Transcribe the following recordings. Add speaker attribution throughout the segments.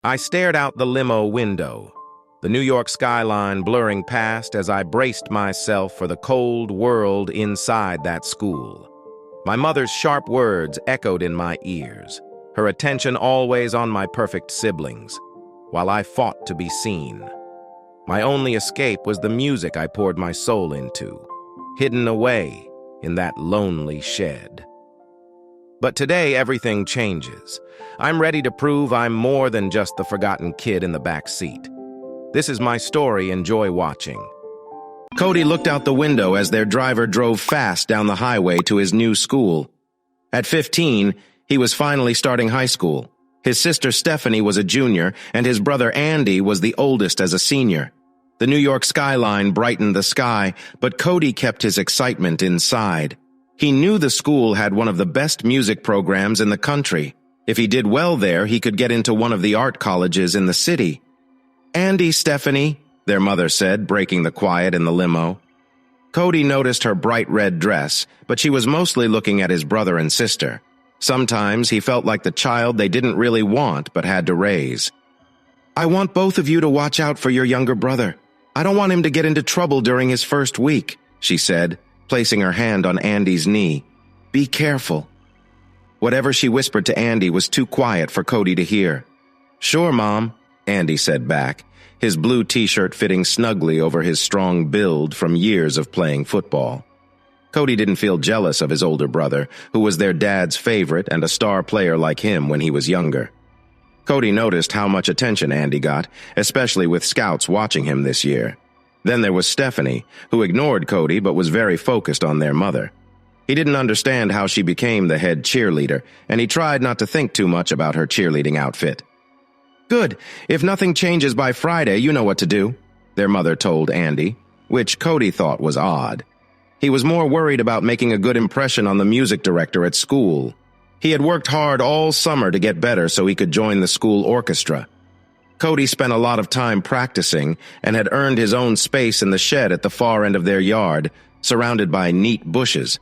Speaker 1: I stared out the limo window, the New York skyline blurring past as I braced myself for the cold world inside that school. My mother's sharp words echoed in my ears, her attention always on my perfect siblings, while I fought to be seen. My only escape was the music I poured my soul into, hidden away in that lonely shed. But today, everything changes. I'm ready to prove I'm more than just the forgotten kid in the back seat. This is my story. Enjoy watching. Cody looked out the window as their driver drove fast down the highway to his new school. At 15, he was finally starting high school. His sister Stephanie was a junior, and his brother Andy was the oldest as a senior. The New York skyline brightened the sky, but Cody kept his excitement inside. He knew the school had one of the best music programs in the country. If he did well there, he could get into one of the art colleges in the city. "Andy, Stephanie," their mother said, breaking the quiet in the limo. Cody noticed her bright red dress, but she was mostly looking at his brother and sister. Sometimes he felt like the child they didn't really want but had to raise. "I want both of you to watch out for your younger brother. I don't want him to get into trouble during his first week," she said, placing her hand on Andy's knee. "Be careful." Whatever she whispered to Andy was too quiet for Cody to hear. "Sure, Mom," Andy said back, his blue t-shirt fitting snugly over his strong build from years of playing football. Cody didn't feel jealous of his older brother, who was their dad's favorite and a star player like him when he was younger. Cody noticed how much attention Andy got, especially with scouts watching him this year. Then there was Stephanie, who ignored Cody but was very focused on their mother. He didn't understand how she became the head cheerleader, and he tried not to think too much about her cheerleading outfit. "Good. If nothing changes by Friday, you know what to do," their mother told Andy, which Cody thought was odd. He was more worried about making a good impression on the music director at school. He had worked hard all summer to get better so he could join the school orchestra. Cody spent a lot of time practicing and had earned his own space in the shed at the far end of their yard, surrounded by neat bushes.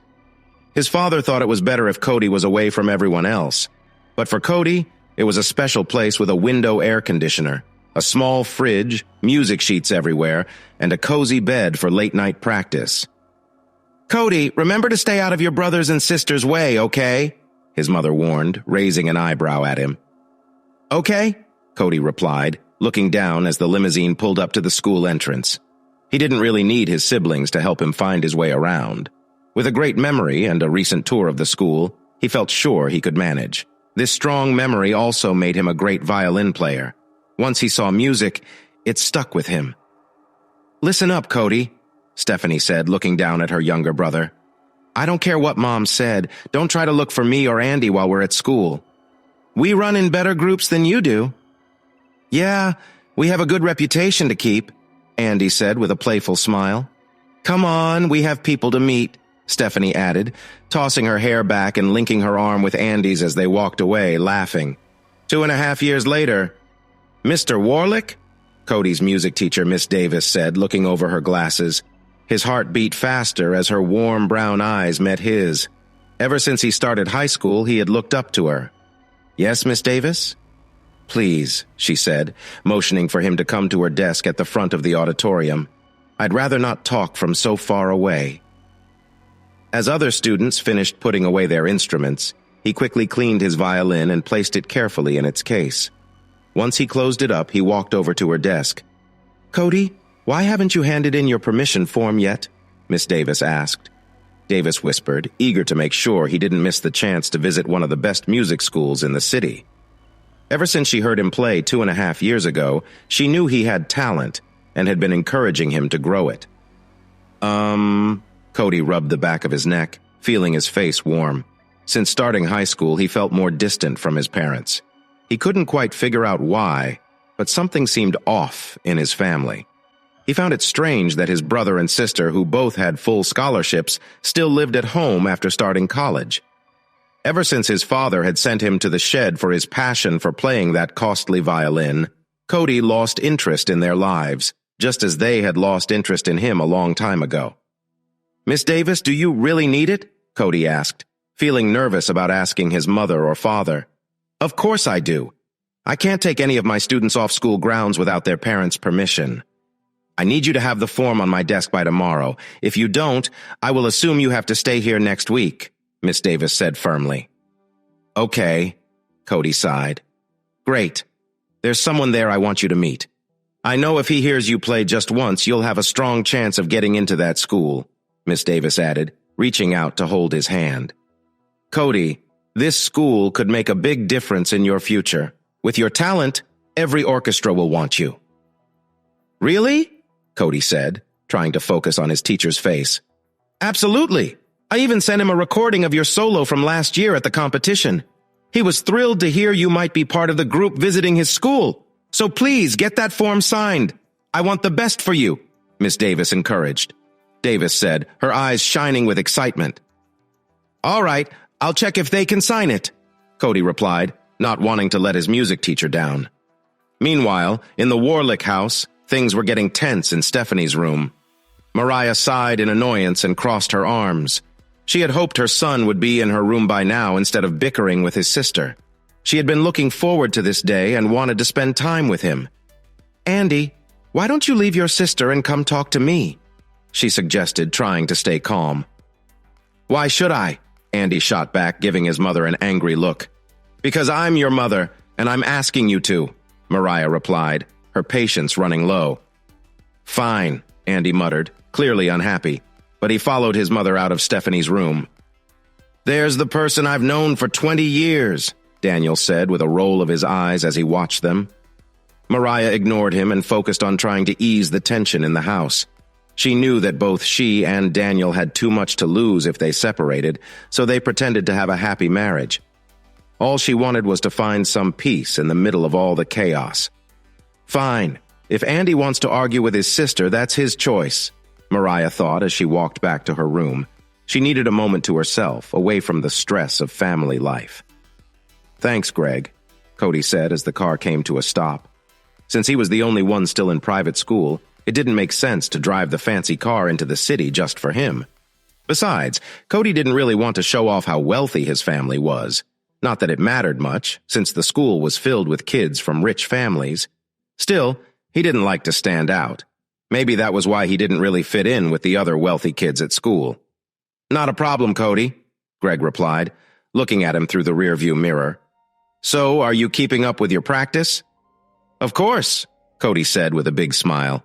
Speaker 1: His father thought it was better if Cody was away from everyone else. But for Cody, it was a special place with a window air conditioner, a small fridge, music sheets everywhere, and a cozy bed for late-night practice. "Cody, remember to stay out of your brother's and sister's way, okay?" his mother warned, raising an eyebrow at him. "Okay," Cody replied, looking down as the limousine pulled up to the school entrance. He didn't really need his siblings to help him find his way around. With a great memory and a recent tour of the school, he felt sure he could manage. This strong memory also made him a great violin player. Once he saw music, it stuck with him. "Listen up, Cody," Stephanie said, looking down at her younger brother. "I don't care what Mom said. Don't try to look for me or Andy while we're at school. We run in better groups than you do." "Yeah, we have a good reputation to keep," Andy said with a playful smile. "Come on, we have people to meet," Stephanie added, tossing her hair back and linking her arm with Andy's as they walked away, laughing. 2.5 years later, "Mr. Warlick?" Cody's music teacher, Miss Davis, said, looking over her glasses. His heart beat faster as her warm brown eyes met his. Ever since he started high school, he had looked up to her. "Yes, Miss Davis?" "Please," she said, motioning for him to come to her desk at the front of the auditorium. "I'd rather not talk from so far away." As other students finished putting away their instruments, he quickly cleaned his violin and placed it carefully in its case. Once he closed it up, he walked over to her desk. "Cody, why haven't you handed in your permission form yet?" Miss Davis asked. Davis whispered, eager to make sure he didn't miss the chance to visit one of the best music schools in the city. Ever since she heard him play 2.5 years ago, she knew he had talent and had been encouraging him to grow it. Cody rubbed the back of his neck, feeling his face warm. Since starting high school, he felt more distant from his parents. He couldn't quite figure out why, but something seemed off in his family. He found it strange that his brother and sister, who both had full scholarships, still lived at home after starting college. Ever since his father had sent him to the shed for his passion for playing that costly violin, Cody lost interest in their lives, just as they had lost interest in him a long time ago. "Miss Davis, do you really need it?" Cody asked, feeling nervous about asking his mother or father. "Of course I do. I can't take any of my students off school grounds without their parents' permission. I need you to have the form on my desk by tomorrow. If you don't, I will assume you have to stay here next week, Miss Davis said firmly. Okay, Cody sighed. Great. There's someone there I want you to meet. I know if he hears you play just once, you'll have a strong chance of getting into that school, Miss Davis added, reaching out to hold his hand. Cody, this school could make a big difference in your future. With your talent, every orchestra will want you. Really? Cody said, trying to focus on his teacher's face. Absolutely. I even sent him a recording of your solo from last year at the competition. He was thrilled to hear you might be part of the group visiting his school. So please get that form signed. I want the best for you, Miss Davis encouraged. Davis said, her eyes shining with excitement. All right, I'll check if they can sign it, Cody replied, not wanting to let his music teacher down. Meanwhile, in the Warlick house, things were getting tense in Stephanie's room. Mariah sighed in annoyance and crossed her arms. She had hoped her son would be in her room by now instead of bickering with his sister. She had been looking forward to this day and wanted to spend time with him. Andy, why don't you leave your sister and come talk to me? She suggested, trying to stay calm. Why should I? Andy shot back, giving his mother an angry look. Because I'm your mother, and I'm asking you to, Mariah replied, her patience running low. Fine, Andy muttered, clearly unhappy, but he followed his mother out of Stephanie's room. There's the person I've known for 20 years, Daniel said with a roll of his eyes as he watched them. Mariah ignored him and focused on trying to ease the tension in the house. She knew that both she and Daniel had too much to lose if they separated, so they pretended to have a happy marriage. All she wanted was to find some peace in the middle of all the chaos. Fine. If Andy wants to argue with his sister, that's his choice, Mariah thought as she walked back to her room. She needed a moment to herself, away from the stress of family life. Thanks, Greg, Cody said as the car came to a stop. Since he was the only one still in private school, it didn't make sense to drive the fancy car into the city just for him. Besides, Cody didn't really want to show off how wealthy his family was. Not that it mattered much, since the school was filled with kids from rich families. Still, he didn't like to stand out. Maybe that was why he didn't really fit in with the other wealthy kids at school. Not a problem, Cody, Greg replied, looking at him through the rearview mirror. So, are you keeping up with your practice? Of course, Cody said with a big smile.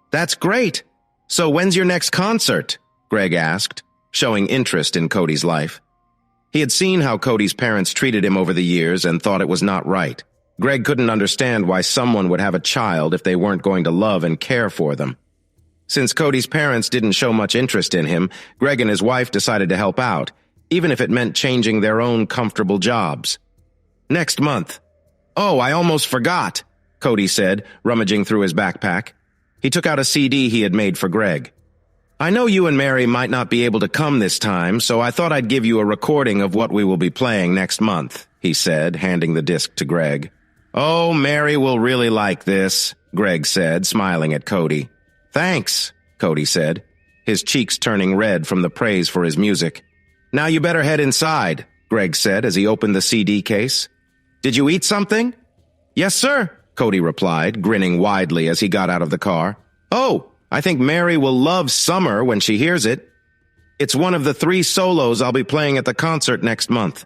Speaker 1: That's great. So when's your next concert? Greg asked, showing interest in Cody's life. He had seen how Cody's parents treated him over the years and thought it was not right. Greg couldn't understand why someone would have a child if they weren't going to love and care for them. Since Cody's parents didn't show much interest in him, Greg and his wife decided to help out, even if it meant changing their own comfortable jobs. Next month. Oh, I almost forgot, Cody said, rummaging through his backpack. He took out a CD he had made for Greg. I know you and Mary might not be able to come this time, so I thought I'd give you a recording of what we will be playing next month, he said, handing the disc to Greg. Oh, Mary will really like this, Greg said, smiling at Cody. Thanks, Cody said, his cheeks turning red from the praise for his music. Now you better head inside, Greg said as he opened the CD case. Did you eat something? Yes, sir, Cody replied, grinning widely as he got out of the car. Oh, I think Mary will love Summer when she hears it. It's one of the 3 solos I'll be playing at the concert next month.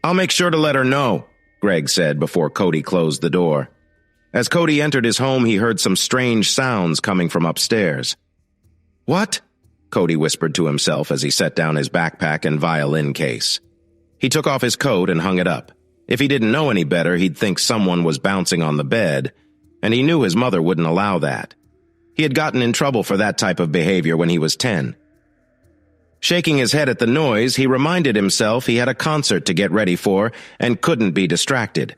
Speaker 1: I'll make sure to let her know, Greg said before Cody closed the door. As Cody entered his home, he heard some strange sounds coming from upstairs. What? Cody whispered to himself as he set down his backpack and violin case. He took off his coat and hung it up. If he didn't know any better, he'd think someone was bouncing on the bed, and he knew his mother wouldn't allow that. He had gotten in trouble for that type of behavior when he was 10. Shaking his head at the noise, he reminded himself he had a concert to get ready for and couldn't be distracted.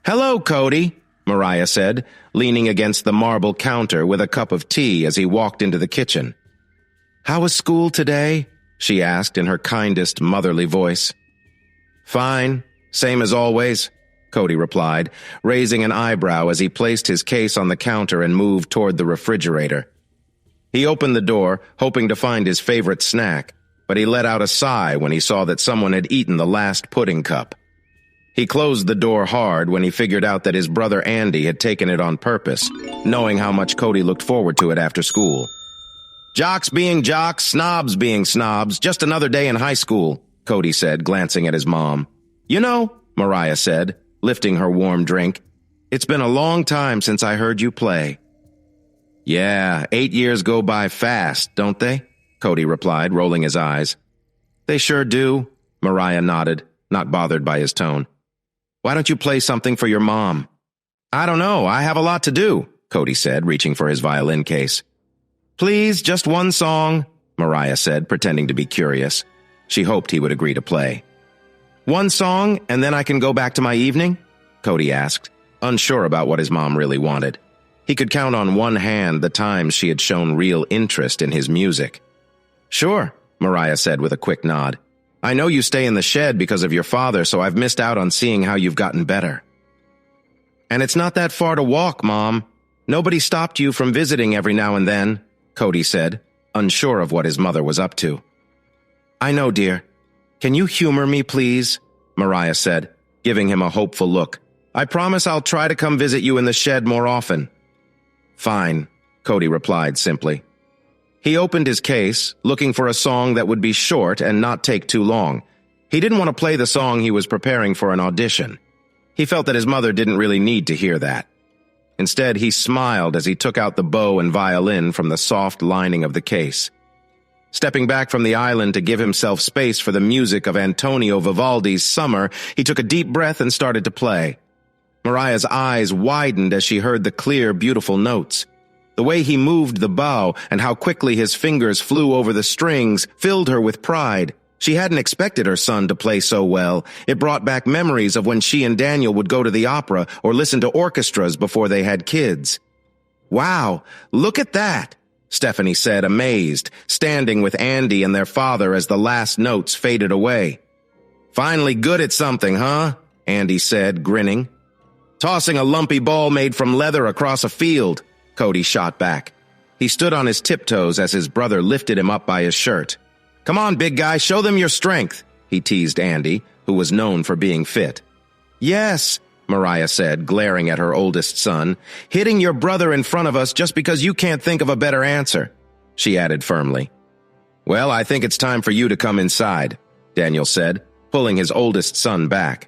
Speaker 1: Hello, Cody, Mariah said, leaning against the marble counter with a cup of tea as he walked into the kitchen. How was school today? She asked in her kindest, motherly voice. Fine. Same as always, Cody replied, raising an eyebrow as he placed his case on the counter and moved toward the refrigerator. He opened the door, hoping to find his favorite snack, but he let out a sigh when he saw that someone had eaten the last pudding cup. He closed the door hard when he figured out that his brother Andy had taken it on purpose, knowing how much Cody looked forward to it after school. Jocks being jocks, snobs being snobs, just another day in high school, Cody said, glancing at his mom. You know, Mariah said, lifting her warm drink, it's been a long time since I heard you play. Yeah, 8 years go by fast, don't they? Cody replied, rolling his eyes. They sure do, Mariah nodded, not bothered by his tone. Why don't you play something for your mom? I don't know, I have a lot to do, Cody said, reaching for his violin case. Please, just one song, Mariah said, pretending to be curious. She hoped he would agree to play. One song, and then I can go back to my evening? Cody asked, unsure about what his mom really wanted. He could count on one hand the times she had shown real interest in his music. Sure, Mariah said with a quick nod. I know you stay in the shed because of your father, so I've missed out on seeing how you've gotten better. And it's not that far to walk, Mom. Nobody stopped you from visiting every now and then, Cody said, unsure of what his mother was up to. I know, dear. Can you humor me, please? Mariah said, giving him a hopeful look. I promise I'll try to come visit you in the shed more often. Fine, Cody replied simply. He opened his case, looking for a song that would be short and not take too long. He didn't want to play the song he was preparing for an audition. He felt that his mother didn't really need to hear that. Instead, he smiled as he took out the bow and violin from the soft lining of the case. Stepping back from the island to give himself space for the music of Antonio Vivaldi's Summer, he took a deep breath and started to play. Mariah's eyes widened as she heard the clear, beautiful notes. The way he moved the bow and how quickly his fingers flew over the strings filled her with pride. She hadn't expected her son to play so well. It brought back memories of when she and Daniel would go to the opera or listen to orchestras before they had kids. Wow, look at that, Stephanie said, amazed, standing with Andy and their father as the last notes faded away. Finally good at something, huh? Andy said, grinning. Tossing a lumpy ball made from leather across a field, Cody shot back. He stood on his tiptoes as his brother lifted him up by his shirt. Come on, big guy, show them your strength, he teased Andy, who was known for being fit. Yes, Mariah said, glaring at her oldest son, hitting your brother in front of us just because you can't think of a better answer, she added firmly. Well, I think it's time for you to come inside, Daniel said, pulling his oldest son back.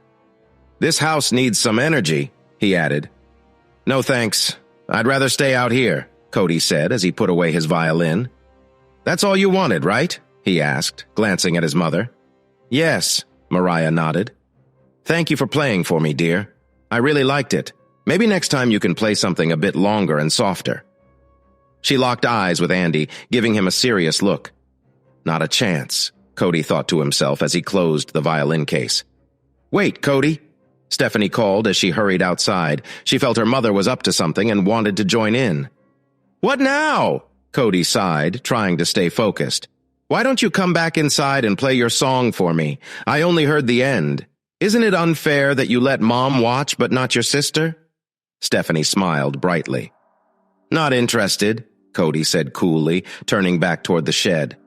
Speaker 1: This house needs some energy, he added. No thanks, I'd rather stay out here, Cody said as he put away his violin. That's all you wanted, right? He asked, glancing at his mother. Yes, Mariah nodded. Thank you for playing for me, dear. I really liked it. Maybe next time you can play something a bit longer and softer. She locked eyes with Andy, giving him a serious look. Not a chance, Cody thought to himself as he closed the violin case. Wait, Cody, Stephanie called as she hurried outside. She felt her mother was up to something and wanted to join in. What now? Cody sighed, trying to stay focused. Why don't you come back inside and play your song for me? I only heard the end. Isn't it unfair that you let Mom watch but not your sister? Stephanie smiled brightly. Not interested, Cody said coolly, turning back toward the shed.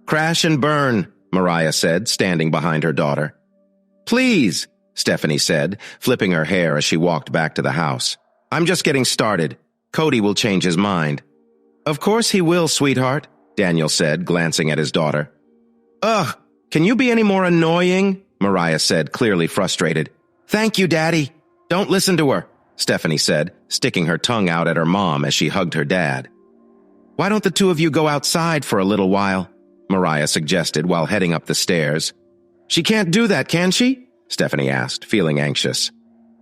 Speaker 1: Crash and burn, Mariah said, standing behind her daughter. Please, Stephanie said, flipping her hair as she walked back to the house. I'm just getting started. Cody will change his mind. Of course he will, sweetheart, Daniel said, glancing at his daughter. Ugh, can you be any more annoying? Mariah said, clearly frustrated. Thank you, Daddy. Don't listen to her, Stephanie said, sticking her tongue out at her mom as she hugged her dad. Why don't the two of you go outside for a little while? Mariah suggested while heading up the stairs. She can't do that, can she? Stephanie asked, feeling anxious.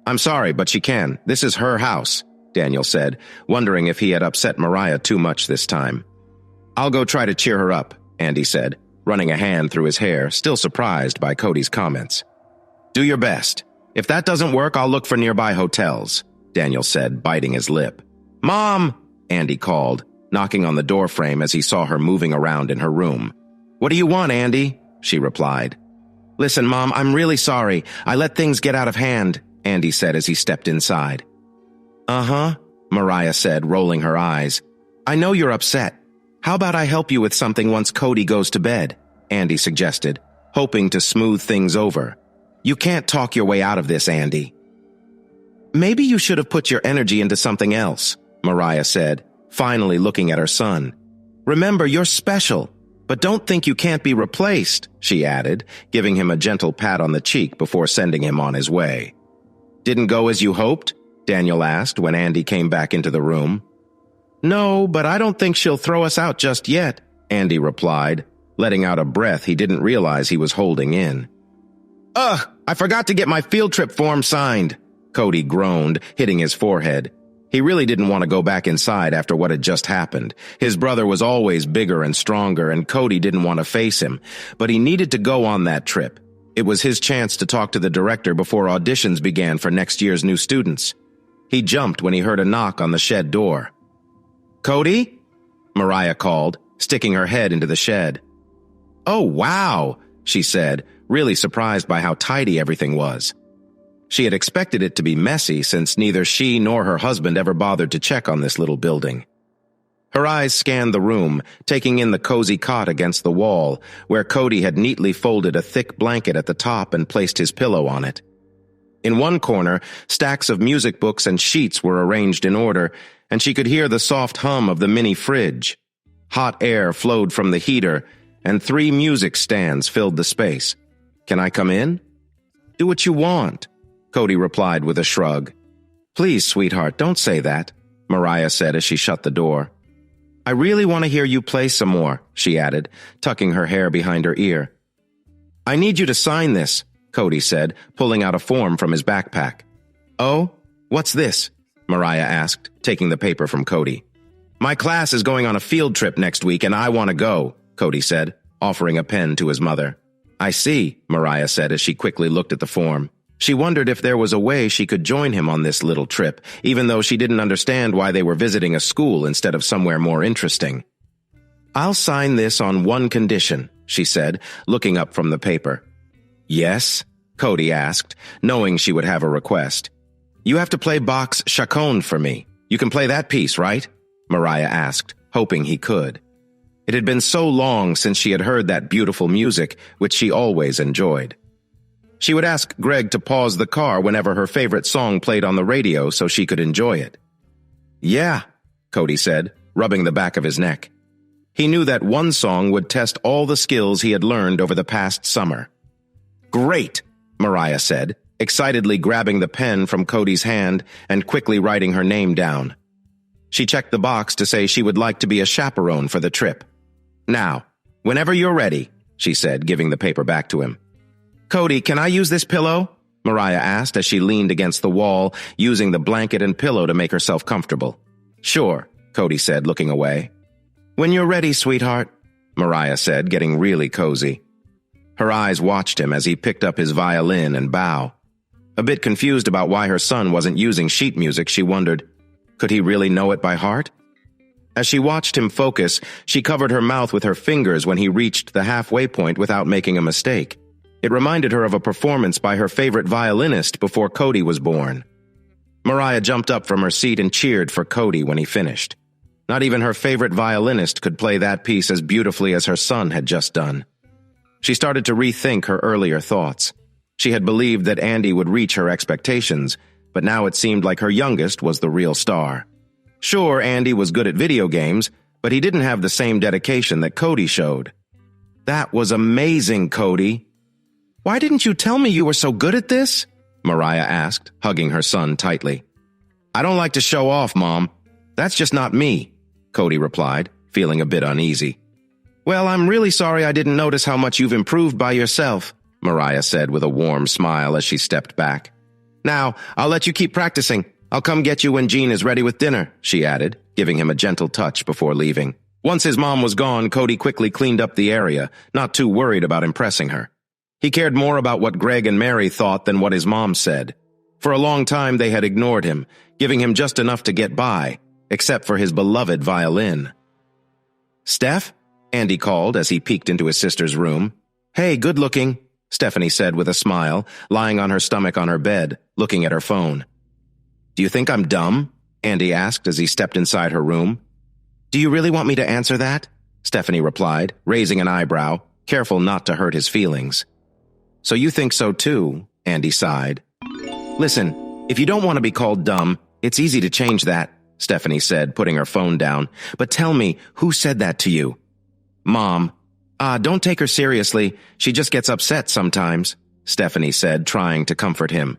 Speaker 1: I'm sorry, but she can. This is her house, Daniel said, wondering if he had upset Mariah too much this time. I'll go try to cheer her up, Andy said, running a hand through his hair, still surprised by Cody's comments. Do your best. If that doesn't work, I'll look for nearby hotels, Daniel said, biting his lip. Mom, Andy called, knocking on the doorframe as he saw her moving around in her room. What do you want, Andy? She replied. Listen, Mom, I'm really sorry. I let things get out of hand, Andy said as he stepped inside. Uh-huh, Mariah said, rolling her eyes. I know you're upset. How about I help you with something once Cody goes to bed? Andy suggested, hoping to smooth things over. You can't talk your way out of this, Andy. Maybe you should have put your energy into something else, Mariah said, finally looking at her son. Remember, you're special, but don't think you can't be replaced, she added, giving him a gentle pat on the cheek before sending him on his way. Didn't go as you hoped? Daniel asked when Andy came back into the room. No, but I don't think she'll throw us out just yet, Andy replied, letting out a breath he didn't realize he was holding in. Ugh, I forgot to get my field trip form signed, Cody groaned, hitting his forehead. He really didn't want to go back inside after what had just happened. His brother was always bigger and stronger, and Cody didn't want to face him, but he needed to go on that trip. It was his chance to talk to the director before auditions began for next year's new students. He jumped when he heard a knock on the shed door. Cody? Mariah called, sticking her head into the shed. Oh, wow, she said, really surprised by how tidy everything was. She had expected it to be messy since neither she nor her husband ever bothered to check on this little building. Her eyes scanned the room, taking in the cozy cot against the wall, where Cody had neatly folded a thick blanket at the top and placed his pillow on it. In one corner, stacks of music books and sheets were arranged in order, and she could hear the soft hum of the mini fridge. Hot air flowed from the heater, and 3 music stands filled the space. Can I come in? Do what you want, Cody replied with a shrug. Please, sweetheart, don't say that, Mariah said as she shut the door. I really want to hear you play some more, she added, tucking her hair behind her ear. I need you to sign this, Cody said, pulling out a form from his backpack. Oh, what's this? Mariah asked, taking the paper from Cody. My class is going on a field trip next week and I want to go, Cody said, offering a pen to his mother. I see, Mariah said as she quickly looked at the form. She wondered if there was a way she could join him on this little trip, even though she didn't understand why they were visiting a school instead of somewhere more interesting. I'll sign this on one condition, she said, looking up from the paper. Yes? Cody asked, knowing she would have a request. You have to play Bach's Chaconne for me. You can play that piece, right? Mariah asked, hoping he could. It had been so long since she had heard that beautiful music, which she always enjoyed. She would ask Greg to pause the car whenever her favorite song played on the radio so she could enjoy it. Yeah, Cody said, rubbing the back of his neck. He knew that one song would test all the skills he had learned over the past summer. Great, Mariah said, excitedly grabbing the pen from Cody's hand and quickly writing her name down. She checked the box to say she would like to be a chaperone for the trip. Now, whenever you're ready, she said, giving the paper back to him. Cody, can I use this pillow? Mariah asked as she leaned against the wall, using the blanket and pillow to make herself comfortable. Sure, Cody said, looking away. When you're ready, sweetheart, Mariah said, getting really cozy. Her eyes watched him as he picked up his violin and bow. A bit confused about why her son wasn't using sheet music, she wondered, could he really know it by heart? As she watched him focus, she covered her mouth with her fingers when he reached the halfway point without making a mistake. It reminded her of a performance by her favorite violinist before Cody was born. Mariah jumped up from her seat and cheered for Cody when he finished. Not even her favorite violinist could play that piece as beautifully as her son had just done. She started to rethink her earlier thoughts. She had believed that Andy would reach her expectations, but now it seemed like her youngest was the real star. Sure, Andy was good at video games, but he didn't have the same dedication that Cody showed. That was amazing, Cody. Why didn't you tell me you were so good at this? Mariah asked, hugging her son tightly. I don't like to show off, Mom. That's just not me, Cody replied, feeling a bit uneasy. Well, I'm really sorry I didn't notice how much you've improved by yourself, Mariah said with a warm smile as she stepped back. Now, I'll let you keep practicing. I'll come get you when Jean is ready with dinner, she added, giving him a gentle touch before leaving. Once his mom was gone, Cody quickly cleaned up the area, not too worried about impressing her. He cared more about what Greg and Mary thought than what his mom said. For a long time, they had ignored him, giving him just enough to get by, except for his beloved violin. Steph? Andy called as he peeked into his sister's room. Hey, good looking, Stephanie said with a smile, lying on her stomach on her bed, looking at her phone. Do you think I'm dumb? Andy asked as he stepped inside her room. Do you really want me to answer that? Stephanie replied, raising an eyebrow, careful not to hurt his feelings. So you think so too, Andy sighed. Listen, if you don't want to be called dumb, it's easy to change that, Stephanie said, putting her phone down. But tell me, who said that to you? Mom. Don't take her seriously. She just gets upset sometimes, Stephanie said, trying to comfort him.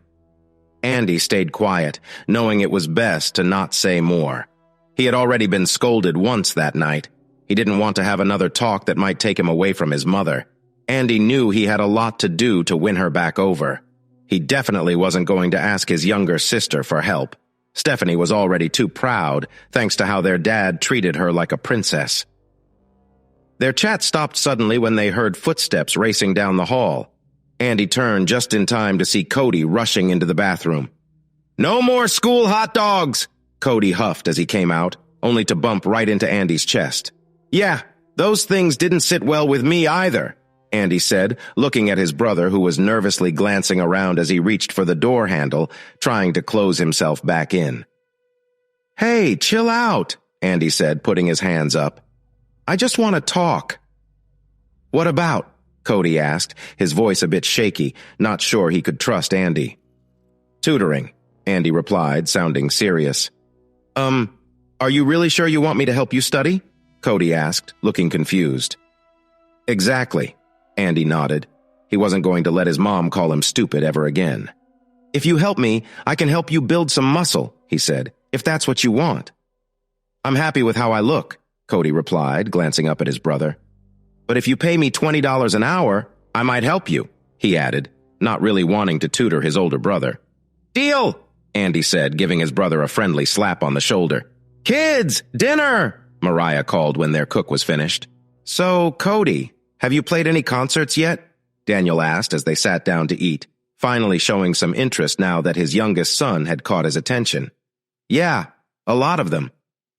Speaker 1: Andy stayed quiet, knowing it was best to not say more. He had already been scolded once that night. He didn't want to have another talk that might take him away from his mother. Andy knew he had a lot to do to win her back over. He definitely wasn't going to ask his younger sister for help. Stephanie was already too proud, thanks to how their dad treated her like a princess. Their chat stopped suddenly when they heard footsteps racing down the hall. Andy turned just in time to see Cody rushing into the bathroom. "No more school hot dogs!" Cody huffed as he came out, only to bump right into Andy's chest. "Yeah, those things didn't sit well with me either," Andy said, looking at his brother who was nervously glancing around as he reached for the door handle, trying to close himself back in. "Hey, chill out," Andy said, putting his hands up. "I just want to talk." "What about?" Cody asked, his voice a bit shaky, not sure he could trust Andy. "Tutoring," Andy replied, sounding serious. Are you really sure you want me to help you study?" Cody asked, looking confused. "Exactly," Andy nodded. He wasn't going to let his mom call him stupid ever again. "If you help me, I can help you build some muscle," he said, "if that's what you want." "I'm happy with how I look," Cody replied, glancing up at his brother. "But if you pay me $20 an hour, I might help you," he added, not really wanting to tutor his older brother. "Deal!" Andy said, giving his brother a friendly slap on the shoulder. "Kids, dinner!" Mariah called when their cook was finished. "So, Cody, have you played any concerts yet?" Daniel asked as they sat down to eat, finally showing some interest now that his youngest son had caught his attention. "Yeah, a lot of them.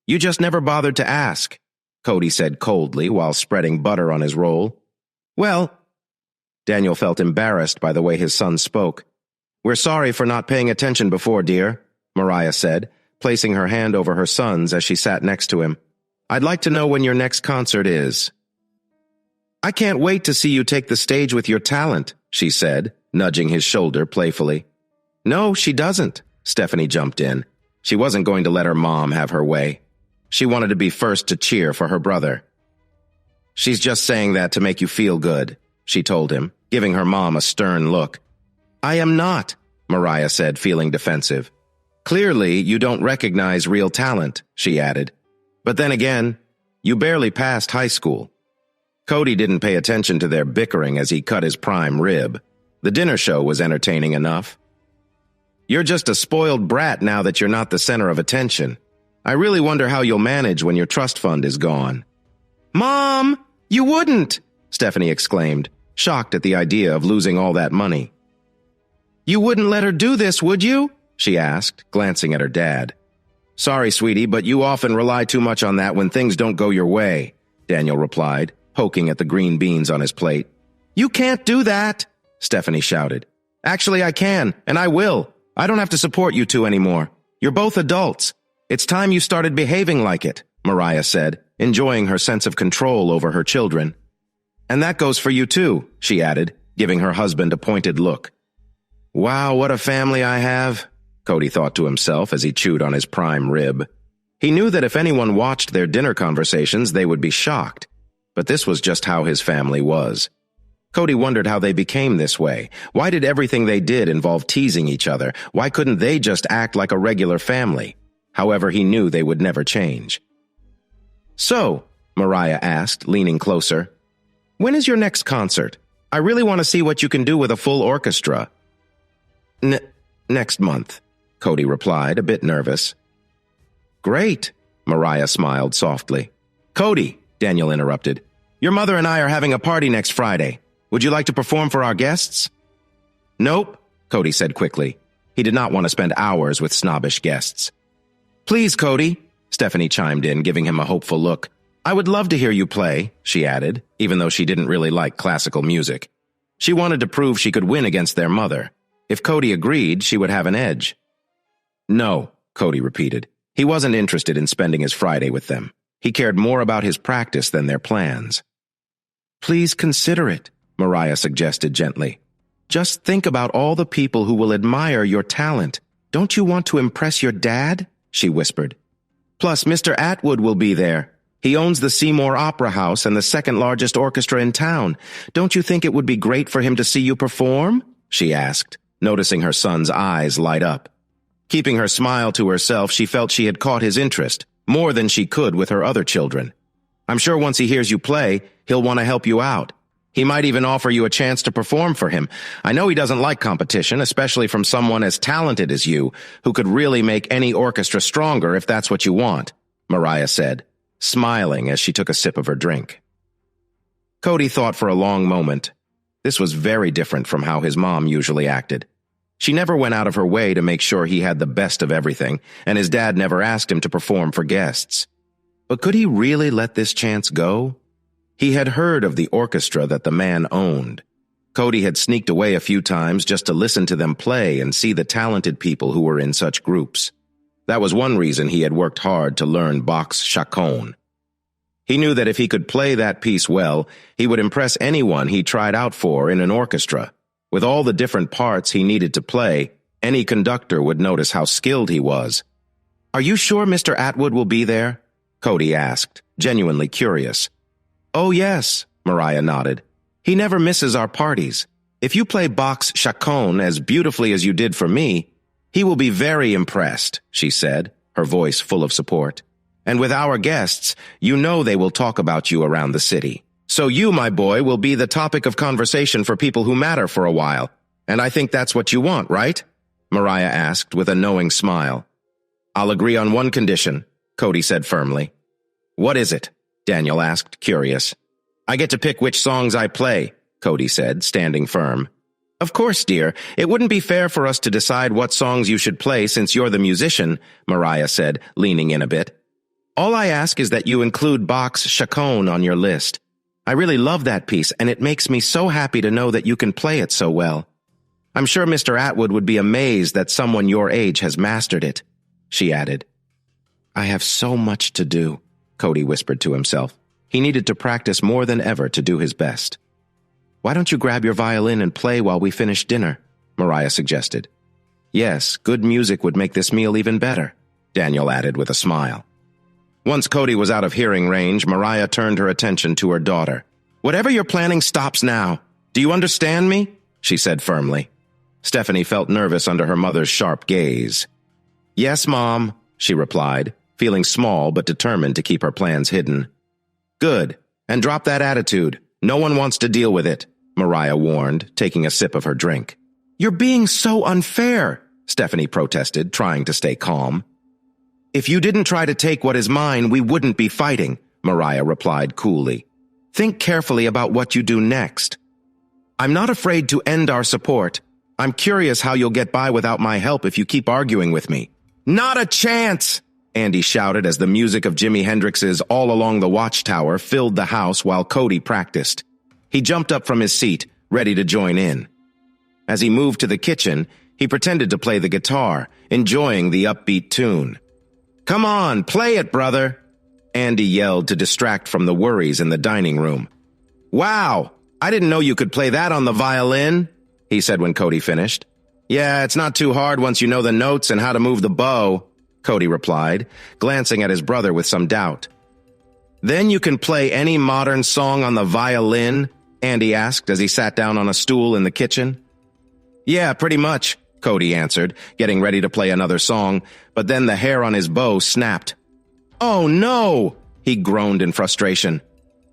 Speaker 1: You just never bothered to ask," Cody said coldly while spreading butter on his roll. "Well," Daniel felt embarrassed by the way his son spoke. "We're sorry for not paying attention before, dear," Mariah said, placing her hand over her son's as she sat next to him. "I'd like to know when your next concert is." "I can't wait to see you take the stage with your talent," she said, nudging his shoulder playfully. "No, she doesn't," Stephanie jumped in. She wasn't going to let her mom have her way. She wanted to be first to cheer for her brother. "She's just saying that to make you feel good," she told him, giving her mom a stern look. "I am not," Mariah said, feeling defensive. "Clearly, you don't recognize real talent," she added. "But then again, you barely passed high school." Cody didn't pay attention to their bickering as he cut his prime rib. The dinner show was entertaining enough. "You're just a spoiled brat now that you're not the center of attention. I really wonder how you'll manage when your trust fund is gone." "Mom, you wouldn't!" Stephanie exclaimed, shocked at the idea of losing all that money. "You wouldn't let her do this, would you?" she asked, glancing at her dad. "Sorry, sweetie, but you often rely too much on that when things don't go your way," Daniel replied, poking at the green beans on his plate. "You can't do that," Stephanie shouted. "Actually, I can, and I will. I don't have to support you two anymore. You're both adults. It's time you started behaving like it," Mariah said, enjoying her sense of control over her children. "And that goes for you too," she added, giving her husband a pointed look. "Wow, what a family I have," Cody thought to himself as he chewed on his prime rib. He knew that if anyone watched their dinner conversations, they would be shocked. But this was just how his family was. Cody wondered how they became this way. Why did everything they did involve teasing each other? Why couldn't they just act like a regular family? However, he knew they would never change. "So," Mariah asked, leaning closer, "when is your next concert? I really want to see what you can do with a full orchestra." Next month," Cody replied, a bit nervous. "Great," Mariah smiled softly. "Cody," Daniel interrupted, "your mother and I are having a party next Friday. Would you like to perform for our guests?" "Nope," Cody said quickly. He did not want to spend hours with snobbish guests. "Please, Cody," Stephanie chimed in, giving him a hopeful look. "I would love to hear you play," she added, even though she didn't really like classical music. She wanted to prove she could win against their mother. If Cody agreed, she would have an edge. "No," Cody repeated. He wasn't interested in spending his Friday with them. He cared more about his practice than their plans. "Please consider it," Mariah suggested gently. Just think about all the people who will admire your talent. Don't you want to impress your dad? She whispered. Plus, Mr. Atwood will be there. He owns the Seymour Opera House and the second largest orchestra in town. Don't you think it would be great for him to see you perform? She asked, noticing her son's eyes light up. Keeping her smile to herself, she felt she had caught his interest, more than she could with her other children. I'm sure once he hears you play, he'll want to help you out. He might even offer you a chance to perform for him. I know he doesn't like competition, especially from someone as talented as you, who could really make any orchestra stronger if that's what you want, Mariah said, smiling as she took a sip of her drink. Cody thought for a long moment. This was very different from how his mom usually acted. She never went out of her way to make sure he had the best of everything, and his dad never asked him to perform for guests. But could he really let this chance go? He had heard of the orchestra that the man owned. Cody had sneaked away a few times just to listen to them play and see the talented people who were in such groups. That was one reason he had worked hard to learn Bach's chaconne. He knew that if he could play that piece well, he would impress anyone he tried out for in an orchestra. With all the different parts he needed to play, any conductor would notice how skilled he was. "Are you sure Mr. Atwood will be there?" Cody asked, genuinely curious. "Oh, yes," Mariah nodded. "He never misses our parties. If you play Bach's chaconne as beautifully as you did for me, he will be very impressed," she said, her voice full of support. "And with our guests, you know they will talk about you around the city. So you, my boy, will be the topic of conversation for people who matter for a while. And I think that's what you want, right?" Mariah asked with a knowing smile. "I'll agree on one condition," Cody said firmly. "What is it?" Daniel asked, curious. "I get to pick which songs I play," Cody said, standing firm. "Of course, dear. It wouldn't be fair for us to decide what songs you should play since you're the musician," Mariah said, leaning in a bit. "All I ask is that you include Bach's chaconne on your list. I really love that piece, and it makes me so happy to know that you can play it so well. I'm sure Mr. Atwood would be amazed that someone your age has mastered it," she added. "I have so much to do," Cody whispered to himself. He needed to practice more than ever to do his best. "Why don't you grab your violin and play while we finish dinner?" Mariah suggested. "Yes, good music would make this meal even better," Daniel added with a smile. Once Cody was out of hearing range, Mariah turned her attention to her daughter. "Whatever you're planning stops now. Do you understand me?" she said firmly. Stephanie felt nervous under her mother's sharp gaze. "Yes, Mom," she replied, feeling small but determined to keep her plans hidden. "Good. And drop that attitude. No one wants to deal with it," Mariah warned, taking a sip of her drink. "You're being so unfair," Stephanie protested, trying to stay calm. "If you didn't try to take what is mine, we wouldn't be fighting," Mariah replied coolly. "Think carefully about what you do next. I'm not afraid to end our support. I'm curious how you'll get by without my help if you keep arguing with me." "Not a chance!" Andy shouted as the music of Jimi Hendrix's All Along the Watchtower filled the house while Cody practiced. He jumped up from his seat, ready to join in. As he moved to the kitchen, he pretended to play the guitar, enjoying the upbeat tune. "Come on, play it, brother!" Andy yelled to distract from the worries in the dining room. "Wow, I didn't know you could play that on the violin," he said when Cody finished. "Yeah, it's not too hard once you know the notes and how to move the bow," Cody replied, glancing at his brother with some doubt. "Then you can play any modern song on the violin?" Andy asked as he sat down on a stool in the kitchen. "Yeah, pretty much," Cody answered, getting ready to play another song, but then the hair on his bow snapped. "Oh no!" he groaned in frustration.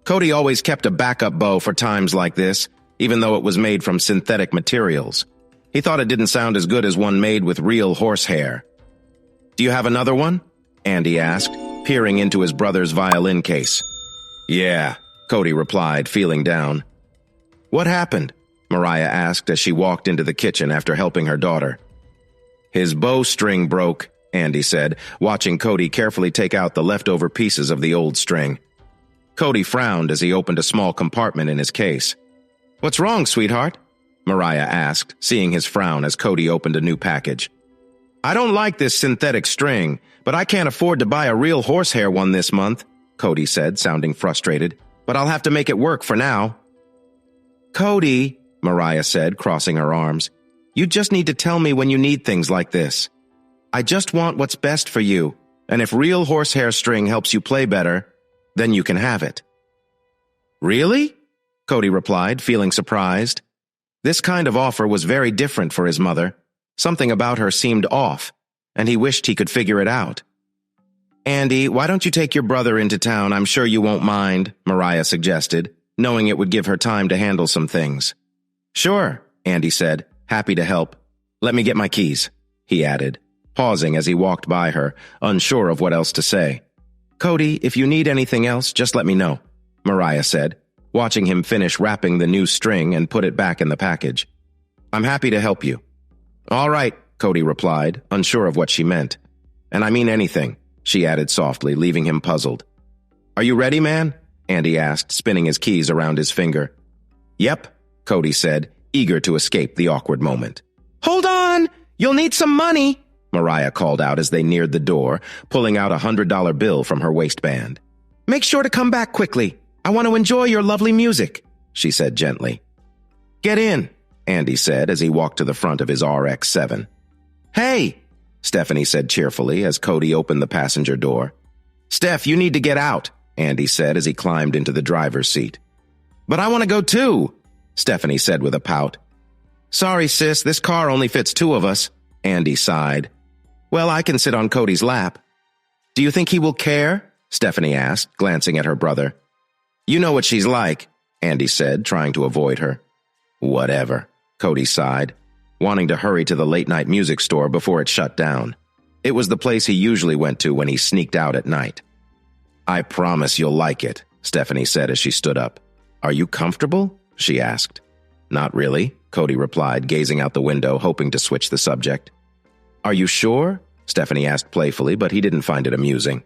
Speaker 1: Cody always kept a backup bow for times like this, even though it was made from synthetic materials. He thought it didn't sound as good as one made with real horsehair. "Do you have another one?" Andy asked, peering into his brother's violin case. "Yeah," Cody replied, feeling down. "What happened?" Mariah asked as she walked into the kitchen after helping her daughter. "His bowstring broke," Andy said, watching Cody carefully take out the leftover pieces of the old string. Cody frowned as he opened a small compartment in his case. "What's wrong, sweetheart?" Mariah asked, seeing his frown as Cody opened a new package. "I don't like this synthetic string, but I can't afford to buy a real horsehair one this month," Cody said, sounding frustrated. "But I'll have to make it work for now." "Cody," Mariah said, crossing her arms. "You just need to tell me when you need things like this. I just want what's best for you, and if real horsehair string helps you play better, then you can have it." "Really?" Cody replied, feeling surprised. This kind of offer was very different for his mother. Something about her seemed off, and he wished he could figure it out. "Andy, why don't you take your brother into town? I'm sure you won't mind," Mariah suggested, knowing it would give her time to handle some things. "Sure," Andy said, happy to help. "Let me get my keys," he added, pausing as he walked by her, unsure of what else to say. "Cody, if you need anything else, just let me know," Mariah said, watching him finish wrapping the new string and put it back in the package. "I'm happy to help you." "All right," Cody replied, unsure of what she meant. "And I mean anything," she added softly, leaving him puzzled. "Are you ready, man?" Andy asked, spinning his keys around his finger. "Yep," Cody said, eager to escape the awkward moment. "Hold on! You'll need some money!" Mariah called out as they neared the door, pulling out a $100 bill from her waistband. "Make sure to come back quickly. I want to enjoy your lovely music," she said gently. "Get in," Andy said as he walked to the front of his RX-7. "Hey," Stephanie said cheerfully as Cody opened the passenger door. "Steph, you need to get out," Andy said as he climbed into the driver's seat. "But I want to go too," Stephanie said with a pout. "Sorry, sis, this car only fits 2 of us," Andy sighed. "Well, I can sit on Cody's lap." "Do you think he will care?" Stephanie asked, glancing at her brother. "You know what she's like," Andy said, trying to avoid her. "Whatever," Cody sighed, wanting to hurry to the late-night music store before it shut down. It was the place he usually went to when he sneaked out at night. "I promise you'll like it," Stephanie said as she stood up. "Are you comfortable?" she asked. "Not really," Cody replied, gazing out the window, hoping to switch the subject. "Are you sure?" Stephanie asked playfully, but he didn't find it amusing.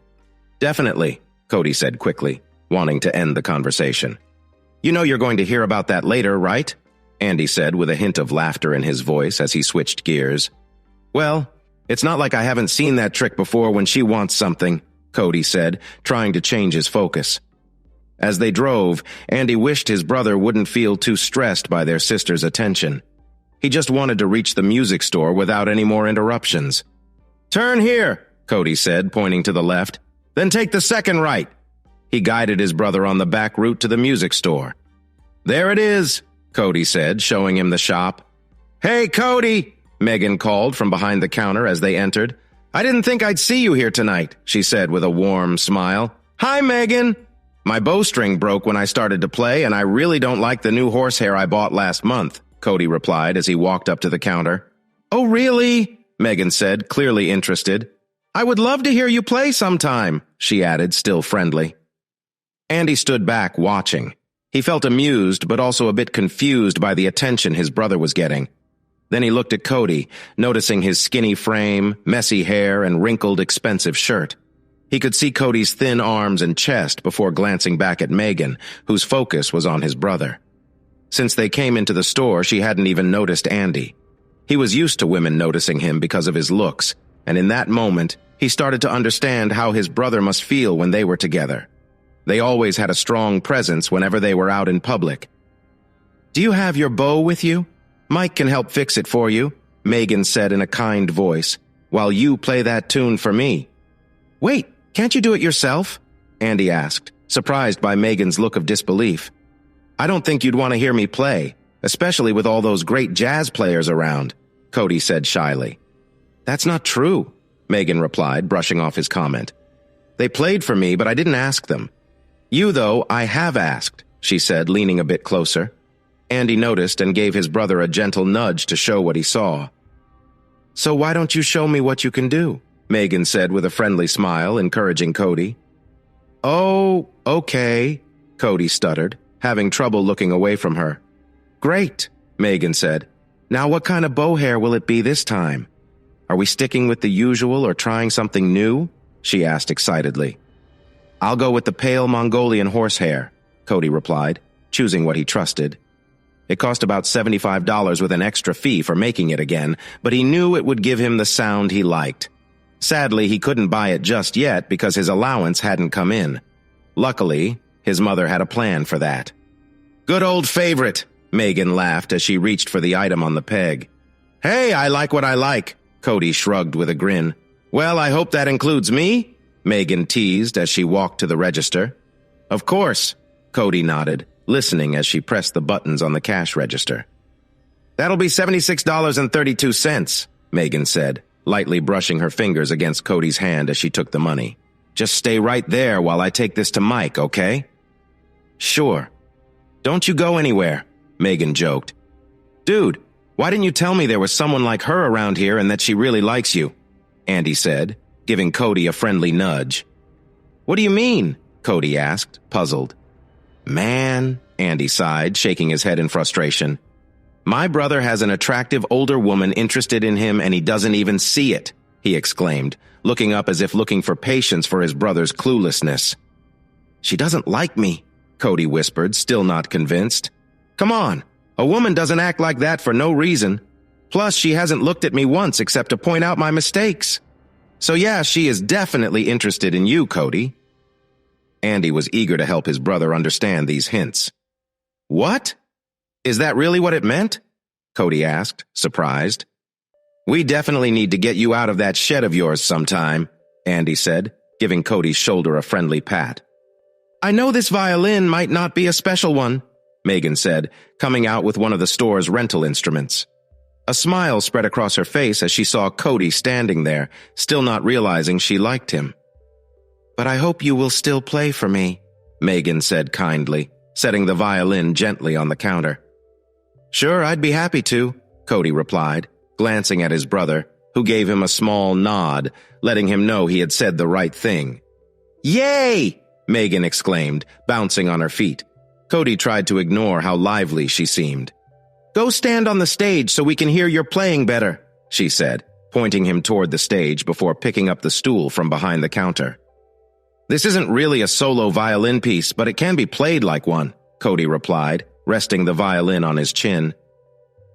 Speaker 1: "Definitely," Cody said quickly, wanting to end the conversation. "You know you're going to hear about that later, right?" Andy said with a hint of laughter in his voice as he switched gears. "Well, it's not like I haven't seen that trick before when she wants something," Cody said, trying to change his focus. As they drove, Andy wished his brother wouldn't feel too stressed by their sister's attention. He just wanted to reach the music store without any more interruptions. "Turn here," Cody said, pointing to the left. "Then take the second right." He guided his brother on the back route to the music store. "There it is," Cody said, showing him the shop. "Hey, Cody," Megan called from behind the counter as they entered. "I didn't think I'd see you here tonight," she said with a warm smile. "Hi, Megan." "My bowstring broke when I started to play, and I really don't like the new horsehair I bought last month," Cody replied as he walked up to the counter. "Oh, really?" Megan said, clearly interested. "I would love to hear you play sometime," she added, still friendly. Andy stood back, watching. He felt amused, but also a bit confused by the attention his brother was getting. Then he looked at Cody, noticing his skinny frame, messy hair, and wrinkled, expensive shirt. He could see Cody's thin arms and chest before glancing back at Megan, whose focus was on his brother. Since they came into the store, she hadn't even noticed Andy. He was used to women noticing him because of his looks, and in that moment, he started to understand how his brother must feel when they were together. They always had a strong presence whenever they were out in public. "Do you have your bow with you? Mike can help fix it for you," Megan said in a kind voice, "while you play that tune for me." "Wait, can't you do it yourself?" Andy asked, surprised by Megan's look of disbelief. "I don't think you'd want to hear me play, especially with all those great jazz players around," Cody said shyly. "That's not true," Megan replied, brushing off his comment. "They played for me, but I didn't ask them. You, though, I have asked," she said, leaning a bit closer. Andy noticed and gave his brother a gentle nudge to show what he saw. "So why don't you show me what you can do?" Megan said with a friendly smile, encouraging Cody. "Oh, okay," Cody stuttered, having trouble looking away from her. "Great," Megan said. "Now what kind of bow hair will it be this time? Are we sticking with the usual or trying something new?" she asked excitedly. "I'll go with the pale Mongolian horsehair," Cody replied, choosing what he trusted. It cost about $75 with an extra fee for making it again, but he knew it would give him the sound he liked. Sadly, he couldn't buy it just yet because his allowance hadn't come in. Luckily, his mother had a plan for that. "Good old favorite," Megan laughed as she reached for the item on the peg. Hey, I like what I like, Cody shrugged with a grin. Well, I hope that includes me, Megan teased as she walked to the register. Of course, Cody nodded, listening as she pressed the buttons on the cash register. That'll be $76.32, Megan said, lightly brushing her fingers against Cody's hand as she took the money. Just stay right there while I take this to Mike, okay? Sure. Don't you go anywhere, Megan joked. Dude, why didn't you tell me there was someone like her around here and that she really likes you? Andy said, giving Cody a friendly nudge. What do you mean? Cody asked, puzzled. Man, Andy sighed, shaking his head in frustration. My brother has an attractive older woman interested in him and he doesn't even see it, he exclaimed, looking up as if looking for patience for his brother's cluelessness. She doesn't like me, Cody whispered, still not convinced. Come on, a woman doesn't act like that for no reason. Plus, she hasn't looked at me once except to point out my mistakes. So yeah, she is definitely interested in you, Cody. Andy was eager to help his brother understand these hints. What? Is that really what it meant? Cody asked, surprised. We definitely need to get you out of that shed of yours sometime, Andy said, giving Cody's shoulder a friendly pat. I know this violin might not be a special one, Megan said, coming out with one of the store's rental instruments. A smile spread across her face as she saw Cody standing there, still not realizing she liked him. But I hope you will still play for me, Megan said kindly, setting the violin gently on the counter. Sure, I'd be happy to, Cody replied, glancing at his brother, who gave him a small nod, letting him know he had said the right thing. Yay! Megan exclaimed, bouncing on her feet. Cody tried to ignore how lively she seemed. Go stand on the stage so we can hear your playing better, she said, pointing him toward the stage before picking up the stool from behind the counter. This isn't really a solo violin piece, but it can be played like one, Cody replied, resting the violin on his chin.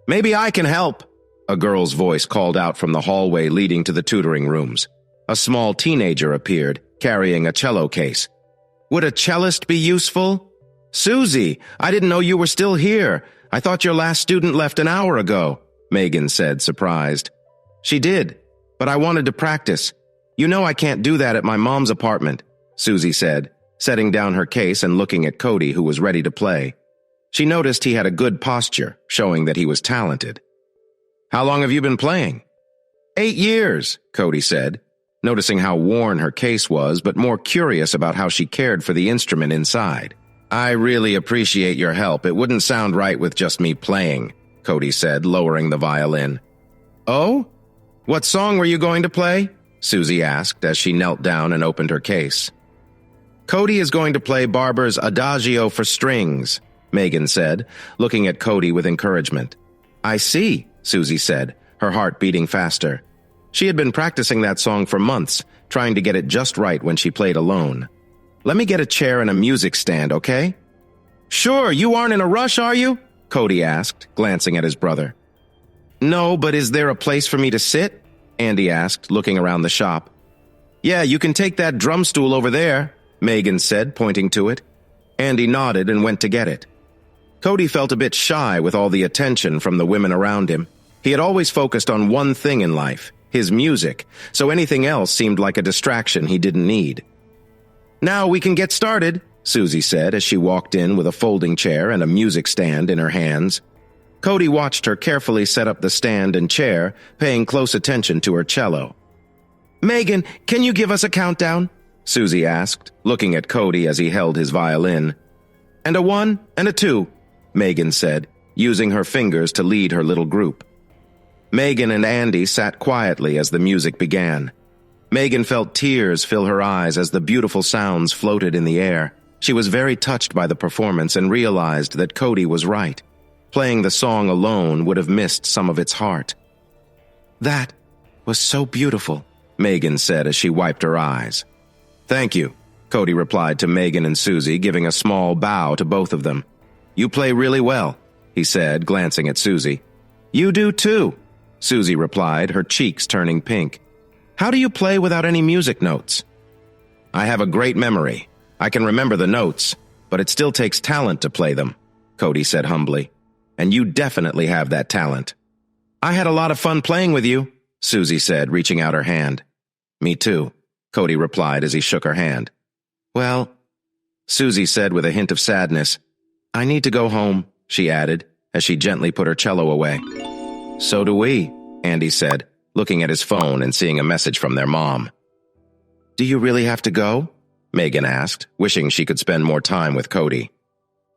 Speaker 1: Maybe I can help, a girl's voice called out from the hallway leading to the tutoring rooms. A small teenager appeared, carrying a cello case. Would a cellist be useful? Susie, I didn't know you were still here. I thought your last student left an hour ago, Megan said, surprised. She did, but I wanted to practice. You know I can't do that at my mom's apartment, Susie said, setting down her case and looking at Cody, who was ready to play. She noticed he had a good posture, showing that he was talented. How long have you been playing? 8 years, Cody said, noticing how worn her case was, but more curious about how she cared for the instrument inside. I really appreciate your help. It wouldn't sound right with just me playing, Cody said, lowering the violin. Oh? What song were you going to play? Susie asked as she knelt down and opened her case. Cody is going to play Barber's Adagio for strings, Megan said, looking at Cody with encouragement. I see, Susie said, her heart beating faster. She had been practicing that song for months, trying to get it just right when she played alone. Let me get a chair and a music stand, okay? Sure, you aren't in a rush, are you? Cody asked, glancing at his brother. No, but is there a place for me to sit? Andy asked, looking around the shop. Yeah, you can take that drum stool over there, Megan said, pointing to it. Andy nodded and went to get it. Cody felt a bit shy with all the attention from the women around him. He had always focused on one thing in life, his music, so anything else seemed like a distraction he didn't need. Now we can get started, Susie said as she walked in with a folding chair and a music stand in her hands. Cody watched her carefully set up the stand and chair, paying close attention to her cello. Megan, can you give us a countdown? Susie asked, looking at Cody as he held his violin. And a 1 and a 2, Megan said, using her fingers to lead her little group. Megan and Andy sat quietly as the music began. Megan felt tears fill her eyes as the beautiful sounds floated in the air. She was very touched by the performance and realized that Cody was right. Playing the song alone would have missed some of its heart. That was so beautiful, Megan said as she wiped her eyes. Thank you, Cody replied to Megan and Susie, giving a small bow to both of them. You play really well, he said, glancing at Susie. You do too, Susie replied, her cheeks turning pink. How do you play without any music notes? I have a great memory. I can remember the notes, but it still takes talent to play them, Cody said humbly. and you definitely have that talent. I had a lot of fun playing with you, Susie said, reaching out her hand. Me too, Cody replied as he shook her hand. Well, Susie said with a hint of sadness. I need to go home, she added, as she gently put her cello away. So do we, Andy said, looking at his phone and seeing a message from their mom. Do you really have to go? Megan asked, wishing she could spend more time with Cody.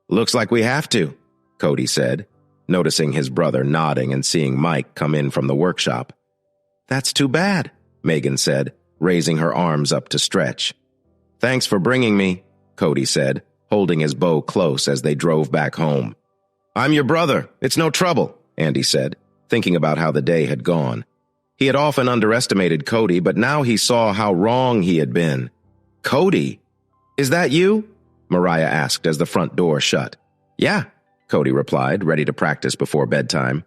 Speaker 1: Looks like we have to, Cody said, noticing his brother nodding and seeing Mike come in from the workshop. That's too bad, Megan said, raising her arms up to stretch. Thanks for bringing me, Cody said, holding his bow close as they drove back home. I'm your brother. It's no trouble, Andy said, thinking about how the day had gone. He had often underestimated Cody, but now he saw how wrong he had been. Cody? Is that you? Mariah asked as the front door shut. Yeah, Cody replied, ready to practice before bedtime.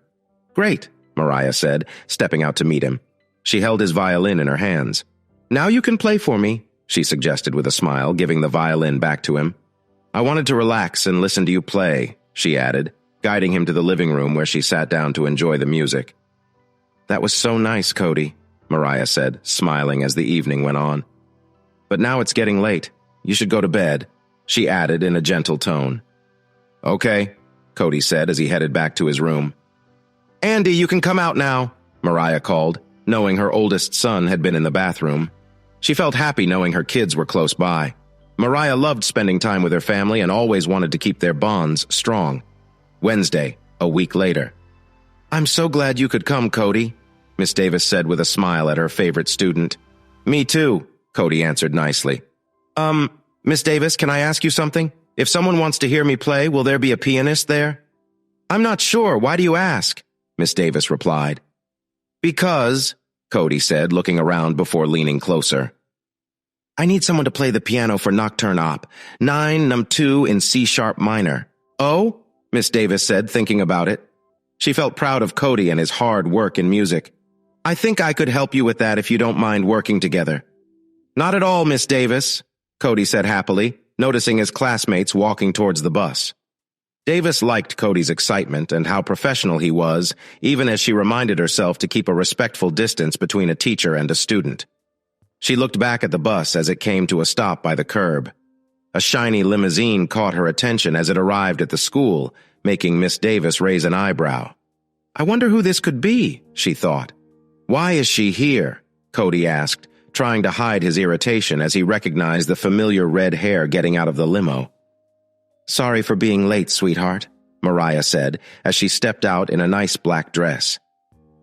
Speaker 1: Great, Mariah said, stepping out to meet him. She held his violin in her hands. Now you can play for me, she suggested with a smile, giving the violin back to him. I wanted to relax and listen to you play, she added, guiding him to the living room where she sat down to enjoy the music. That was so nice, Cody, Mariah said, smiling as the evening went on. But now it's getting late. You should go to bed, she added in a gentle tone. Okay, Cody said as he headed back to his room. Andy, you can come out now, Mariah called, knowing her oldest son had been in the bathroom. She felt happy knowing her kids were close by. Mariah loved spending time with her family and always wanted to keep their bonds strong. Wednesday, a week later. I'm so glad you could come, Cody, Miss Davis said with a smile at her favorite student. Me too, Cody answered nicely. Miss Davis, can I ask you something? If someone wants to hear me play, will there be a pianist there? I'm not sure. Why do you ask? Miss Davis replied. Because, Cody said, looking around before leaning closer. I need someone to play the piano for Nocturne Op. 9, num 2 in C-sharp minor. Oh? Miss Davis said, thinking about it. She felt proud of Cody and his hard work in music. I think I could help you with that if you don't mind working together. Not at all, Miss Davis, Cody said happily, noticing his classmates walking towards the bus. Davis liked Cody's excitement and how professional he was, even as she reminded herself to keep a respectful distance between a teacher and a student. She looked back at the bus as it came to a stop by the curb. A shiny limousine caught her attention as it arrived at the school, making Miss Davis raise an eyebrow. I wonder who this could be, she thought. Why is she here? Cody asked, trying to hide his irritation as he recognized the familiar red hair getting out of the limo. Sorry for being late, sweetheart, Mariah said as she stepped out in a nice black dress.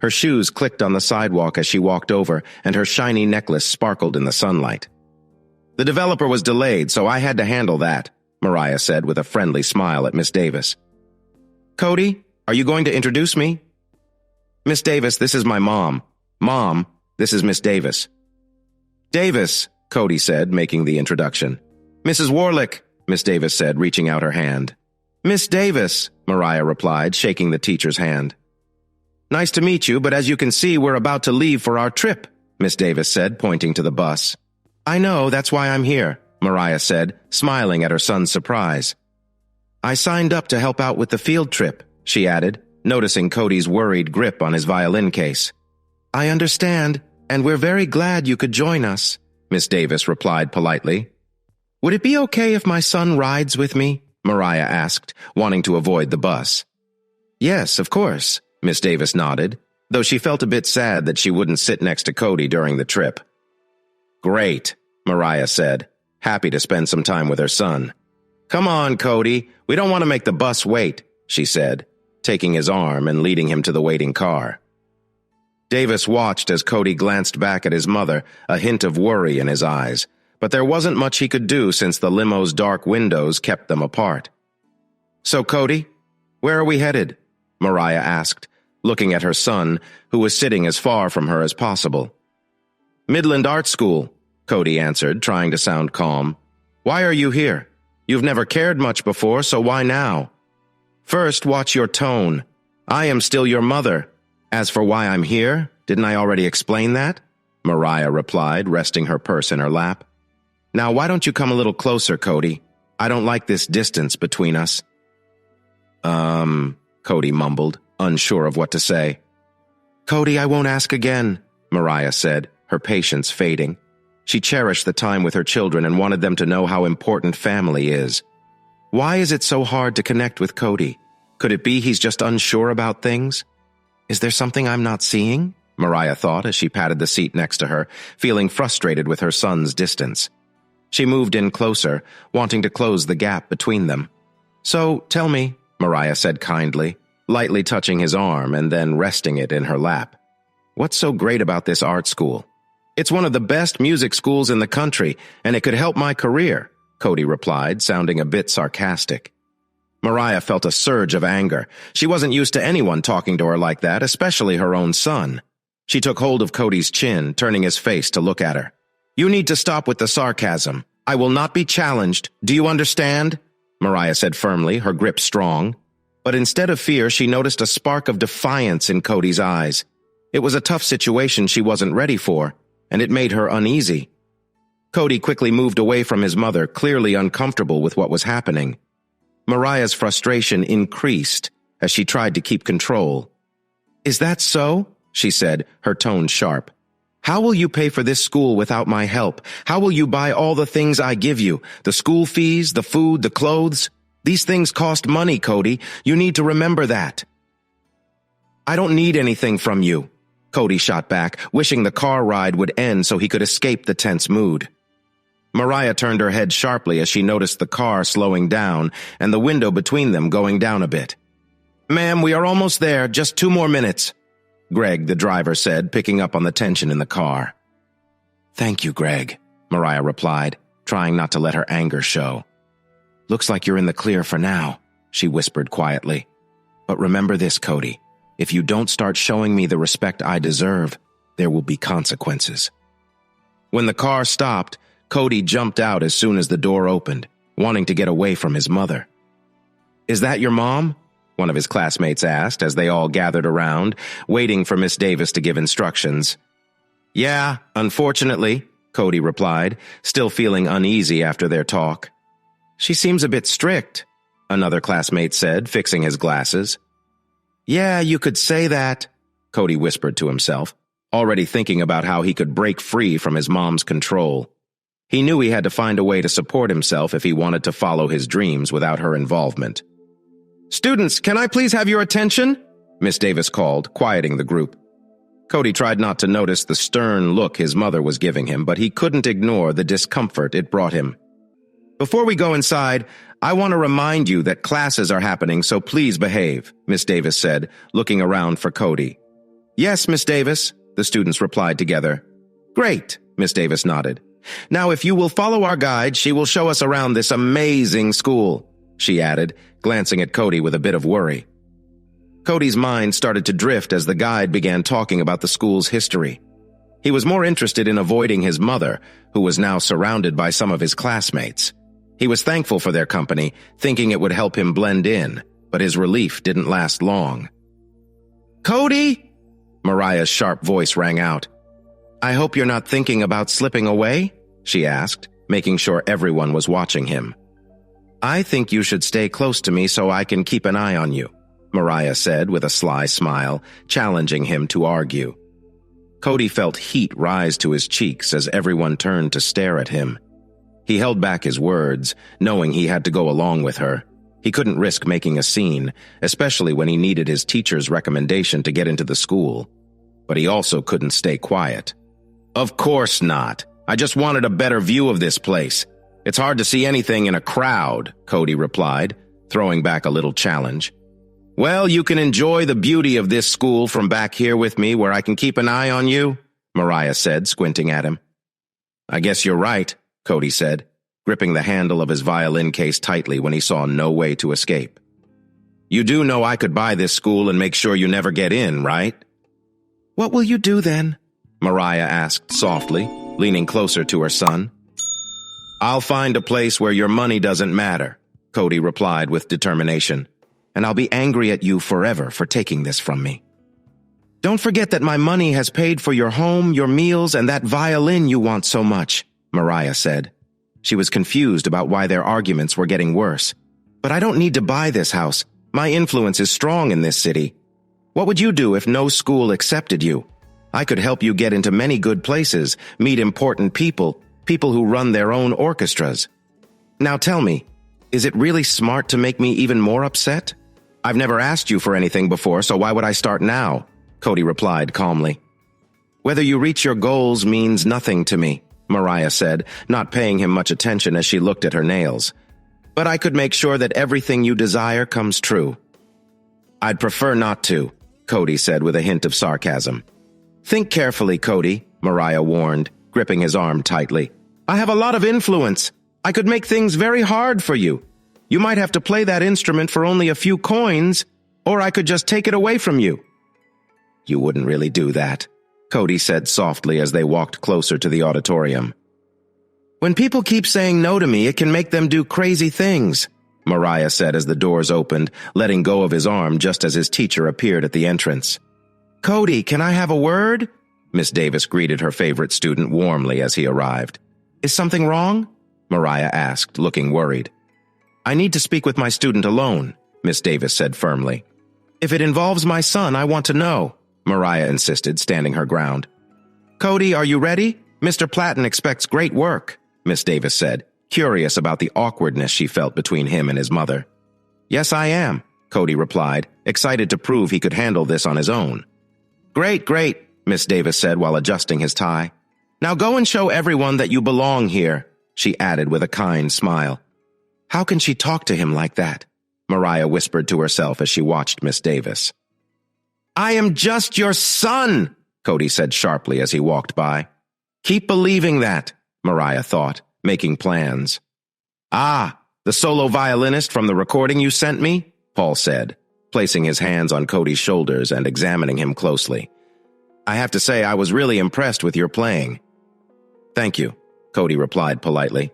Speaker 1: Her shoes clicked on the sidewalk as she walked over, and her shiny necklace sparkled in the sunlight. The developer was delayed, so I had to handle that, Mariah said with a friendly smile at Miss Davis. Cody, are you going to introduce me? Miss Davis, this is my mom. Mom, this is Miss Davis. Davis, Cody said, making the introduction. Mrs. Warlick, Miss Davis said, reaching out her hand. Miss Davis, Mariah replied, shaking the teacher's hand. Nice to meet you, but as you can see, we're about to leave for our trip, Miss Davis said, pointing to the bus. I know, that's why I'm here, Mariah said, smiling at her son's surprise. I signed up to help out with the field trip, she added, noticing Cody's worried grip on his violin case. I understand, and we're very glad you could join us, Miss Davis replied politely. Would it be okay if my son rides with me? Mariah asked, wanting to avoid the bus. Yes, of course, Miss Davis nodded, though she felt a bit sad that she wouldn't sit next to Cody during the trip. Great, Mariah said, happy to spend some time with her son. Come on, Cody, we don't want to make the bus wait, she said, taking his arm and leading him to the waiting car. Davis watched as Cody glanced back at his mother, a hint of worry in his eyes, but there wasn't much he could do since the limo's dark windows kept them apart. So, Cody, where are we headed? Mariah asked, looking at her son, who was sitting as far from her as possible. Midland Art School, Cody answered, trying to sound calm. Why are you here? You've never cared much before, so why now? First, watch your tone. I am still your mother. As for why I'm here, didn't I already explain that? Mariah replied, resting her purse in her lap. Now, why don't you come a little closer, Cody? I don't like this distance between us. Cody mumbled, unsure of what to say. "Cody, I won't ask again," Mariah said, her patience fading. She cherished the time with her children and wanted them to know how important family is. Why is it so hard to connect with Cody? Could it be he's just unsure about things? Is there something I'm not seeing? Mariah thought as she patted the seat next to her, feeling frustrated with her son's distance. She moved in closer, wanting to close the gap between them. "So, tell me," Mariah said kindly, lightly touching his arm and then resting it in her lap. "What's so great about this art school?" "It's one of the best music schools in the country, and it could help my career," Cody replied, sounding a bit sarcastic. Mariah felt a surge of anger. She wasn't used to anyone talking to her like that, especially her own son. She took hold of Cody's chin, turning his face to look at her. "You need to stop with the sarcasm. I will not be challenged. Do you understand?" Mariah said firmly, her grip strong. But instead of fear, she noticed a spark of defiance in Cody's eyes. It was a tough situation she wasn't ready for, and it made her uneasy. Cody quickly moved away from his mother, clearly uncomfortable with what was happening. Mariah's frustration increased as she tried to keep control. "Is that so?" she said, her tone sharp. "How will you pay for this school without my help? How will you buy all the things I give you? The school fees, the food, the clothes? These things cost money, Cody. You need to remember that." "I don't need anything from you," Cody shot back, wishing the car ride would end so he could escape the tense mood. Mariah turned her head sharply as she noticed the car slowing down and the window between them going down a bit. "Ma'am, we are almost there. Just 2 more minutes," Greg, the driver, said, picking up on the tension in the car. "Thank you, Greg," Mariah replied, trying not to let her anger show. "Looks like you're in the clear for now," she whispered quietly. "But remember this, Cody. If you don't start showing me the respect I deserve, there will be consequences." When the car stopped, Cody jumped out as soon as the door opened, wanting to get away from his mother. "Is that your mom?" one of his classmates asked as they all gathered around, waiting for Miss Davis to give instructions. "Yeah, unfortunately," Cody replied, still feeling uneasy after their talk. "She seems a bit strict," another classmate said, fixing his glasses. "Yeah, you could say that," Cody whispered to himself, already thinking about how he could break free from his mom's control. He knew he had to find a way to support himself if he wanted to follow his dreams without her involvement. "Students, can I please have your attention?" Miss Davis called, quieting the group. Cody tried not to notice the stern look his mother was giving him, but he couldn't ignore the discomfort it brought him. "Before we go inside, I want to remind you that classes are happening, so please behave," Miss Davis said, looking around for Cody. "Yes, Miss Davis," the students replied together. "Great," Miss Davis nodded. "Now, if you will follow our guide, she will show us around this amazing school," she added, glancing at Cody with a bit of worry. Cody's mind started to drift as the guide began talking about the school's history. He was more interested in avoiding his mother, who was now surrounded by some of his classmates. He was thankful for their company, thinking it would help him blend in, but his relief didn't last long. "Cody!" Mariah's sharp voice rang out. "I hope you're not thinking about slipping away?" she asked, making sure everyone was watching him. "I think you should stay close to me so I can keep an eye on you," Mariah said with a sly smile, challenging him to argue. Cody felt heat rise to his cheeks as everyone turned to stare at him. He held back his words, knowing he had to go along with her. He couldn't risk making a scene, especially when he needed his teacher's recommendation to get into the school. But he also couldn't stay quiet. "Of course not. I just wanted a better view of this place. It's hard to see anything in a crowd," Cody replied, throwing back a little challenge. "Well, you can enjoy the beauty of this school from back here with me where I can keep an eye on you," Mariah said, squinting at him. "I guess you're right," Cody said, gripping the handle of his violin case tightly when he saw no way to escape. "You do know I could buy this school and make sure you never get in, right?" "What will you do then?" Mariah asked softly, leaning closer to her son. "I'll find a place where your money doesn't matter," Cody replied with determination. "And I'll be angry at you forever for taking this from me." "Don't forget that my money has paid for your home, your meals, and that violin you want so much," Mariah said. She was confused about why their arguments were getting worse. "But I don't need to buy this house. My influence is strong in this city. What would you do if no school accepted you? I could help you get into many good places, meet important people, people who run their own orchestras. Now tell me, is it really smart to make me even more upset? I've never asked you for anything before, so why would I start now? Cody replied calmly. Whether you reach your goals means nothing to me, Mariah said, not paying him much attention as she looked at her nails. But I could make sure that everything you desire comes true. I'd prefer not to, Cody said with a hint of sarcasm. Think carefully, Cody, Mariah warned, gripping his arm tightly. I have a lot of influence. I could make things very hard for you. You might have to play that instrument for only a few coins, or I could just take it away from you. You wouldn't really do that, Cody said softly as they walked closer to the auditorium. When people keep saying no to me, it can make them do crazy things, Mariah said as the doors opened, letting go of his arm just as his teacher appeared at the entrance. Cody, can I have a word? Miss Davis greeted her favorite student warmly as he arrived. Is something wrong? Mariah asked, looking worried. I need to speak with my student alone, Miss Davis said firmly. If it involves my son, I want to know, Mariah insisted, standing her ground. Cody, are you ready? Mr. Platten expects great work, Miss Davis said, curious about the awkwardness she felt between him and his mother. Yes, I am, Cody replied, excited to prove he could handle this on his own. Great, great, Miss Davis said while adjusting his tie. Now go and show everyone that you belong here, she added with a kind smile. How can she talk to him like that? Mariah whispered to herself as she watched Miss Davis. I am just your son, Cody said sharply as he walked by. Keep believing that, Mariah thought, making plans. Ah, the solo violinist from the recording you sent me? Paul said, placing his hands on Cody's shoulders and examining him closely. I have to say I was really impressed with your playing. Thank you, Cody replied politely.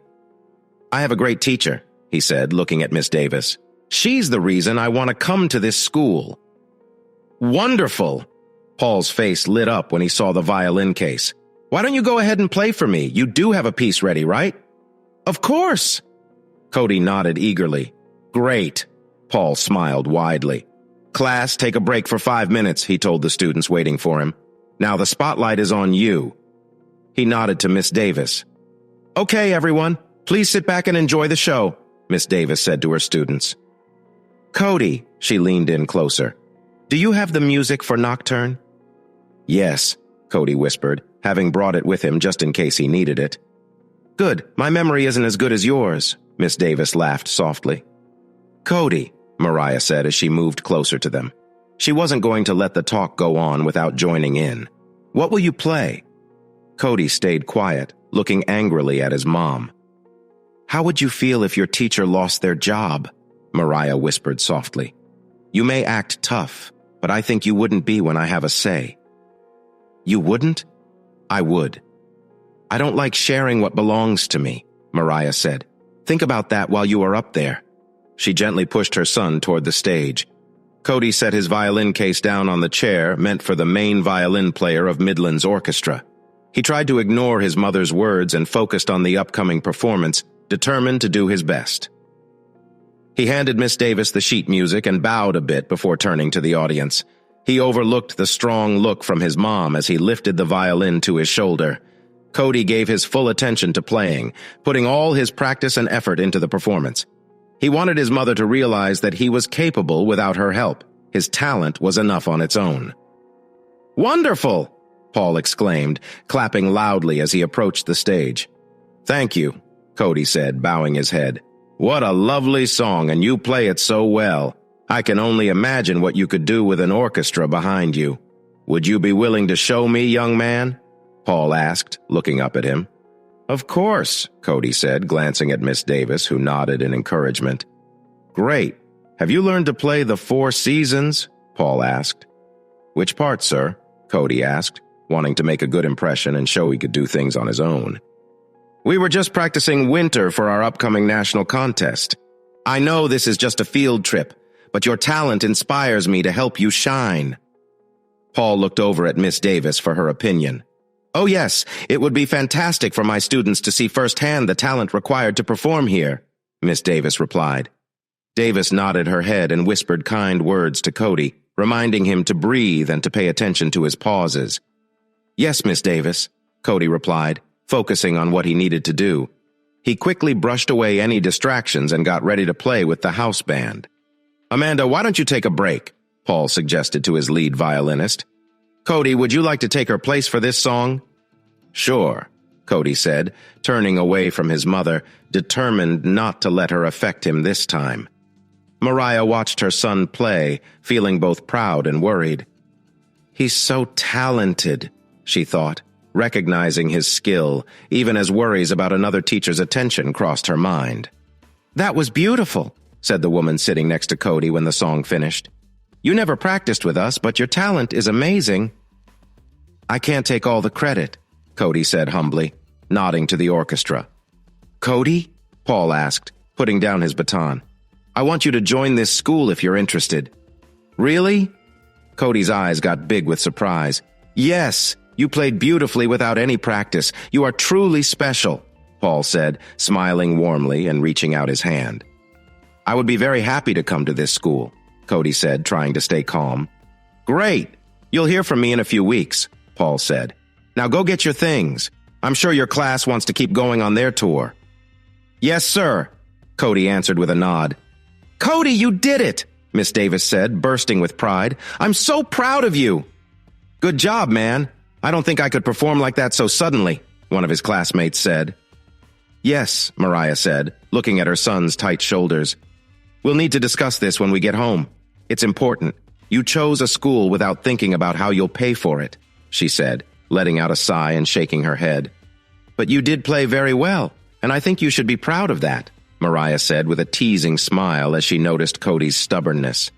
Speaker 1: I have a great teacher, he said, looking at Miss Davis. She's the reason I want to come to this school. Wonderful! Paul's face lit up when he saw the violin case. Why don't you go ahead and play for me? You do have a piece ready, right? Of course! Cody nodded eagerly. Great! Paul smiled widely. Class, take a break for 5 minutes, he told the students waiting for him. Now the spotlight is on you. He nodded to Miss Davis. Okay, everyone, please sit back and enjoy the show, Miss Davis said to her students. Cody, she leaned in closer. Do you have the music for Nocturne? Yes, Cody whispered, having brought it with him just in case he needed it. Good, my memory isn't as good as yours, Miss Davis laughed softly. Cody, Mariah said as she moved closer to them. She wasn't going to let the talk go on without joining in. What will you play? Cody stayed quiet, looking angrily at his mom. How would you feel if your teacher lost their job? Mariah whispered softly. You may act tough, but I think you wouldn't be when I have a say. You wouldn't? I would. I don't like sharing what belongs to me, Mariah said. Think about that while you are up there. She gently pushed her son toward the stage. Cody set his violin case down on the chair meant for the main violin player of Midland's orchestra. He tried to ignore his mother's words and focused on the upcoming performance, determined to do his best. He handed Miss Davis the sheet music and bowed a bit before turning to the audience. He overlooked the strong look from his mom as he lifted the violin to his shoulder. Cody gave his full attention to playing, putting all his practice and effort into the performance. He wanted his mother to realize that he was capable without her help. His talent was enough on its own. Wonderful! Paul exclaimed, clapping loudly as he approached the stage. Thank you, Cody said, bowing his head. What a lovely song, and you play it so well. I can only imagine what you could do with an orchestra behind you. Would you be willing to show me, young man? Paul asked, looking up at him. Of course, Cody said, glancing at Miss Davis, who nodded in encouragement. Great. Have you learned to play the Four Seasons? Paul asked. Which part, sir? Cody asked, wanting to make a good impression and show he could do things on his own. We were just practicing Winter for our upcoming national contest. I know this is just a field trip, but your talent inspires me to help you shine. Paul looked over at Miss Davis for her opinion. Oh yes, it would be fantastic for my students to see firsthand the talent required to perform here, Miss Davis replied. Davis nodded her head and whispered kind words to Cody, reminding him to breathe and to pay attention to his pauses. "Yes, Miss Davis," Cody replied, focusing on what he needed to do. He quickly brushed away any distractions and got ready to play with the house band. "Amanda, why don't you take a break?" Paul suggested to his lead violinist. "Cody, would you like to take her place for this song?" "Sure," Cody said, turning away from his mother, determined not to let her affect him this time. Mariah watched her son play, feeling both proud and worried. "He's so talented," she thought, recognizing his skill, even as worries about another teacher's attention crossed her mind. "That was beautiful," said the woman sitting next to Cody when the song finished. "You never practiced with us, but your talent is amazing." "I can't take all the credit," Cody said humbly, nodding to the orchestra. "Cody?" Paul asked, putting down his baton. "I want you to join this school if you're interested." "Really?" Cody's eyes got big with surprise. "Yes, you played beautifully without any practice. You are truly special," Paul said, smiling warmly and reaching out his hand. "I would be very happy to come to this school," Cody said, trying to stay calm. "Great! You'll hear from me in a few weeks," Paul said. "Now go get your things. I'm sure your class wants to keep going on their tour." "Yes, sir," Cody answered with a nod. "Cody, you did it!" Miss Davis said, bursting with pride. "I'm so proud of you." "Good job, man. I don't think I could perform like that so suddenly," one of his classmates said. "Yes," Mariah said, looking at her son's tight shoulders. "We'll need to discuss this when we get home. It's important. You chose a school without thinking about how you'll pay for it," she said, letting out a sigh and shaking her head. "But you did play very well, and I think you should be proud of that," Mariah said with a teasing smile as she noticed Cody's stubbornness.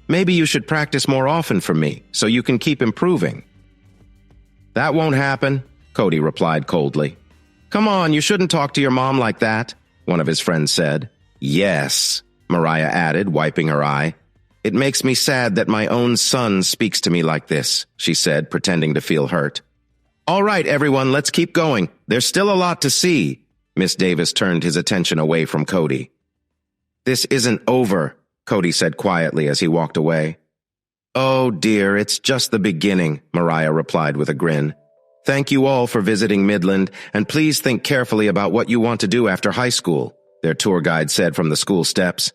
Speaker 1: "Maybe you should practice more often for me, so you can keep improving." "That won't happen," Cody replied coldly. "Come on, you shouldn't talk to your mom like that," one of his friends said. "Yes," Mariah added, wiping her eye. "It makes me sad that my own son speaks to me like this," she said, pretending to feel hurt. "All right, everyone, let's keep going. There's still a lot to see." Miss Davis turned his attention away from Cody. "This isn't over," Cody said quietly as he walked away. "Oh dear, it's just the beginning," Mariah replied with a grin. "Thank you all for visiting Midland, and please think carefully about what you want to do after high school," their tour guide said from the school steps.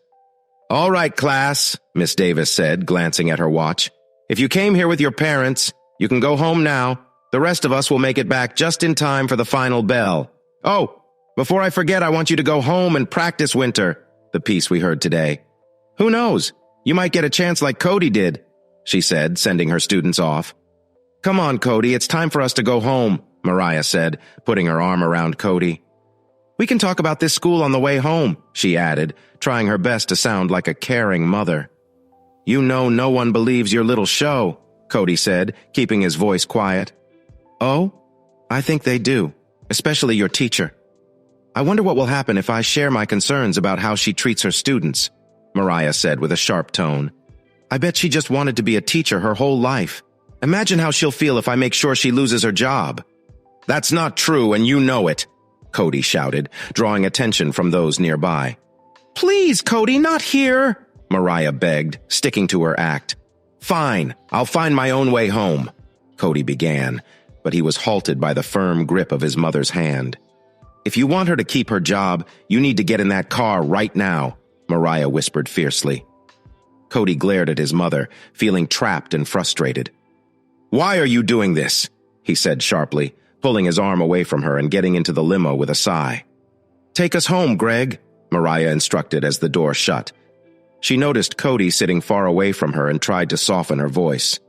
Speaker 1: "All right, class," Miss Davis said, glancing at her watch. "If you came here with your parents, you can go home now. The rest of us will make it back just in time for the final bell. Oh, before I forget, I want you to go home and practice Winter," the piece we heard today. "Who knows? You might get a chance like Cody did," she said, sending her students off. "Come on, Cody, it's time for us to go home," Mariah said, putting her arm around Cody. "We can talk about this school on the way home," she added, trying her best to sound like a caring mother. "You know no one believes your little show," Cody said, keeping his voice quiet. "Oh? I think they do, especially your teacher. I wonder what will happen if I share my concerns about how she treats her students," Mariah said with a sharp tone. "I bet she just wanted to be a teacher her whole life. Imagine how she'll feel if I make sure she loses her job." "That's not true, and you know it," Cody shouted, drawing attention from those nearby. "Please, Cody, not here," Mariah begged, sticking to her act. "Fine, I'll find my own way home," Cody began, but he was halted by the firm grip of his mother's hand. "If you want her to keep her job, you need to get in that car right now," Mariah whispered fiercely. Cody glared at his mother, feeling trapped and frustrated. "Why are you doing this?" he said sharply, pulling his arm away from her and getting into the limo with a sigh. "Take us home, Greg," Mariah instructed as the door shut. She noticed Cody sitting far away from her and tried to soften her voice.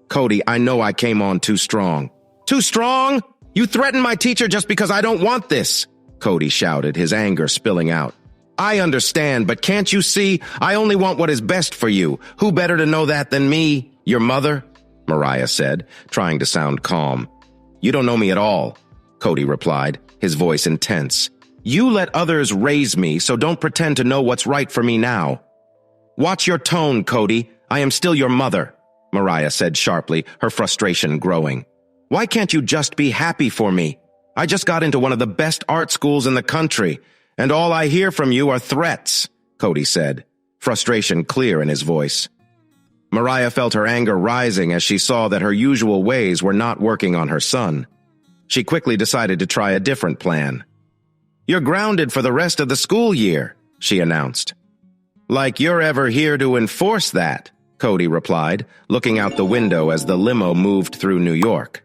Speaker 1: "Cody, I know I came on too strong." "Too strong? You threaten my teacher just because I don't want this," Cody shouted, his anger spilling out. "I understand, but can't you see? I only want what is best for you. Who better to know that than me? Your mother?" Mariah said, trying to sound calm. "You don't know me at all," Cody replied, his voice intense. "You let others raise me, so don't pretend to know what's right for me now." "Watch your tone, Cody. I am still your mother," Mariah said sharply, her frustration growing. "Why can't you just be happy for me? I just got into one of the best art schools in the country, and all I hear from you are threats," Cody said. frustration clear in his voice. Mariah felt her anger rising as she saw that her usual ways were not working on her son. She quickly decided to try a different plan. "You're grounded for the rest of the school year," she announced. "Like you're ever here to enforce that," Cody replied, looking out the window as the limo moved through New York.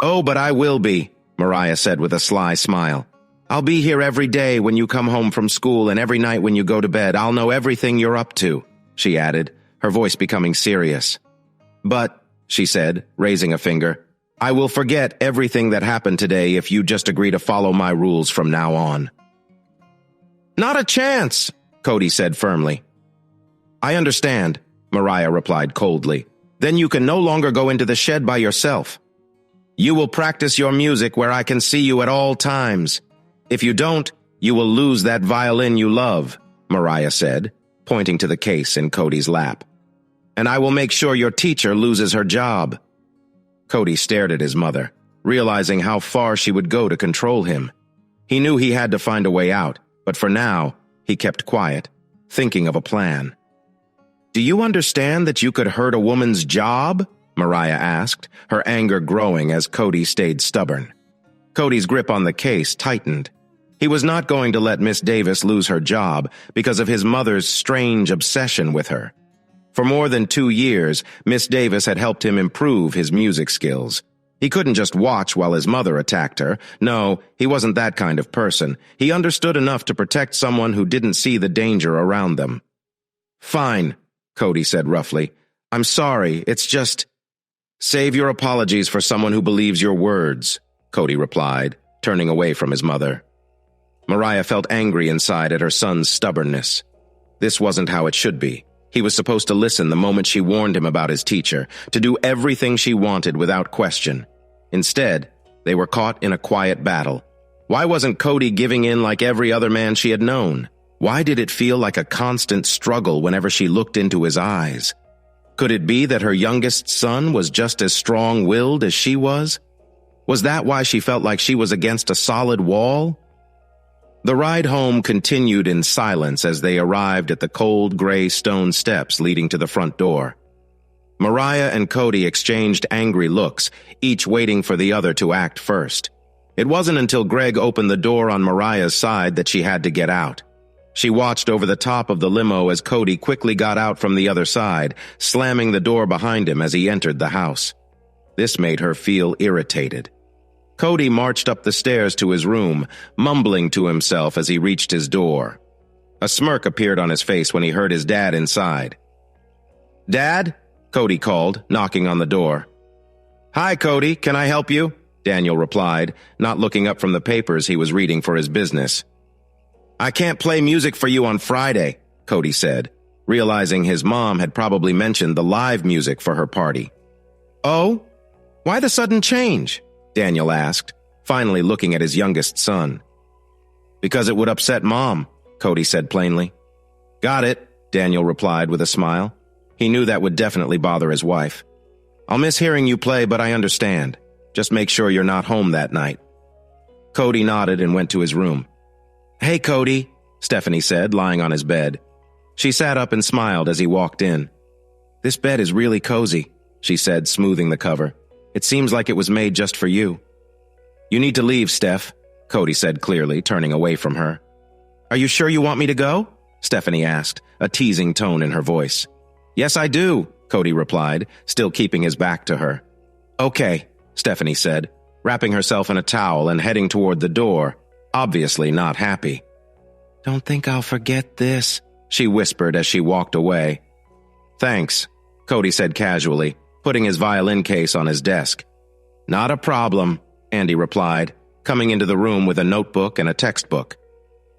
Speaker 1: "Oh, but I will be," Mariah said with a sly smile. "I'll be here every day when you come home from school and every night when you go to bed. I'll know everything you're up to," she added, her voice becoming serious. "But," she said, raising a finger, "I will forget everything that happened today if you just agree to follow my rules from now on." "Not a chance," Cody said firmly. "I understand," Mariah replied coldly. "Then you can no longer go into the shed by yourself. You will practice your music where I can see you at all times. If you don't, you will lose that violin you love," Mariah said, pointing to the case in Cody's lap. "And I will make sure your teacher loses her job." Cody stared at his mother, realizing how far she would go to control him. He knew he had to find a way out, but for now, he kept quiet, thinking of a plan. "Do you understand that you could hurt a woman's job?" Mariah asked, her anger growing as Cody stayed stubborn. Cody's grip on the case tightened. He was not going to let Miss Davis lose her job because of his mother's strange obsession with her. For more than 2 years, Miss Davis had helped him improve his music skills. He couldn't just watch while his mother attacked her. No, he wasn't that kind of person. He understood enough to protect someone who didn't see the danger around them. "Fine," Cody said roughly. "I'm sorry, it's just—" "Save your apologies for someone who believes your words," Cody replied, turning away from his mother. Mariah felt angry inside at her son's stubbornness. This wasn't how it should be. He was supposed to listen the moment she warned him about his teacher, to do everything she wanted without question. Instead, they were caught in a quiet battle. Why wasn't Cody giving in like every other man she had known? Why did it feel like a constant struggle whenever she looked into his eyes? Could it be that her youngest son was just as strong-willed as she was? Was that why she felt like she was against a solid wall? The ride home continued in silence as they arrived at the cold gray stone steps leading to the front door. Mariah and Cody exchanged angry looks, each waiting for the other to act first. It wasn't until Greg opened the door on Mariah's side that she had to get out. She watched over the top of the limo as Cody quickly got out from the other side, slamming the door behind him as he entered the house. This made her feel irritated. Cody marched up the stairs to his room, mumbling to himself as he reached his door. A smirk appeared on his face when he heard his dad inside. "Dad?" Cody called, knocking on the door. "Hi, Cody. Can I help you?" Daniel replied, not looking up from the papers he was reading for his business. "I can't play music for you on Friday," Cody said, realizing his mom had probably mentioned the live music for her party. "Oh? Why the sudden change?" Daniel asked, finally looking at his youngest son. "Because it would upset Mom," Cody said plainly. "Got it," Daniel replied with a smile. He knew that would definitely bother his wife. "I'll miss hearing you play, but I understand. Just make sure you're not home that night." Cody nodded and went to his room. "Hey, Cody," Stephanie said, lying on his bed. She sat up and smiled as he walked in. "This bed is really cozy," she said, smoothing the cover. "It seems like it was made just for you." "You need to leave, Steph," Cody said clearly, turning away from her. "Are you sure you want me to go?" Stephanie asked, a teasing tone in her voice. "Yes, I do," Cody replied, still keeping his back to her. "Okay," Stephanie said, wrapping herself in a towel and heading toward the door, obviously not happy. "Don't think I'll forget this," she whispered as she walked away. "Thanks," Cody said casually, putting his violin case on his desk. "Not a problem," Andy replied, coming into the room with a notebook and a textbook.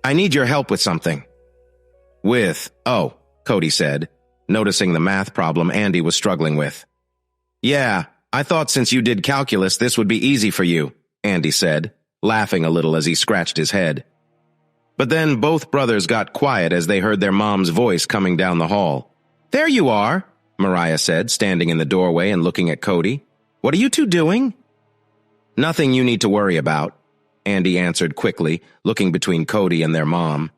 Speaker 1: "I need your help with something." "Oh," Cody said, noticing the math problem Andy was struggling with. "Yeah, I thought since you did calculus this would be easy for you," Andy said, laughing a little as he scratched his head. But then both brothers got quiet as they heard their mom's voice coming down the hall. "There you are," Mariah said, standing in the doorway and looking at Cody. "What are you two doing?" "Nothing you need to worry about," Andy answered quickly, looking between Cody and their mom.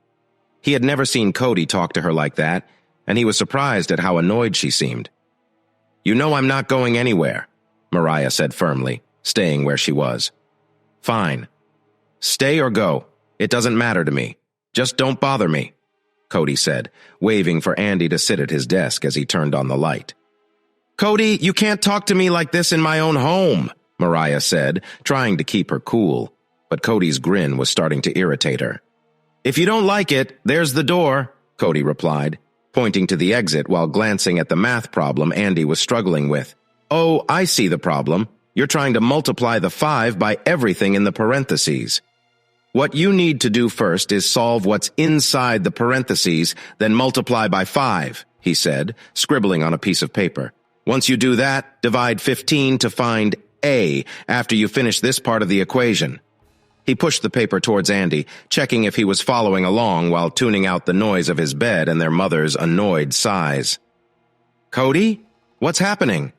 Speaker 1: He had never seen Cody talk to her like that, and he was surprised at how annoyed she seemed. "You know I'm not going anywhere," Mariah said firmly, staying where she was. "Fine. Stay or go. It doesn't matter to me. Just don't bother me," Cody said, waving for Andy to sit at his desk as he turned on the light. "Cody, you can't talk to me like this in my own home," Mariah said, trying to keep her cool, but Cody's grin was starting to irritate her. "If you don't like it, there's the door," Cody replied, pointing to the exit while glancing at the math problem Andy was struggling with. "Oh, I see the problem. You're trying to multiply the 5 by everything in the parentheses. What you need to do first is solve what's inside the parentheses, then multiply by 5, he said, scribbling on a piece of paper. Once you do that, divide 15 to find A after you finish this part of the equation. He pushed the paper towards Andy, checking if he was following along while tuning out the noise of his bed and their mother's annoyed sighs. "Cody? What's happening?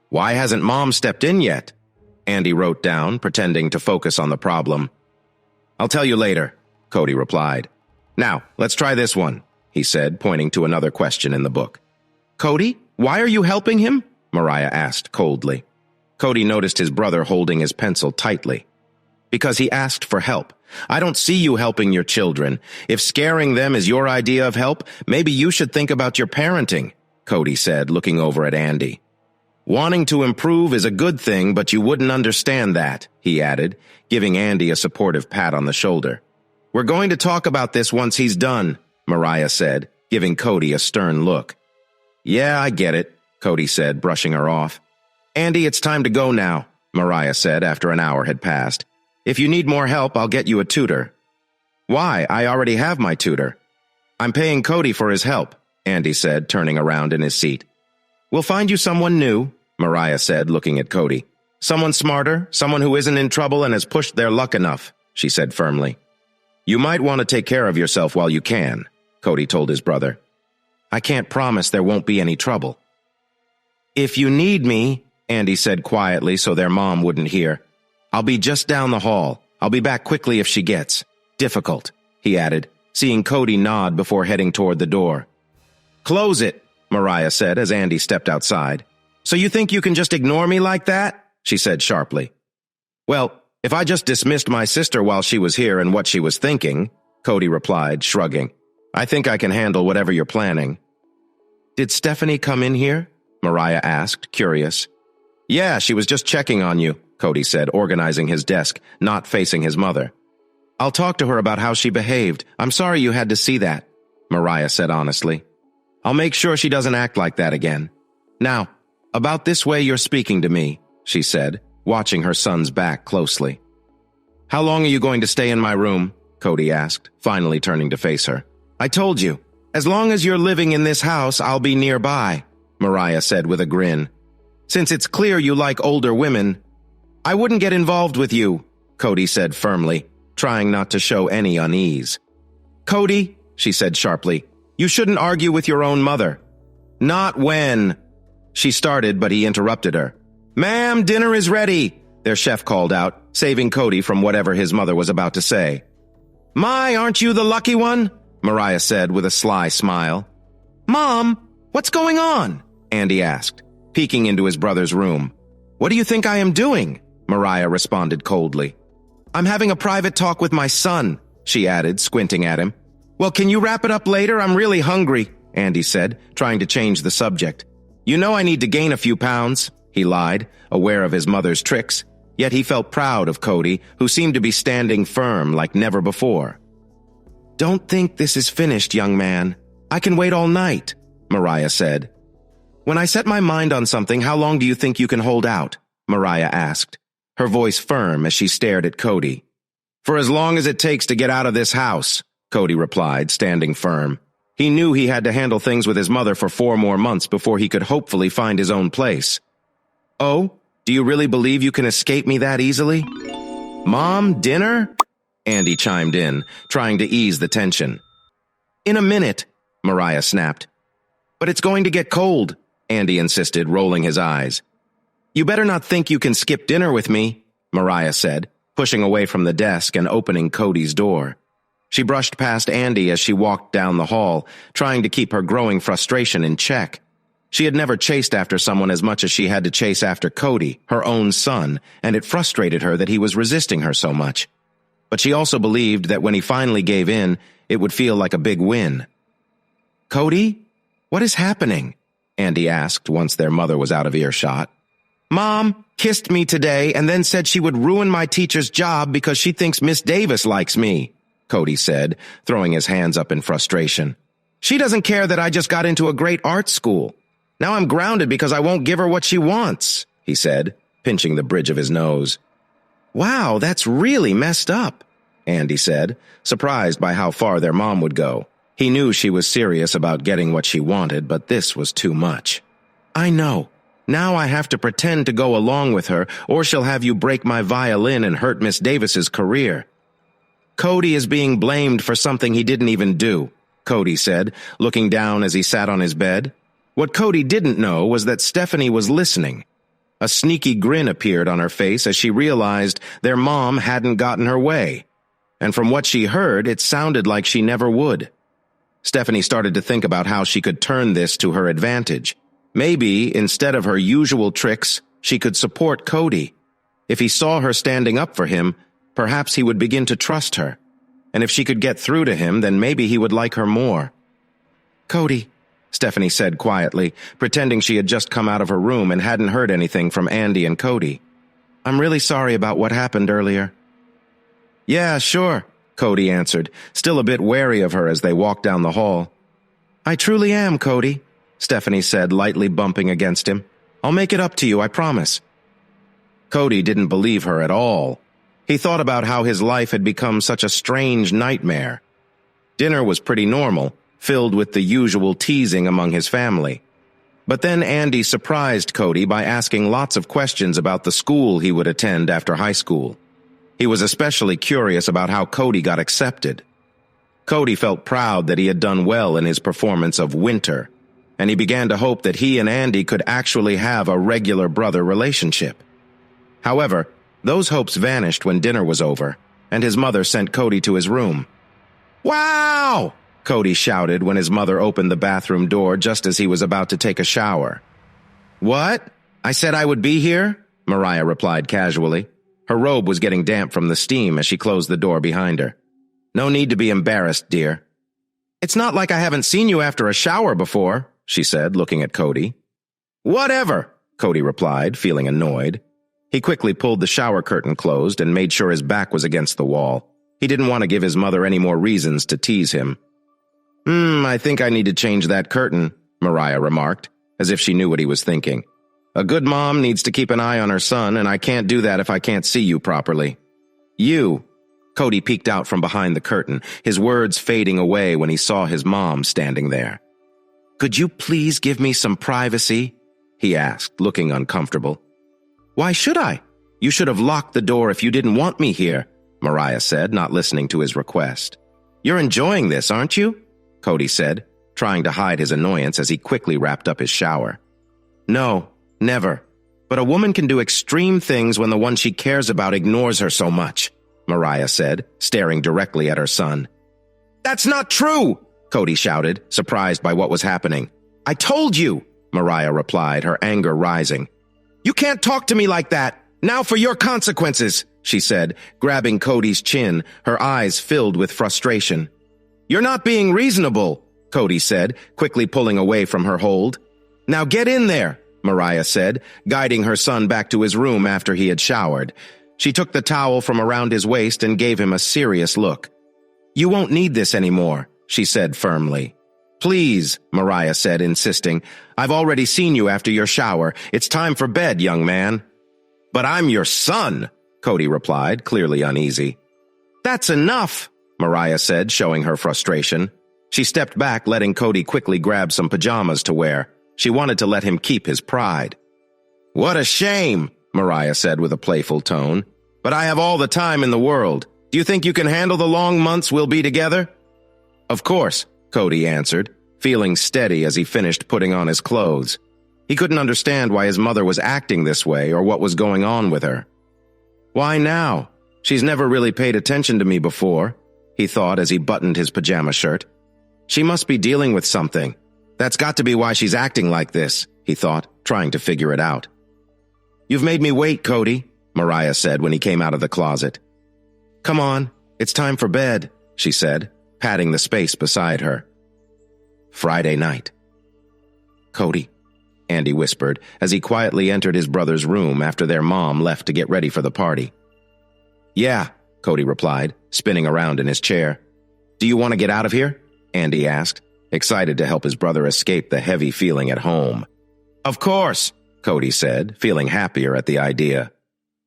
Speaker 1: Why hasn't Mom stepped in yet?" Andy wrote down, pretending to focus on the problem. "I'll tell you later," Cody replied. "Now, let's try this one," he said, pointing to another question in the book. "Cody, why are you helping him?" Mariah asked coldly. Cody noticed his brother holding his pencil tightly. "Because he asked for help. I don't see you helping your children. If scaring them is your idea of help, maybe you should think about your parenting," Cody said, looking over at Andy. "Wanting to improve is a good thing, but you wouldn't understand that," he added, giving Andy a supportive pat on the shoulder. "We're going to talk about this once he's done," Mariah said, giving Cody a stern look. "Yeah, I get it," Cody said, brushing her off. "Andy, it's time to go now," Mariah said after an hour had passed. "If you need more help, I'll get you a tutor." "Why? I already have my tutor." "I'm paying Cody for his help," Andy said, turning around in his seat. "We'll find you someone new," Mariah said, looking at Cody. "Someone smarter, someone who isn't in trouble and has pushed their luck enough," she said firmly. "You might want to take care of yourself while you can," Cody told his brother. "I can't promise there won't be any trouble." "If you need me," Andy said quietly so their mom wouldn't hear, "I'll be just down the hall. I'll be back quickly if she gets difficult," he added, seeing Cody nod before heading toward the door. "Close it," Mariah said as Andy stepped outside. "So you think you can just ignore me like that?" she said sharply. "Well, if I just dismissed my sister while she was here and what she was thinking," Cody replied, shrugging, "I think I can handle whatever you're planning." "Did Stephanie come in here?" Mariah asked, curious. "Yeah, she was just checking on you," Cody said, organizing his desk, not facing his mother. "I'll talk to her about how she behaved. I'm sorry you had to see that," Mariah said honestly. "I'll make sure she doesn't act like that again. Now, about this way you're speaking to me," she said, watching her son's back closely. "How long are you going to stay in my room?" Cody asked, finally turning to face her. "I told you, as long as you're living in this house, I'll be nearby," Mariah said with a grin. "Since it's clear you like older women, I wouldn't get involved with you," Cody said firmly, trying not to show any unease. "Cody," she said sharply, "you shouldn't argue with your own mother." "Not when," she started, but he interrupted her. "Ma'am, dinner is ready," their chef called out, saving Cody from whatever his mother was about to say. "My, aren't you the lucky one?" Mariah said with a sly smile. "Mom, what's going on?" Andy asked, peeking into his brother's room. "What do you think I am doing?" Mariah responded coldly. "I'm having a private talk with my son," she added, squinting at him. "Well, can you wrap it up later? I'm really hungry," Andy said, trying to change the subject. "You know I need to gain a few pounds," he lied, aware of his mother's tricks, yet he felt proud of Cody, who seemed to be standing firm like never before. "Don't think this is finished, young man. I can wait all night," Mariah said. "When I set my mind on something, how long do you think you can hold out?" Mariah asked, her voice firm as she stared at Cody. "For as long as it takes to get out of this house," Cody replied, standing firm. He knew he had to handle things with his mother for 4 more months before he could hopefully find his own place. "Oh, do you really believe you can escape me that easily?" "Mom, dinner?" Andy chimed in, trying to ease the tension. "In a minute," Mariah snapped. "But it's going to get cold," Andy insisted, rolling his eyes. "You better not think you can skip dinner with me," Mariah said, pushing away from the desk and opening Cody's door. She brushed past Andy as she walked down the hall, trying to keep her growing frustration in check. She had never chased after someone as much as she had to chase after Cody, her own son, and it frustrated her that he was resisting her so much. But she also believed that when he finally gave in, it would feel like a big win. "Cody, what is happening?" Andy asked once their mother was out of earshot. "Mom kissed me today and then said she would ruin my teacher's job because she thinks Miss Davis likes me," Cody said, throwing his hands up in frustration. "She doesn't care that I just got into a great art school. Now I'm grounded because I won't give her what she wants," he said, pinching the bridge of his nose. "Wow, that's really messed up," Andy said, surprised by how far their mom would go. He knew she was serious about getting what she wanted, but this was too much. "I know. Now I have to pretend to go along with her, or she'll have you break my violin and hurt Miss Davis's career." "Cody is being blamed for something he didn't even do," Cody said, looking down as he sat on his bed. What Cody didn't know was that Stephanie was listening. A sneaky grin appeared on her face as she realized their mom hadn't gotten her way. And from what she heard, it sounded like she never would. Stephanie started to think about how she could turn this to her advantage. Maybe, instead of her usual tricks, she could support Cody. If he saw her standing up for him, perhaps he would begin to trust her. And if she could get through to him, then maybe he would like her more. "Cody," Stephanie said quietly, pretending she had just come out of her room and hadn't heard anything from Andy and Cody. "I'm really sorry about what happened earlier." "Yeah, sure," Cody answered, still a bit wary of her as they walked down the hall. "I truly am, Cody," Stephanie said, lightly bumping against him. "I'll make it up to you, I promise." Cody didn't believe her at all. He thought about how his life had become such a strange nightmare. Dinner was pretty normal, filled with the usual teasing among his family. But then Andy surprised Cody by asking lots of questions about the school he would attend after high school. He was especially curious about how Cody got accepted. Cody felt proud that he had done well in his performance of Winter, and he began to hope that he and Andy could actually have a regular brother relationship. However, those hopes vanished when dinner was over, and his mother sent Cody to his room. "Wow!" Cody shouted when his mother opened the bathroom door just as he was about to take a shower. "What? I said I would be here?" Mariah replied casually. Her robe was getting damp from the steam as she closed the door behind her. "No need to be embarrassed, dear." "It's not like I haven't seen you after a shower before," she said, looking at Cody. "Whatever," Cody replied, feeling annoyed. He quickly pulled the shower curtain closed and made sure his back was against the wall. He didn't want to give his mother any more reasons to tease him. I think I need to change that curtain," Mariah remarked, as if she knew what he was thinking. "A good mom needs to keep an eye on her son, and I can't do that if I can't see you properly." "You." Cody peeked out from behind the curtain, his words fading away when he saw his mom standing there. "Could you please give me some privacy?" he asked, looking uncomfortable. "Why should I? You should have locked the door if you didn't want me here," Mariah said, not listening to his request. "You're enjoying this, aren't you?" Cody said, trying to hide his annoyance as he quickly wrapped up his shower. "No, never. But a woman can do extreme things when the one she cares about ignores her so much," Mariah said, staring directly at her son. "That's not true!" Cody shouted, surprised by what was happening. "I told you!" Mariah replied, her anger rising. "You can't talk to me like that! Now for your consequences!" she said, grabbing Cody's chin, her eyes filled with frustration. "You're not being reasonable," Cody said, quickly pulling away from her hold. "Now get in there," Mariah said, guiding her son back to his room after he had showered. She took the towel from around his waist and gave him a serious look. "You won't need this anymore," she said firmly. "Please," Mariah said, insisting. "I've already seen you after your shower. It's time for bed, young man." "But I'm your son," Cody replied, clearly uneasy. "That's enough," Mariah said, showing her frustration. She stepped back, letting Cody quickly grab some pajamas to wear. She wanted to let him keep his pride. "What a shame," Mariah said with a playful tone. "But I have all the time in the world. Do you think you can handle the long months we'll be together?" "Of course," Cody answered, feeling steady as he finished putting on his clothes. He couldn't understand why his mother was acting this way or what was going on with her. "Why now? She's never really paid attention to me before," he thought as he buttoned his pajama shirt. She must be dealing with something. That's got to be why she's acting like this, he thought, trying to figure it out. You've made me wait, Cody, Mariah said when he came out of the closet. Come on, it's time for bed, she said, patting the space beside her. Friday night. Cody, Andy whispered as he quietly entered his brother's room after their mom left to get ready for the party. Yeah, Cody replied, spinning around in his chair. Do you want to get out of here? Andy asked, excited to help his brother escape the heavy feeling at home. Of course, Cody said, feeling happier at the idea.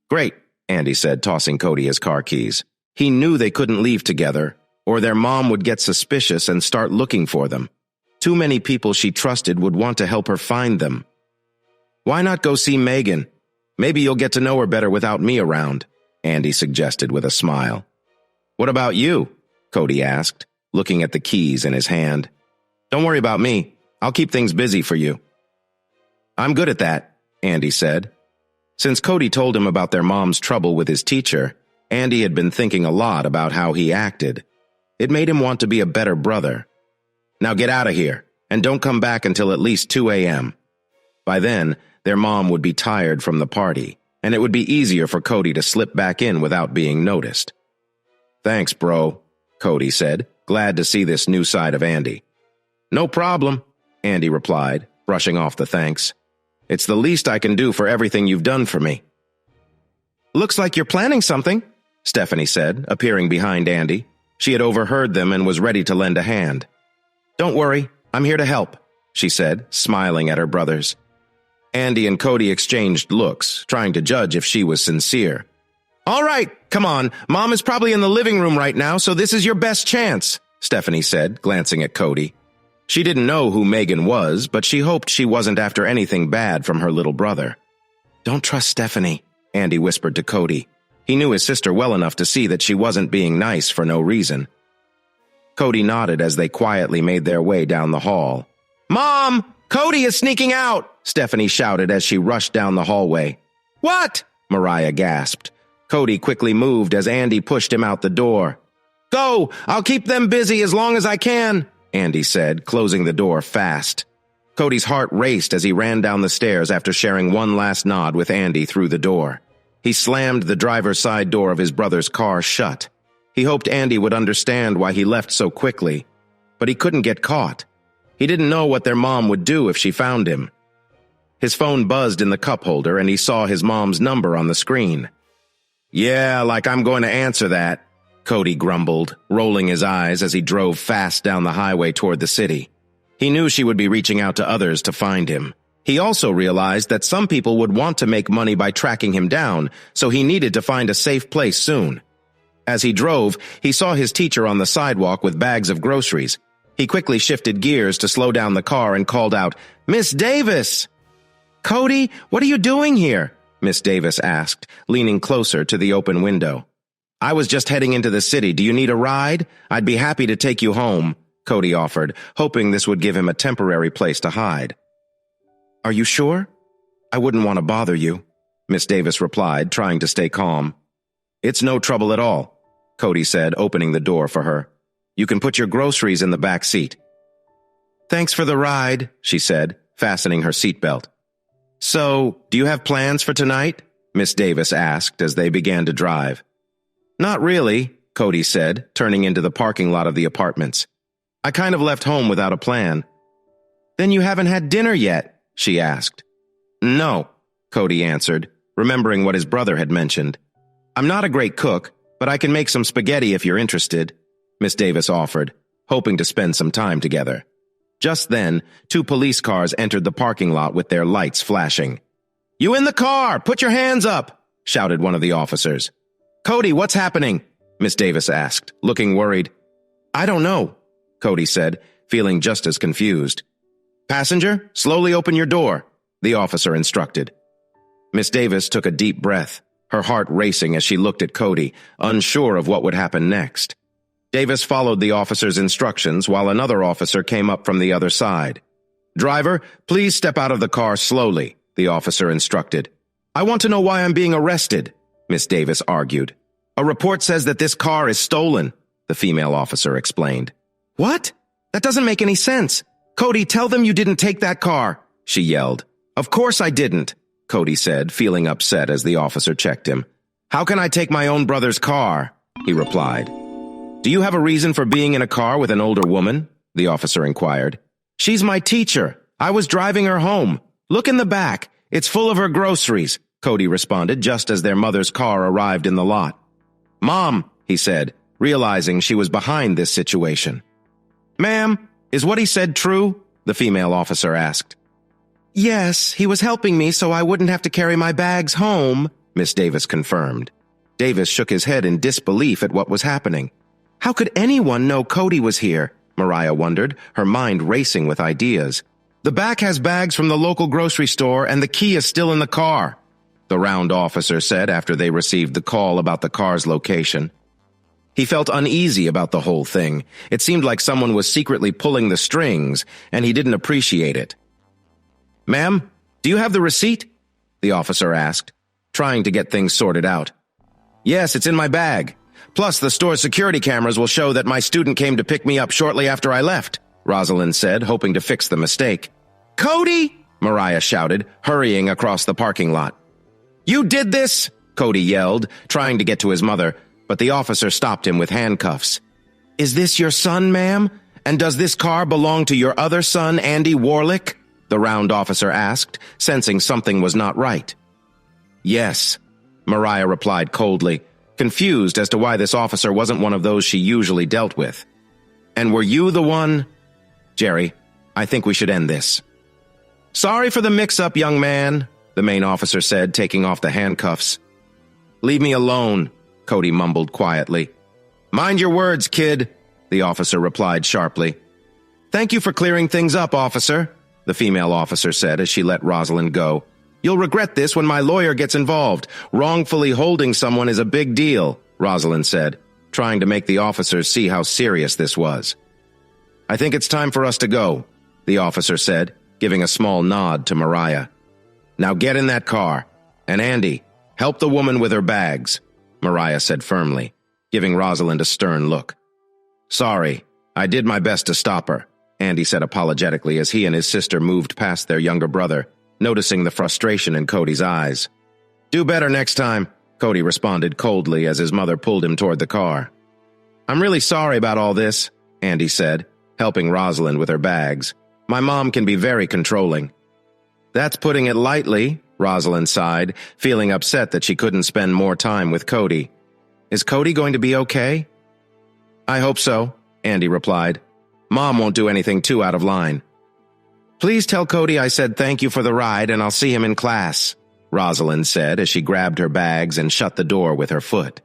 Speaker 1: Great, Andy said, tossing Cody his car keys. He knew they couldn't leave together, or their mom would get suspicious and start looking for them. Too many people she trusted would want to help her find them. Why not go see Megan? Maybe you'll get to know her better without me around, Andy suggested with a smile. What about you? Cody asked, looking at the keys in his hand. Don't worry about me. I'll keep things busy for you. I'm good at that, Andy said. Since Cody told him about their mom's trouble with his teacher, Andy had been thinking a lot about how he acted. It made him want to be a better brother. Now get out of here, and don't come back until at least 2 a.m. By then, their mom would be tired from the party, and it would be easier for Cody to slip back in without being noticed. Thanks, bro, Cody said, glad to see this new side of Andy. No problem, Andy replied, brushing off the thanks. It's the least I can do for everything you've done for me. Looks like you're planning something, Stephanie said, appearing behind Andy. She had overheard them and was ready to lend a hand. Don't worry, I'm here to help, she said, smiling at her brothers. Andy and Cody exchanged looks, trying to judge if she was sincere. All right, come on, Mom is probably in the living room right now, so this is your best chance, Stephanie said, glancing at Cody. She didn't know who Megan was, but she hoped she wasn't after anything bad from her little brother. Don't trust Stephanie, Andy whispered to Cody. He knew his sister well enough to see that she wasn't being nice for no reason. Cody nodded as they quietly made their way down the hall. Mom! Cody is sneaking out! Stephanie shouted as she rushed down the hallway. What? Mariah gasped. Cody quickly moved as Andy pushed him out the door. Go! I'll keep them busy as long as I can, Andy said, closing the door fast. Cody's heart raced as he ran down the stairs after sharing one last nod with Andy through the door. He slammed the driver's side door of his brother's car shut. He hoped Andy would understand why he left so quickly, but he couldn't get caught. He didn't know what their mom would do if she found him. His phone buzzed in the cup holder and he saw his mom's number on the screen. Yeah, like I'm going to answer that, Cody grumbled, rolling his eyes as he drove fast down the highway toward the city. He knew she would be reaching out to others to find him. He also realized that some people would want to make money by tracking him down, so he needed to find a safe place soon. As he drove, he saw his teacher on the sidewalk with bags of groceries. He quickly shifted gears to slow down the car and called out, Miss Davis! Cody, what are you doing here? Miss Davis asked, leaning closer to the open window. I was just heading into the city. Do you need a ride? I'd be happy to take you home, Cody offered, hoping this would give him a temporary place to hide. Are you sure? I wouldn't want to bother you, Miss Davis replied, trying to stay calm. It's no trouble at all, Cody said, opening the door for her. You can put your groceries in the back seat. Thanks for the ride, she said, fastening her seatbelt. So, do you have plans for tonight? Miss Davis asked as they began to drive. Not really, Cody said, turning into the parking lot of the apartments. I kind of left home without a plan. Then you haven't had dinner yet, she asked. No, Cody answered, remembering what his brother had mentioned. I'm not a great cook, but I can make some spaghetti if you're interested, Miss Davis offered, hoping to spend some time together. Just then, 2 police cars entered the parking lot with their lights flashing. You in the car! Put your hands up! Shouted one of the officers. Cody, what's happening? Miss Davis asked, looking worried. I don't know, Cody said, feeling just as confused. Passenger, slowly open your door, the officer instructed. Miss Davis took a deep breath, her heart racing as she looked at Cody, unsure of what would happen next. Davis followed the officer's instructions while another officer came up from the other side. Driver, please step out of the car slowly, the officer instructed. I want to know why I'm being arrested, Miss Davis argued. A report says that this car is stolen, the female officer explained. What? That doesn't make any sense. Cody, tell them you didn't take that car, she yelled. Of course I didn't, Cody said, feeling upset as the officer checked him. How can I take my own brother's car? He replied. Do you have a reason for being in a car with an older woman? The officer inquired. She's my teacher. I was driving her home. Look in the back. It's full of her groceries, Cody responded just as their mother's car arrived in the lot. Mom, he said, realizing she was behind this situation. Ma'am, is what he said true? The female officer asked. Yes, he was helping me so I wouldn't have to carry my bags home, Miss Davis confirmed. Davis shook his head in disbelief at what was happening. How could anyone know Cody was here? Mariah wondered, her mind racing with ideas. The back has bags from the local grocery store and the key is still in the car, the round officer said after they received the call about the car's location. He felt uneasy about the whole thing. It seemed like someone was secretly pulling the strings, and he didn't appreciate it. Ma'am, do you have the receipt? The officer asked, trying to get things sorted out. Yes, it's in my bag. Plus, the store's security cameras will show that my student came to pick me up shortly after I left, Rosalind said, hoping to fix the mistake. Cody! Mariah shouted, hurrying across the parking lot. You did this! Cody yelled, trying to get to his mother, but the officer stopped him with handcuffs. Is this your son, ma'am? And does this car belong to your other son, Andy Warlick? The round officer asked, sensing something was not right. Yes, Mariah replied coldly, confused as to why this officer wasn't one of those she usually dealt with. And were you the one? Jerry, I think we should end this. Sorry for the mix-up, young man, the main officer said, taking off the handcuffs. Leave me alone, Cody mumbled quietly. Mind your words, kid, the officer replied sharply. Thank you for clearing things up, officer, the female officer said as she let Rosalind go. You'll regret this when my lawyer gets involved. Wrongfully holding someone is a big deal, Rosalind said, trying to make the officers see how serious this was. I think it's time for us to go, the officer said, giving a small nod to Mariah. Now get in that car. And Andy, help the woman with her bags, Mariah said firmly, giving Rosalind a stern look. Sorry, I did my best to stop her, Andy said apologetically as he and his sister moved past their younger brother, noticing the frustration in Cody's eyes. Do better next time, Cody responded coldly as his mother pulled him toward the car. I'm really sorry about all this, Andy said, helping Rosalind with her bags. My mom can be very controlling. That's putting it lightly, Rosalind sighed, feeling upset that she couldn't spend more time with Cody. Is Cody going to be okay? I hope so, Andy replied. Mom won't do anything too out of line. Please tell Cody I said thank you for the ride and I'll see him in class, Rosalind said as she grabbed her bags and shut the door with her foot.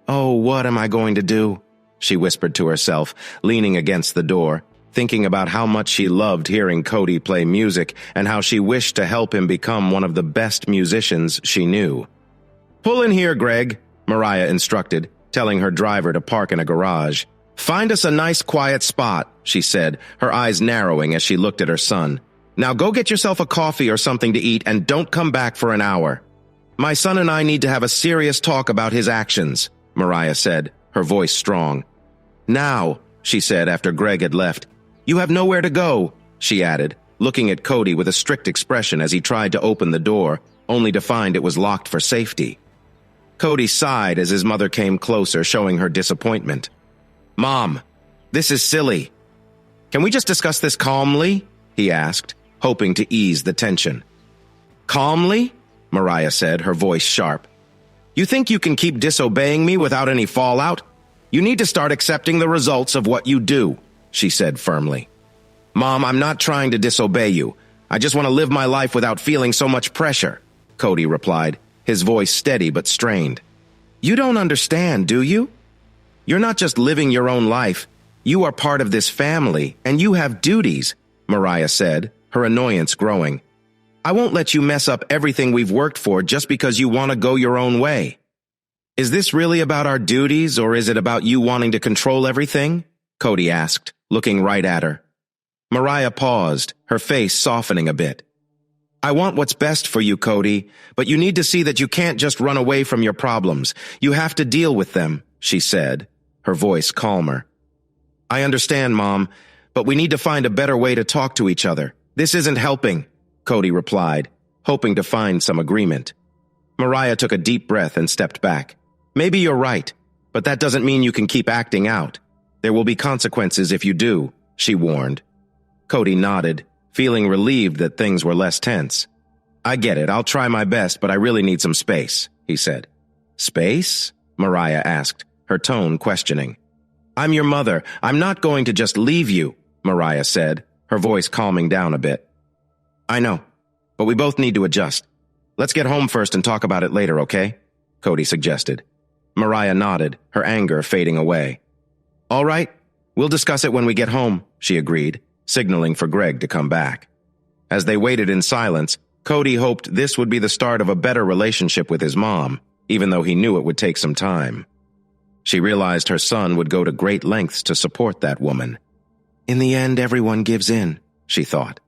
Speaker 1: Oh, what am I going to do? She whispered to herself, leaning against the door, thinking about how much she loved hearing Cody play music and how she wished to help him become one of the best musicians she knew. Pull in here, Greg, Mariah instructed, telling her driver to park in a garage. Find us a nice quiet spot, she said, her eyes narrowing as she looked at her son. Now go get yourself a coffee or something to eat and don't come back for an hour. My son and I need to have a serious talk about his actions, Mariah said, her voice strong. Now, she said after Greg had left. You have nowhere to go, she added, looking at Cody with a strict expression as he tried to open the door, only to find it was locked for safety. Cody sighed as his mother came closer, showing her disappointment. Mom, this is silly. Can we just discuss this calmly? He asked, hoping to ease the tension. Calmly? Mariah said, her voice sharp. You think you can keep disobeying me without any fallout? You need to start accepting the results of what you do, she said firmly. Mom, I'm not trying to disobey you. I just want to live my life without feeling so much pressure, Cody replied, his voice steady but strained. You don't understand, do you? You're not just living your own life. You are part of this family, and you have duties, Mariah said, her annoyance growing. I won't let you mess up everything we've worked for just because you want to go your own way. Is this really about our duties, or is it about you wanting to control everything? Cody asked, looking right at her. Mariah paused, her face softening a bit. I want what's best for you, Cody, but you need to see that you can't just run away from your problems. You have to deal with them, she said, her voice calmer. "I understand, Mom, but we need to find a better way to talk to each other. This isn't helping," Cody replied, hoping to find some agreement. Mariah took a deep breath and stepped back. "Maybe you're right, but that doesn't mean you can keep acting out. There will be consequences if you do," she warned. Cody nodded, feeling relieved that things were less tense. "I get it. I'll try my best, but I really need some space," he said. "Space?" Mariah asked, her tone questioning. "I'm your mother. I'm not going to just leave you," Mariah said, her voice calming down a bit. "I know, but we both need to adjust. Let's get home first and talk about it later, okay?" Cody suggested. Mariah nodded, her anger fading away. "All right, we'll discuss it when we get home," she agreed, signaling for Greg to come back. As they waited in silence, Cody hoped this would be the start of a better relationship with his mom, even though he knew it would take some time. She realized her son would go to great lengths to support that woman. "In the end, everyone gives in," she thought.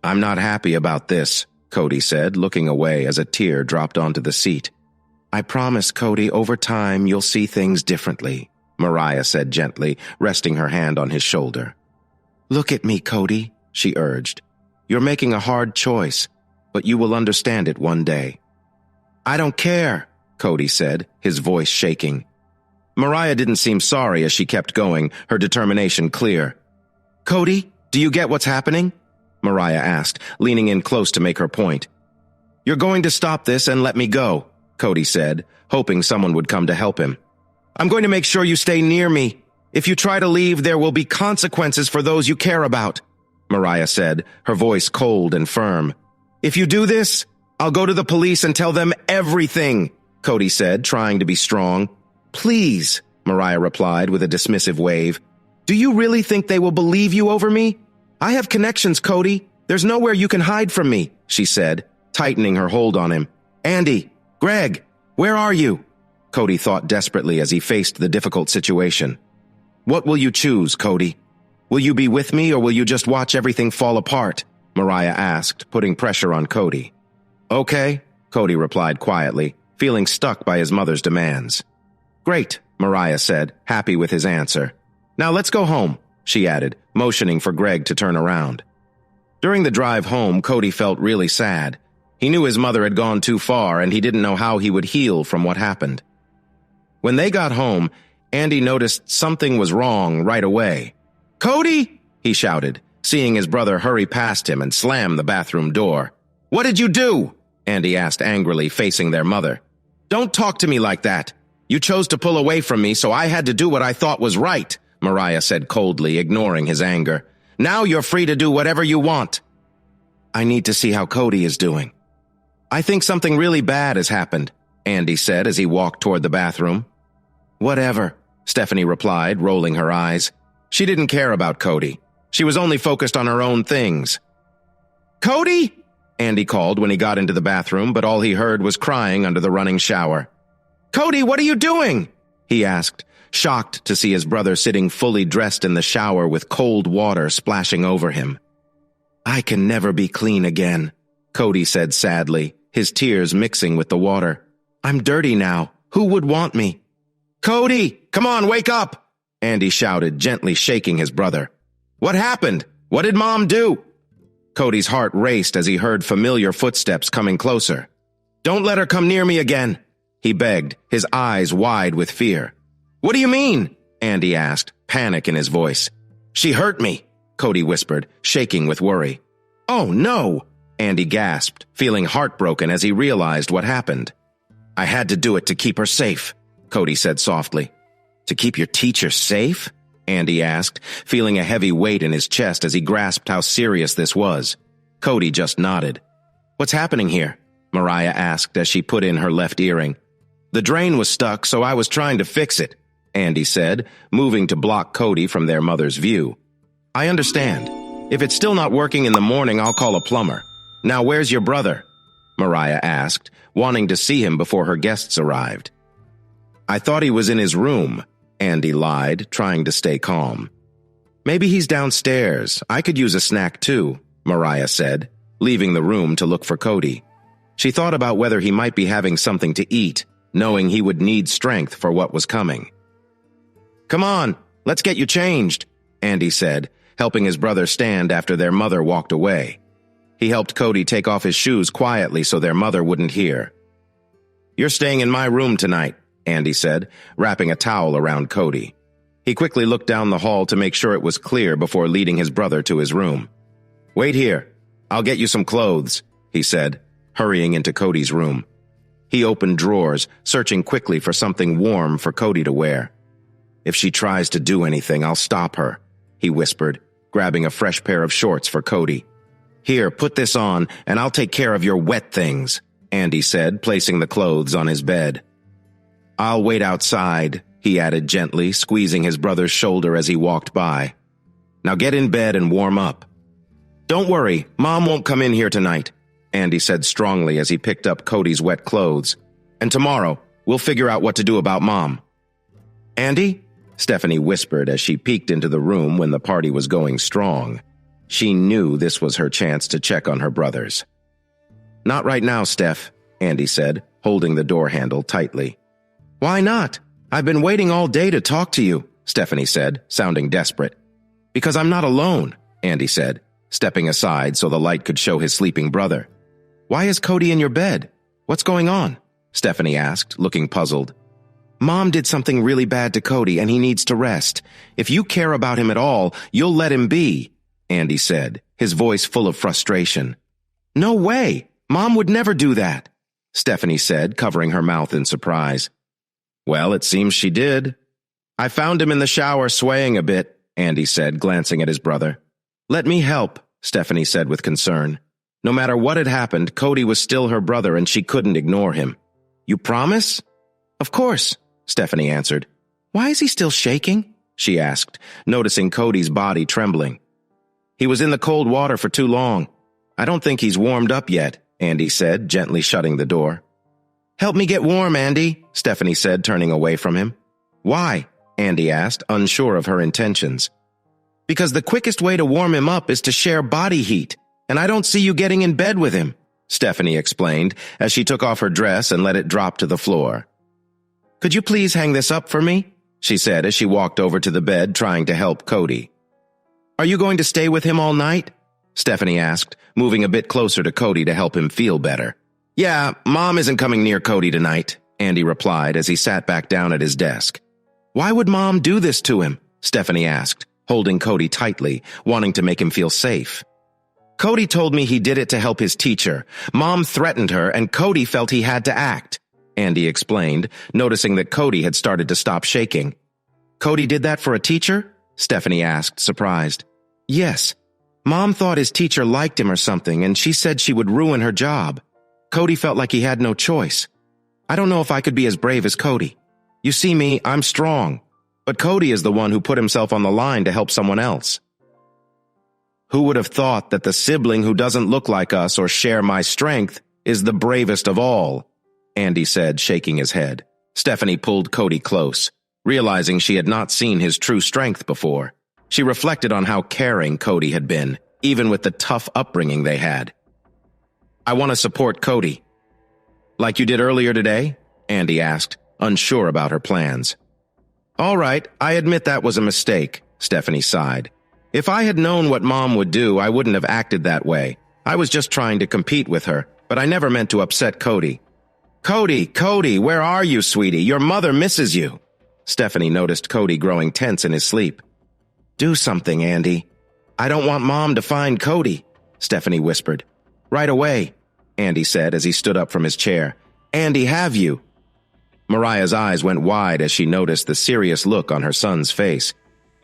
Speaker 1: "I'm not happy about this," Cody said, looking away as a tear dropped onto the seat. "I promise, Cody, over time you'll see things differently," Mariah said gently, resting her hand on his shoulder. "Look at me, Cody," she urged. "You're making a hard choice, but you will understand it one day." "I don't care," Cody said, his voice shaking. Mariah didn't seem sorry as she kept going, her determination clear. "Cody, do you get what's happening?" Mariah asked, leaning in close to make her point. "You're going to stop this and let me go," Cody said, hoping someone would come to help him. "I'm going to make sure you stay near me. If you try to leave, there will be consequences for those you care about," Mariah said, her voice cold and firm. "If you do this, I'll go to the police and tell them everything," Cody said, trying to be strong. "Please," Mariah replied with a dismissive wave. "Do you really think they will believe you over me? I have connections, Cody. There's nowhere you can hide from me," she said, tightening her hold on him. "Andy, Greg, where are you?" Cody thought desperately as he faced the difficult situation. "What will you choose, Cody? Will you be with me or will you just watch everything fall apart?" Mariah asked, putting pressure on Cody. "Okay," Cody replied quietly, feeling stuck by his mother's demands. "Great," Mariah said, happy with his answer. "Now let's go home," she added, motioning for Greg to turn around. During the drive home, Cody felt really sad. He knew his mother had gone too far and he didn't know how he would heal from what happened. When they got home, Andy noticed something was wrong right away. "Cody!" he shouted, seeing his brother hurry past him and slam the bathroom door. "What did you do?" Andy asked angrily, facing their mother. "Don't talk to me like that. You chose to pull away from me, so I had to do what I thought was right," Mariah said coldly, ignoring his anger. "Now you're free to do whatever you want." "I need to see how Cody is doing." "I think something really bad has happened," Andy said as he walked toward the bathroom. "Whatever," Stephanie replied, rolling her eyes. She didn't care about Cody. She was only focused on her own things. "Cody!" Andy called when he got into the bathroom, but all he heard was crying under the running shower. "Cody, what are you doing?" he asked, shocked to see his brother sitting fully dressed in the shower with cold water splashing over him. "I can never be clean again," Cody said sadly, his tears mixing with the water. "I'm dirty now. Who would want me?" "Cody, come on, wake up!" Andy shouted, gently shaking his brother. "What happened? What did Mom do?" Cody's heart raced as he heard familiar footsteps coming closer. "Don't let her come near me again," he begged, his eyes wide with fear. "What do you mean?" Andy asked, panic in his voice. "She hurt me," Cody whispered, shaking with worry. "Oh, no!" Andy gasped, feeling heartbroken as he realized what happened. "I had to do it to keep her safe," Cody said softly. "To keep your teacher safe?" Andy asked, feeling a heavy weight in his chest as he grasped how serious this was. Cody just nodded. "What's happening here?" Mariah asked as she put in her left earring. "The drain was stuck, so I was trying to fix it," Andy said, moving to block Cody from their mother's view. "I understand. If it's still not working in the morning, I'll call a plumber. Now where's your brother?" Mariah asked, wanting to see him before her guests arrived. "I thought he was in his room," Andy lied, trying to stay calm. "Maybe he's downstairs. I could use a snack too," Mariah said, leaving the room to look for Cody. She thought about whether he might be having something to eat, knowing he would need strength for what was coming. "Come on, let's get you changed," Andy said, helping his brother stand after their mother walked away. He helped Cody take off his shoes quietly so their mother wouldn't hear. "You're staying in my room tonight," Andy said, wrapping a towel around Cody. He quickly looked down the hall to make sure it was clear before leading his brother to his room. "Wait here. I'll get you some clothes," he said, hurrying into Cody's room. He opened drawers, searching quickly for something warm for Cody to wear. "If she tries to do anything, I'll stop her," he whispered, grabbing a fresh pair of shorts for Cody. "Here, put this on, and I'll take care of your wet things," Andy said, placing the clothes on his bed. "I'll wait outside," he added gently, squeezing his brother's shoulder as he walked by. "Now get in bed and warm up." "Don't worry, Mom won't come in here tonight," Andy said strongly as he picked up Cody's wet clothes. "And tomorrow, we'll figure out what to do about Mom." "Andy?" Stephanie whispered as she peeked into the room when the party was going strong. She knew this was her chance to check on her brothers. "Not right now, Steph," Andy said, holding the door handle tightly. "Why not? I've been waiting all day to talk to you," Stephanie said, sounding desperate. "Because I'm not alone," Andy said, stepping aside so the light could show his sleeping brother. "Why is Cody in your bed? What's going on?" Stephanie asked, looking puzzled. "Mom did something really bad to Cody and he needs to rest. If you care about him at all, you'll let him be," Andy said, his voice full of frustration. "No way! Mom would never do that," Stephanie said, covering her mouth in surprise. "Well, it seems she did." "I found him in the shower swaying a bit," Andy said, glancing at his brother. "Let me help," Stephanie said with concern. No matter what had happened, Cody was still her brother and she couldn't ignore him. "You promise?" "Of course," Stephanie answered. "Why is he still shaking?" she asked, noticing Cody's body trembling. "He was in the cold water for too long. I don't think he's warmed up yet," Andy said, gently shutting the door. "Help me get warm, Andy," Stephanie said, turning away from him. "Why?" Andy asked, unsure of her intentions. "Because the quickest way to warm him up is to share body heat, and I don't see you getting in bed with him," Stephanie explained as she took off her dress and let it drop to the floor. "Could you please hang this up for me?" she said as she walked over to the bed trying to help Cody. "Are you going to stay with him all night?" Stephanie asked, moving a bit closer to Cody to help him feel better. "Yeah, Mom isn't coming near Cody tonight," Andy replied as he sat back down at his desk. "Why would Mom do this to him?" Stephanie asked, holding Cody tightly, wanting to make him feel safe. "Cody told me he did it to help his teacher. Mom threatened her, and Cody felt he had to act," Andy explained, noticing that Cody had started to stop shaking. "Cody did that for a teacher?" Stephanie asked, surprised. "Yes. Mom thought his teacher liked him or something, and she said she would ruin her job. Cody felt like he had no choice. I don't know if I could be as brave as Cody. You see me, I'm strong. But Cody is the one who put himself on the line to help someone else." "Who would have thought that the sibling who doesn't look like us or share my strength is the bravest of all?" Andy said, shaking his head. Stephanie pulled Cody close, realizing she had not seen his true strength before. She reflected on how caring Cody had been, even with the tough upbringing they had. "I want to support Cody." "Like you did earlier today?" Andy asked, unsure about her plans. "All right, I admit that was a mistake," Stephanie sighed. "If I had known what Mom would do, I wouldn't have acted that way. I was just trying to compete with her, but I never meant to upset Cody." Cody, where are you, sweetie? Your mother misses you." Stephanie noticed Cody growing tense in his sleep. "Do something, Andy. I don't want Mom to find Cody," Stephanie whispered. "Right away," Andy said as he stood up from his chair. "Andy, have you?" Mariah's eyes went wide as she noticed the serious look on her son's face.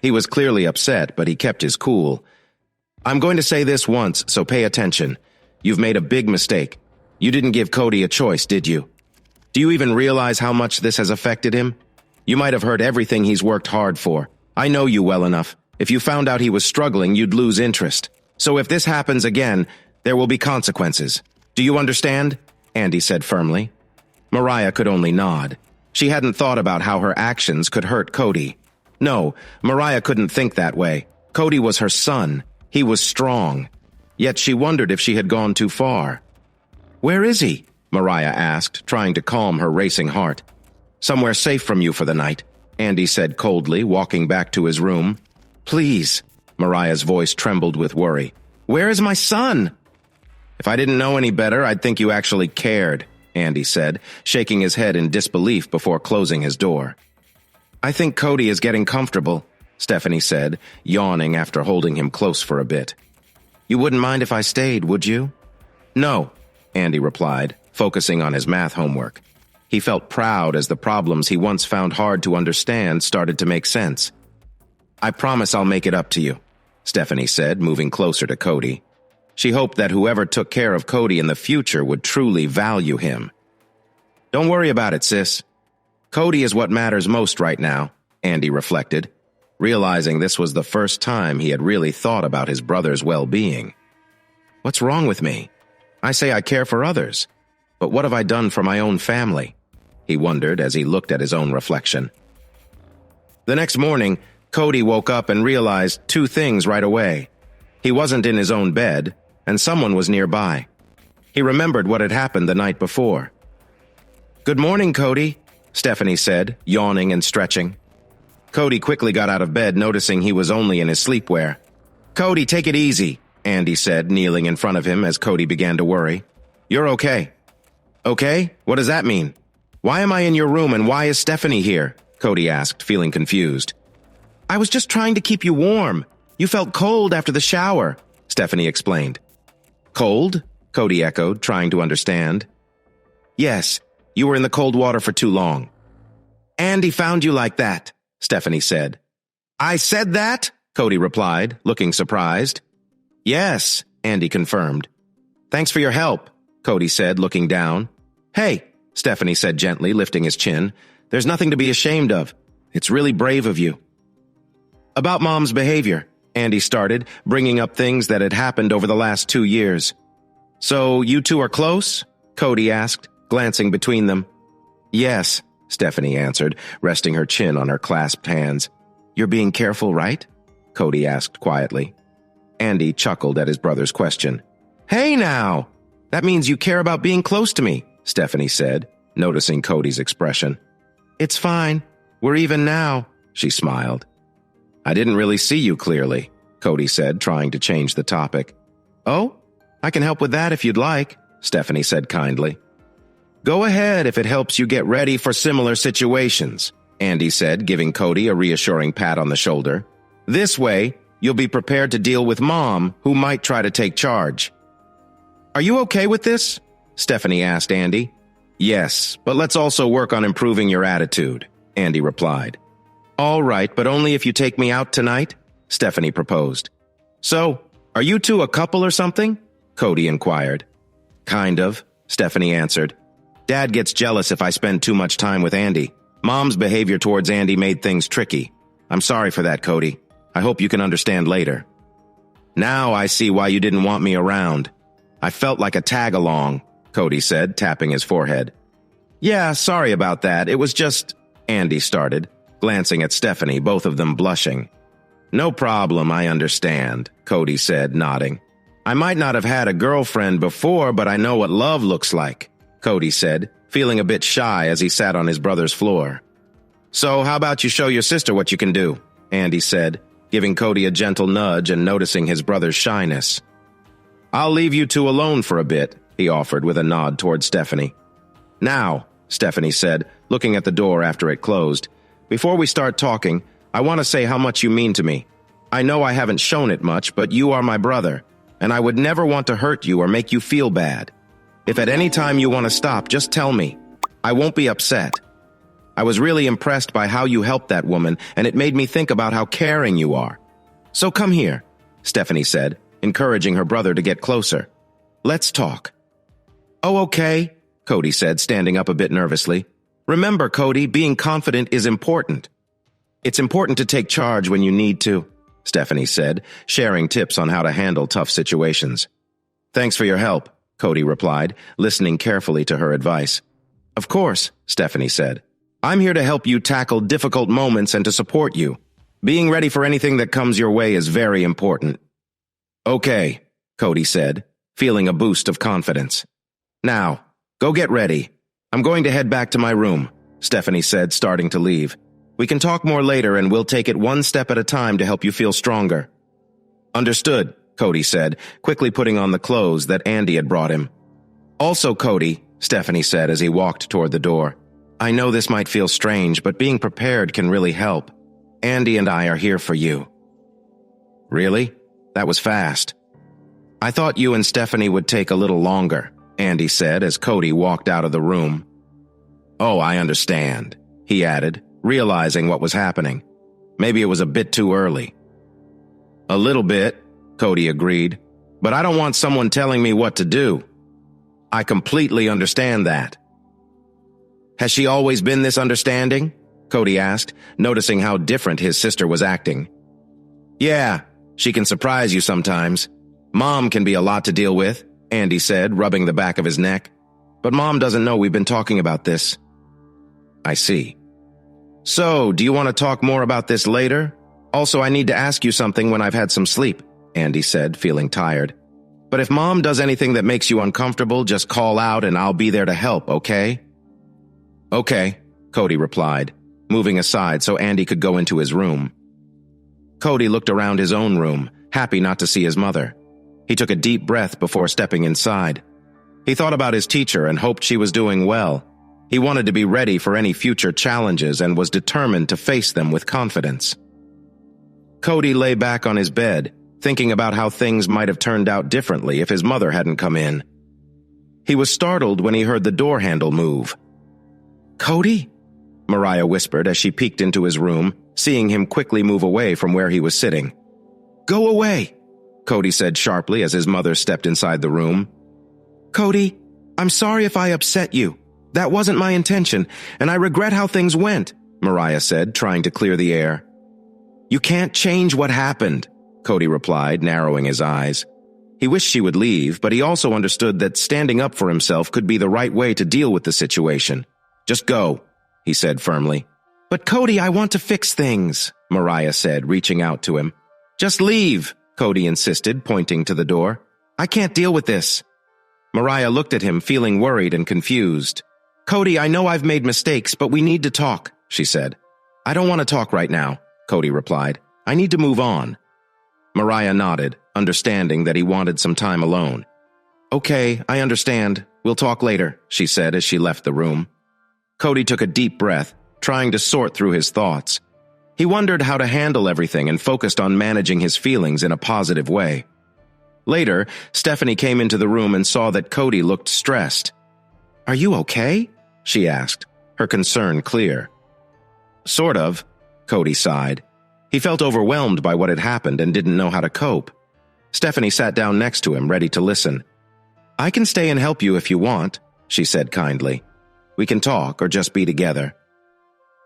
Speaker 1: He was clearly upset, but he kept his cool. "I'm going to say this once, so pay attention. You've made a big mistake. You didn't give Cody a choice, did you? Do you even realize how much this has affected him? You might have heard everything he's worked hard for. I know you well enough. If you found out he was struggling, you'd lose interest. So if this happens again, there will be consequences. Do you understand?" Andy said firmly. Mariah could only nod. She hadn't thought about how her actions could hurt Cody. No, Mariah couldn't think that way. Cody was her son. He was strong. Yet she wondered if she had gone too far. "Where is he?" Mariah asked, trying to calm her racing heart. "Somewhere safe from you for the night. Andy said coldly, walking back to his room. Please, Mariah's voice trembled with worry. Where is my son? If I didn't know any better, I'd think you actually cared, Andy said, shaking his head in disbelief before closing his door. I think Cody is getting comfortable, Stephanie said, yawning after holding him close for a bit. You wouldn't mind if I stayed, would you? No, Andy replied, focusing on his math homework. He felt proud as the problems he once found hard to understand started to make sense. I promise I'll make it up to you, Stephanie said, moving closer to Cody. She hoped that whoever took care of Cody in the future would truly value him. Don't worry about it, sis. Cody is what matters most right now, Andy reflected, realizing this was the first time he had really thought about his brother's well-being. What's wrong with me? I say I care for others, but what have I done for my own family? He wondered as he looked at his own reflection. The next morning, Cody woke up and realized two things right away. He wasn't in his own bed, and someone was nearby. He remembered what had happened the night before. Good morning, Cody, Stephanie said, yawning and stretching. Cody quickly got out of bed, noticing he was only in his sleepwear. Cody, take it easy, Andy said, kneeling in front of him as Cody began to worry. You're okay. Okay? What does that mean? Why am I in your room and why is Stephanie here? Cody asked, feeling confused. I was just trying to keep you warm. You felt cold after the shower, Stephanie explained. Cold? Cody echoed, trying to understand. Yes, you were in the cold water for too long. Andy found you like that, Stephanie said. I said that? Cody replied, looking surprised. Yes, Andy confirmed. Thanks for your help, Cody said, looking down. Hey, Stephanie said gently, lifting his chin. There's nothing to be ashamed of. It's really brave of you. About Mom's behavior, Andy started, bringing up things that had happened over the last 2 years. So you two are close? Cody asked, glancing between them. Yes, Stephanie answered, resting her chin on her clasped hands. You're being careful, right? Cody asked quietly. Andy chuckled at his brother's question. Hey now! That means you care about being close to me, Stephanie said, noticing Cody's expression. It's fine. We're even now, she smiled. I didn't really see you clearly, Cody said, trying to change the topic. Oh, I can help with that if you'd like, Stephanie said kindly. Go ahead if it helps you get ready for similar situations, Andy said, giving Cody a reassuring pat on the shoulder. This way, you'll be prepared to deal with Mom, who might try to take charge. Are you okay with this? Stephanie asked Andy. Yes, but let's also work on improving your attitude, Andy replied. All right, but only if you take me out tonight, Stephanie proposed. So, are you two a couple or something? Cody inquired. Kind of, Stephanie answered. Dad gets jealous if I spend too much time with Andy. Mom's behavior towards Andy made things tricky. I'm sorry for that, Cody. I hope you can understand later. Now I see why you didn't want me around. I felt like a tag-along, Cody said, tapping his forehead. Yeah, sorry about that. It was just... Andy started, glancing at Stephanie, both of them blushing. No problem, I understand, Cody said, nodding. I might not have had a girlfriend before, but I know what love looks like, Cody said, feeling a bit shy as he sat on his brother's floor. So how about you show your sister what you can do, Andy said, giving Cody a gentle nudge and noticing his brother's shyness. I'll leave you two alone for a bit, he offered with a nod toward Stephanie. Now, Stephanie said, looking at the door after it closed, before we start talking, I want to say how much you mean to me. I know I haven't shown it much, but you are my brother, and I would never want to hurt you or make you feel bad. If at any time you want to stop, just tell me. I won't be upset. I was really impressed by how you helped that woman, and it made me think about how caring you are. So come here, Stephanie said, encouraging her brother to get closer. Let's talk. Oh, okay, Cody said, standing up a bit nervously. Remember, Cody, being confident is important. It's important to take charge when you need to, Stephanie said, sharing tips on how to handle tough situations. Thanks for your help, Cody replied, listening carefully to her advice. Of course, Stephanie said. I'm here to help you tackle difficult moments and to support you. Being ready for anything that comes your way is very important. Okay, Cody said, feeling a boost of confidence. Now, go get ready. I'm going to head back to my room, Stephanie said, starting to leave. We can talk more later and we'll take it one step at a time to help you feel stronger. Understood, Cody said, quickly putting on the clothes that Andy had brought him. Also, Cody, Stephanie said as he walked toward the door, I know this might feel strange, but being prepared can really help. Andy and I are here for you. Really? That was fast. I thought you and Stephanie would take a little longer, Andy said as Cody walked out of the room. Oh, I understand, he added, realizing what was happening. Maybe it was a bit too early. A little bit, Cody agreed, but I don't want someone telling me what to do. I completely understand that. Has she always been this understanding? Cody asked, noticing how different his sister was acting. Yeah, she can surprise you sometimes. Mom can be a lot to deal with, Andy said, rubbing the back of his neck. But Mom doesn't know we've been talking about this. I see. So, do you want to talk more about this later? Also, I need to ask you something when I've had some sleep, Andy said, feeling tired. But if Mom does anything that makes you uncomfortable, just call out and I'll be there to help, okay? Okay, Cody replied, moving aside so Andy could go into his room. Cody looked around his own room, happy not to see his mother. He took a deep breath before stepping inside. He thought about his teacher and hoped she was doing well. He wanted to be ready for any future challenges and was determined to face them with confidence. Cody lay back on his bed, thinking about how things might have turned out differently if his mother hadn't come in. He was startled when he heard the door handle move. Cody? Mariah whispered as she peeked into his room, seeing him quickly move away from where he was sitting. Go away, Cody said sharply as his mother stepped inside the room. Cody, I'm sorry if I upset you. That wasn't my intention, and I regret how things went, Mariah said, trying to clear the air. You can't change what happened, Cody replied, narrowing his eyes. He wished she would leave, but he also understood that standing up for himself could be the right way to deal with the situation. Just go, he said firmly. But Cody, I want to fix things, Mariah said, reaching out to him. Just leave, Cody insisted, pointing to the door. I can't deal with this. Mariah looked at him, feeling worried and confused. Cody, I know I've made mistakes, but we need to talk, she said. I don't want to talk right now, Cody replied. I need to move on. Mariah nodded, understanding that he wanted some time alone. Okay, I understand. We'll talk later, she said as she left the room. Cody took a deep breath, trying to sort through his thoughts. He wondered how to handle everything and focused on managing his feelings in a positive way. Later, Stephanie came into the room and saw that Cody looked stressed. Are you okay? She asked, her concern clear. Sort of, Cody sighed. He felt overwhelmed by what had happened and didn't know how to cope. Stephanie sat down next to him, ready to listen. I can stay and help you if you want, she said kindly. We can talk or just be together.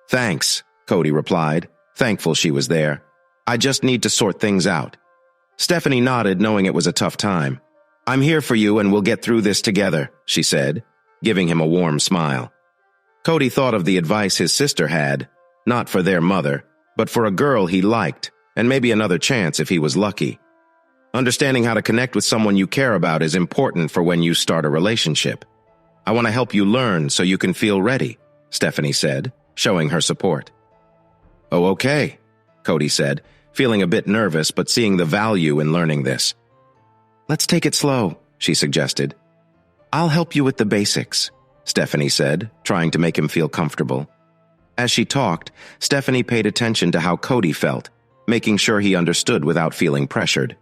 Speaker 1: Thanks, Cody replied, thankful she was there. I just need to sort things out. Stephanie nodded, knowing it was a tough time. I'm here for you and we'll get through this together, she said, giving him a warm smile. Cody thought of the advice his sister had, not for their mother, but for a girl he liked, and maybe another chance if he was lucky. Understanding how to connect with someone you care about is important for when you start a relationship. I want to help you learn so you can feel ready, Stephanie said, showing her support. Oh, okay, Cody said, feeling a bit nervous but seeing the value in learning this. Let's take it slow, she suggested. I'll help you with the basics, Stephanie said, trying to make him feel comfortable. As she talked, Stephanie paid attention to how Cody felt, making sure he understood without feeling pressured.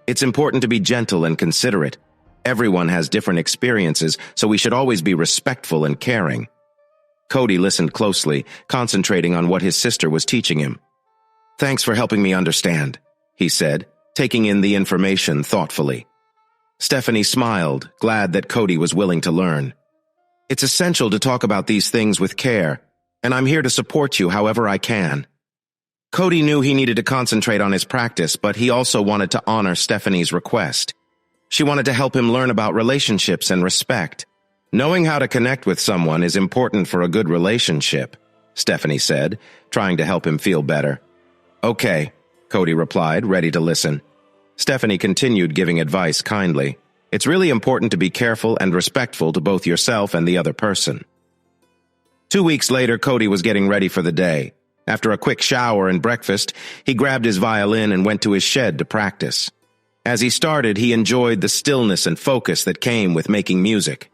Speaker 1: It's important to be gentle and considerate. Everyone has different experiences, so we should always be respectful and caring. Cody listened closely, concentrating on what his sister was teaching him. Thanks for helping me understand, he said, taking in the information thoughtfully. Stephanie smiled, glad that Cody was willing to learn. It's essential to talk about these things with care, and I'm here to support you however I can. Cody knew he needed to concentrate on his practice, but he also wanted to honor Stephanie's request. She wanted to help him learn about relationships and respect. Knowing how to connect with someone is important for a good relationship, Stephanie said, trying to help him feel better. Okay, Cody replied, ready to listen. Stephanie continued giving advice kindly. It's really important to be careful and respectful to both yourself and the other person. 2 weeks later, Cody was getting ready for the day, After a quick shower and breakfast, he grabbed his violin and went to his shed to practice. As he started, he enjoyed the stillness and focus that came with making music.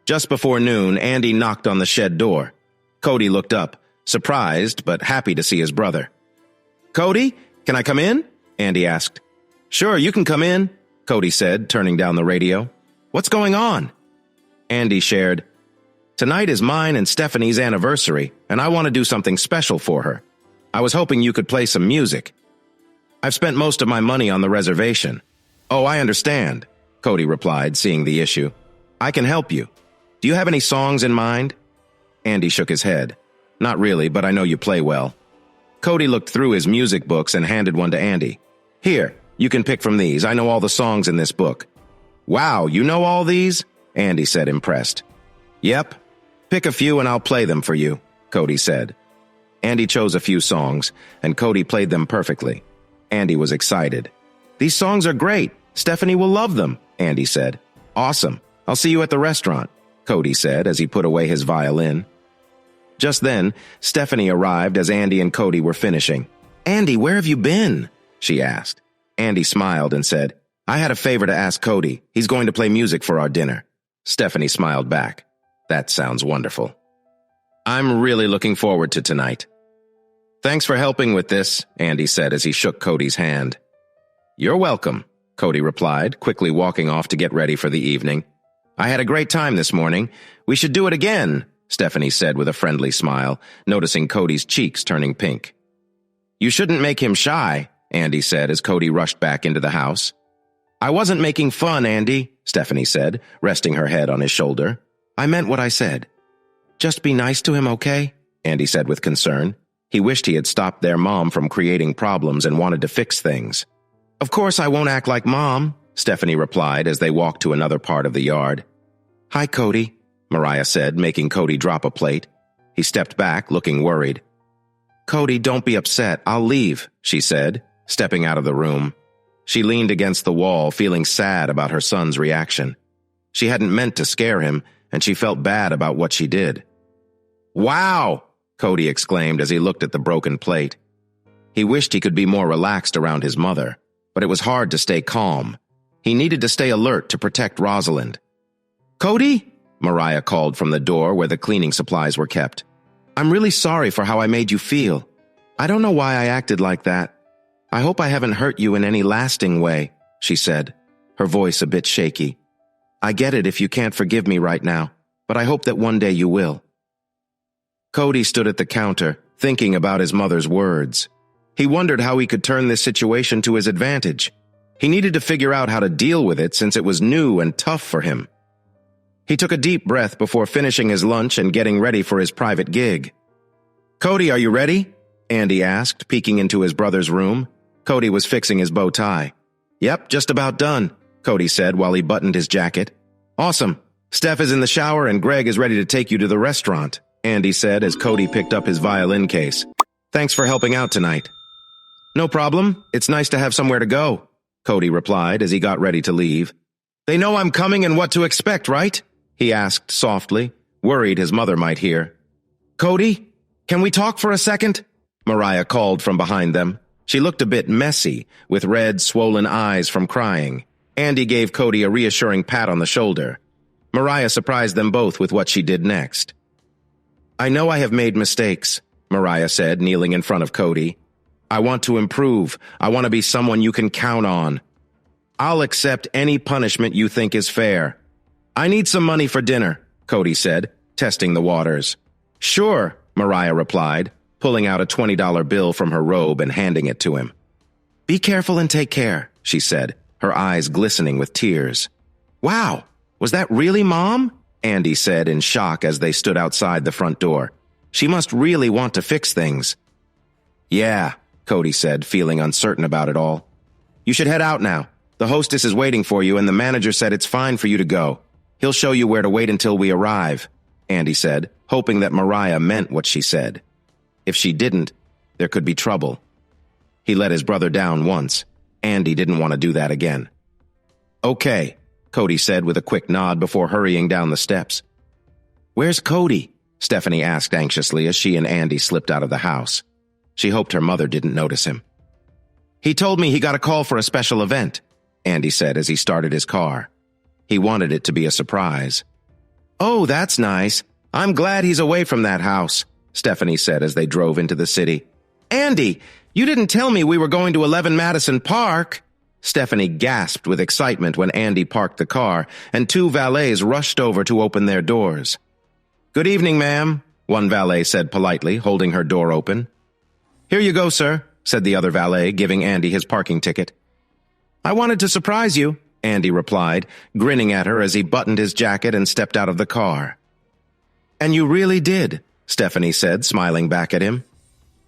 Speaker 1: Just before noon, Andy knocked on the shed door. Cody looked up, surprised but happy to see his brother. "Cody, can I come in?" Andy asked. "Sure, you can come in," Cody said, turning down the radio. "What's going on?" Andy shared, "Tonight is mine and Stephanie's anniversary, and I want to do something special for her. I was hoping you could play some music. I've spent most of my money on the reservation." "Oh, I understand," Cody replied, seeing the issue. "I can help you. Do you have any songs in mind?" Andy shook his head. "Not really, but I know you play well." Cody looked through his music books and handed one to Andy. "Here, you can pick from these. I know all the songs in this book." "Wow, you know all these?" Andy said, impressed. "Yep. Pick a few and I'll play them for you," Cody said. Andy chose a few songs, and Cody played them perfectly. Andy was excited. "These songs are great. Stephanie will love them," Andy said. "Awesome. I'll see you at the restaurant," Cody said as he put away his violin. Just then, Stephanie arrived as Andy and Cody were finishing. "Andy, where have you been?" she asked. Andy smiled and said, "I had a favor to ask Cody. He's going to play music for our dinner." Stephanie smiled back. "That sounds wonderful. I'm really looking forward to tonight." "Thanks for helping with this," Andy said as he shook Cody's hand. "You're welcome," Cody replied, quickly walking off to get ready for the evening. "I had a great time this morning. We should do it again," Stephanie said with a friendly smile, noticing Cody's cheeks turning pink. "You shouldn't make him shy," Andy said as Cody rushed back into the house. "I wasn't making fun, Andy," Stephanie said, resting her head on his shoulder. "I meant what I said." "Just be nice to him, okay?" Andy said with concern. He wished he had stopped their mom from creating problems and wanted to fix things. "Of course I won't act like Mom," Stephanie replied as they walked to another part of the yard. "Hi, Cody," Mariah said, making Cody drop a plate. He stepped back, looking worried. "Cody, don't be upset. I'll leave," she said, stepping out of the room. She leaned against the wall, feeling sad about her son's reaction. She hadn't meant to scare him, and she felt bad about what she did. "Wow!" Cody exclaimed as he looked at the broken plate. He wished he could be more relaxed around his mother, but it was hard to stay calm. He needed to stay alert to protect Rosalind. "Cody?" Mariah called from the door where the cleaning supplies were kept. "I'm really sorry for how I made you feel. I don't know why I acted like that. I hope I haven't hurt you in any lasting way," she said, her voice a bit shaky. "I get it if you can't forgive me right now, but I hope that one day you will." Cody stood at the counter, thinking about his mother's words. He wondered how he could turn this situation to his advantage. He needed to figure out how to deal with it since it was new and tough for him. He took a deep breath before finishing his lunch and getting ready for his private gig. "Cody, are you ready?" Andy asked, peeking into his brother's room. Cody was fixing his bow tie. "Yep, just about done," Cody said while he buttoned his jacket. "Awesome. Steph is in the shower and Greg is ready to take you to the restaurant," Andy said as Cody picked up his violin case. "Thanks for helping out tonight." "No problem. It's nice to have somewhere to go," Cody replied as he got ready to leave. "They know I'm coming and what to expect, right?" he asked softly, worried his mother might hear. "Cody, can we talk for a second?" Mariah called from behind them. She looked a bit messy, with red, swollen eyes from crying. Andy gave Cody a reassuring pat on the shoulder. Mariah surprised them both with what she did next. "I know I have made mistakes," Mariah said, kneeling in front of Cody. "I want to improve. I want to be someone you can count on. I'll accept any punishment you think is fair." "I need some money for dinner," Cody said, testing the waters. "Sure," Mariah replied, pulling out a $20 bill from her robe and handing it to him. "Be careful and take care," she said, her eyes glistening with tears. "Wow, was that really Mom?" Andy said in shock as they stood outside the front door. "She must really want to fix things." "Yeah," Cody said, feeling uncertain about it all. "You should head out now. The hostess is waiting for you and the manager said it's fine for you to go. He'll show you where to wait until we arrive," Andy said, hoping that Mariah meant what she said. If she didn't, there could be trouble. He let his brother down once. Andy didn't want to do that again. "Okay," Cody said with a quick nod before hurrying down the steps. "Where's Cody?" Stephanie asked anxiously as she and Andy slipped out of the house. She hoped her mother didn't notice him. He told me he got a call for a special event, Andy said as he started his car. He wanted it to be a surprise. Oh, that's nice. I'm glad he's away from that house, Stephanie said as they drove into the city. Andy, you didn't tell me we were going to 11 Madison Park. Stephanie gasped with excitement when Andy parked the car and two valets rushed over to open their doors. Good evening, ma'am, one valet said politely, holding her door open. Here you go, sir, said the other valet, giving Andy his parking ticket. I wanted to surprise you, Andy replied, grinning at her as he buttoned his jacket and stepped out of the car. And you really did, Stephanie said, smiling back at him.